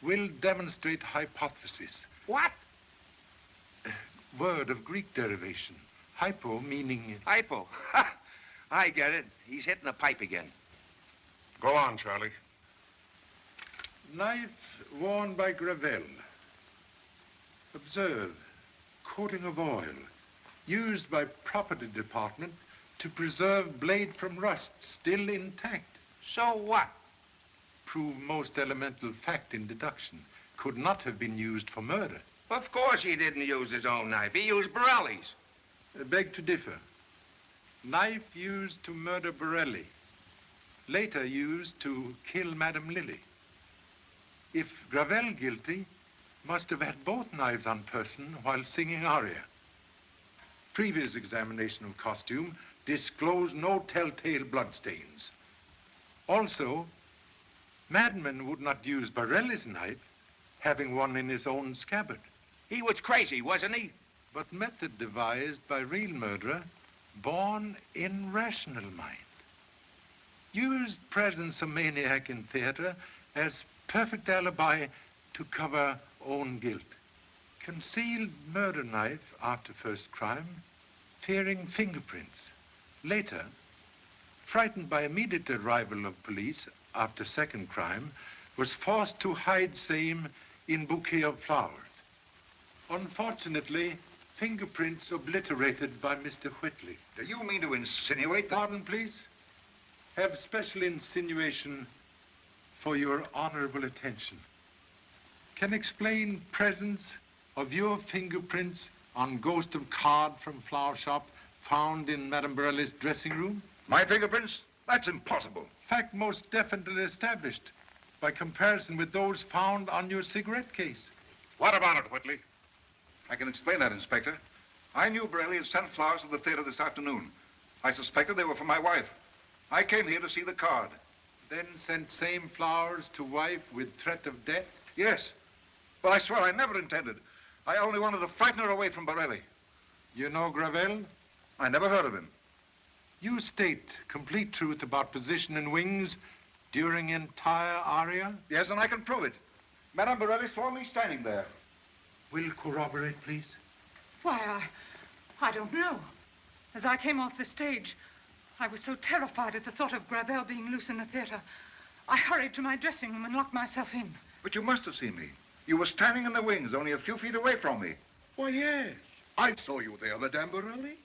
Will demonstrate hypothesis. What? Word of Greek derivation. Hypo meaning... Hypo? Ha! I get it. He's hitting the pipe again. Go on, Charlie. Knife worn by Gravel. Observe, coating of oil, used by property department to preserve blade from rust, still intact. So what? Prove most elemental fact in deduction. Could not have been used for murder. Of course he didn't use his own knife. He used Borelli's. Beg to differ. Knife used to murder Borelli. Later used to kill Madame Lily. If Gravel guilty, must have had both knives on person while singing aria. Previous examination of costume disclosed no telltale bloodstains. Also, madman would not use Borelli's knife, having one in his own scabbard. He was crazy, wasn't he? But method devised by real murderer, born in rational mind. Used presence of maniac in theater as perfect alibi to cover own guilt. Concealed murder knife after first crime, fearing fingerprints. Later, frightened by immediate arrival of police after second crime, was forced to hide same in bouquet of flowers. Unfortunately, fingerprints obliterated by Mr. Whitley. Do you mean to insinuate that... Pardon, please. Have special insinuation for your honorable attention. Can explain presence of your fingerprints on ghost of card from flower shop found in Madame Borelli's dressing room? My fingerprints? That's impossible. Fact most definitely established by comparison with those found on your cigarette case. What about it, Whitley? I can explain that, Inspector. I knew Borelli had sent flowers to the theater this afternoon. I suspected they were for my wife. I came here to see the card. Then sent same flowers to wife with threat of death? Yes. But I swear I never intended. I only wanted to frighten her away from Borelli. You know Gravel? I never heard of him. You state complete truth about position and wings during entire aria? Yes, and I can prove it. Madame Borelli saw me standing there. Will corroborate, please? Why, I don't know. As I came off the stage, I was so terrified at the thought of Gravel being loose in the theater. I hurried to my dressing room and locked myself in. But you must have seen me. You were standing in the wings, only a few feet away from me. Why, yes. I saw you there, Madame Borelli.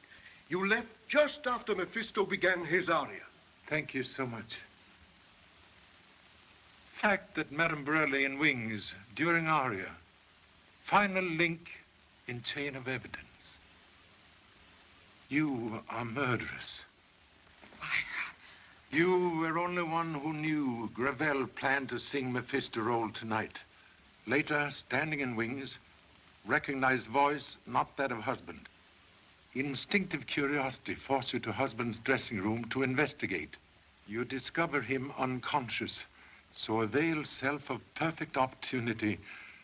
You left just after Mephisto began his aria. Thank you so much. Fact that Madame Borelli in wings during aria. Final link in chain of evidence. You are murderous. You were only one who knew Gravel planned to sing Mephisto role tonight. Later, standing in wings, recognized voice not that of husband. Instinctive curiosity forced you to husband's dressing room to investigate. You discover him unconscious, so avail self of perfect opportunity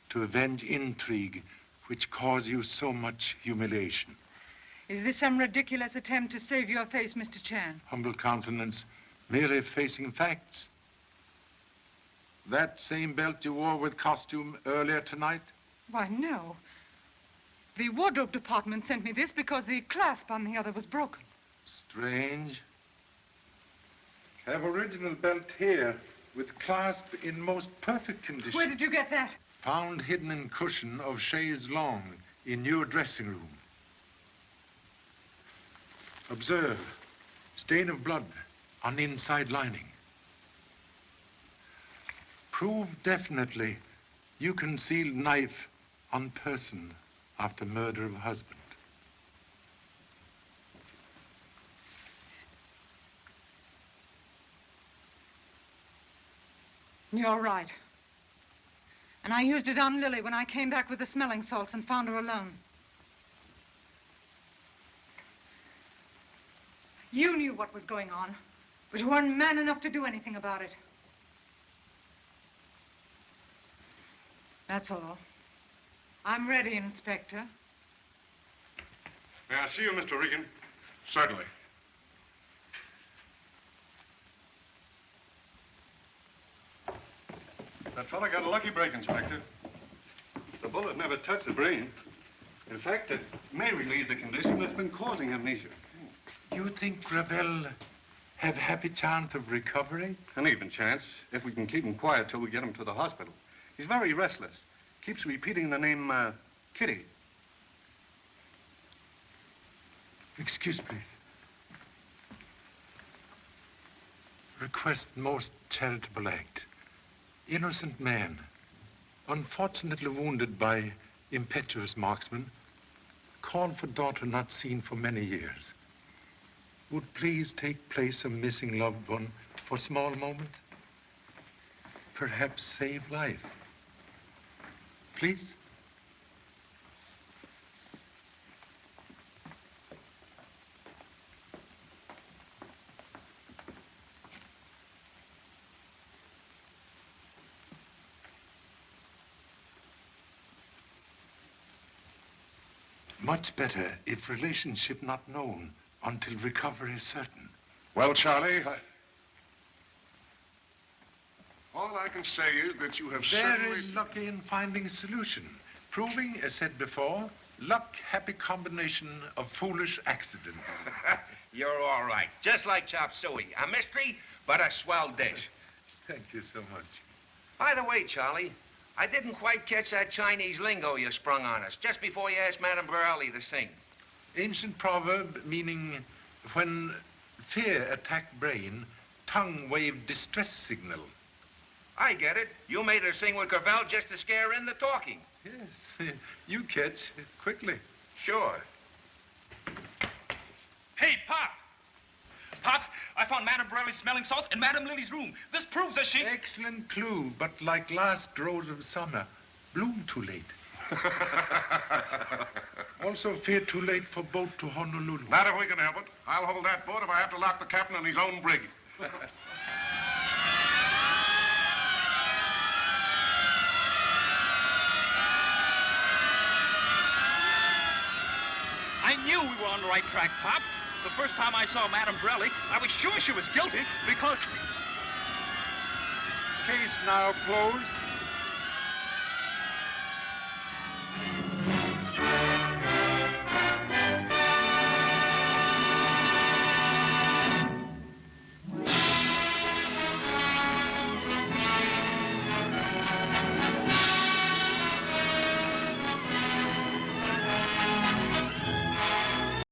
to avenge intrigue which caused you so much humiliation. Is this some ridiculous attempt to save your face, Mr. Chan? Humble countenance, merely facing facts. That same belt you wore with costume earlier tonight? Why, no. The wardrobe department sent me this because the clasp on the other was broken. Strange. Have original belt here with clasp in most perfect condition. Where did you get that? Found hidden in cushion of chaise longue in your dressing room. Observe, stain of blood on inside lining. Prove definitely you concealed knife on person after murder of husband. You're right. And I used it on Lily when I came back with the smelling salts and found her alone. You knew what was going on, but you weren't man enough to do anything about it. That's all. I'm ready, Inspector. May I see you, Mr. Regan? Certainly. That fella got a lucky break, Inspector. The bullet never touched the brain. In fact, it may relieve the condition that's been causing amnesia. You think Ravel have a happy chance of recovery? An even chance, if we can keep him quiet till we get him to the hospital. He's very restless. Keeps repeating the name, Kitty. Excuse me. Request most charitable act. Innocent man, unfortunately wounded by impetuous marksman, called for daughter not seen for many years. Would please take place of missing loved one for small moment? Perhaps save life. Please? Much better if relationship not known until recovery is certain. Well, Charlie, all I can say is that you have Very certainly... lucky in finding a solution. Proving, as said before, luck, happy combination of foolish accidents. You're all right. Just like chop suey. A mystery, but a swell dish. Thank you so much. By the way, Charlie, I didn't quite catch that Chinese lingo you sprung on us just before you asked Madame Borelli to sing. Ancient proverb meaning when fear attacked brain, tongue waved distress signal. I get it. You made her sing with Gravel just to scare in the talking. Yes, you catch quickly. Sure. Hey, Pop! Pop, I found Madame Borelli's smelling salts in Madame Lily's room. This proves that she... Excellent clue, but like last rose of summer, bloom too late. Also fear too late for boat to Honolulu. Not if we can help it. I'll hold that boat if I have to lock the captain in his own brig. I knew we were on the right track, Pop. The first time I saw Madame Borelli, I was sure she was guilty because... Case now closed.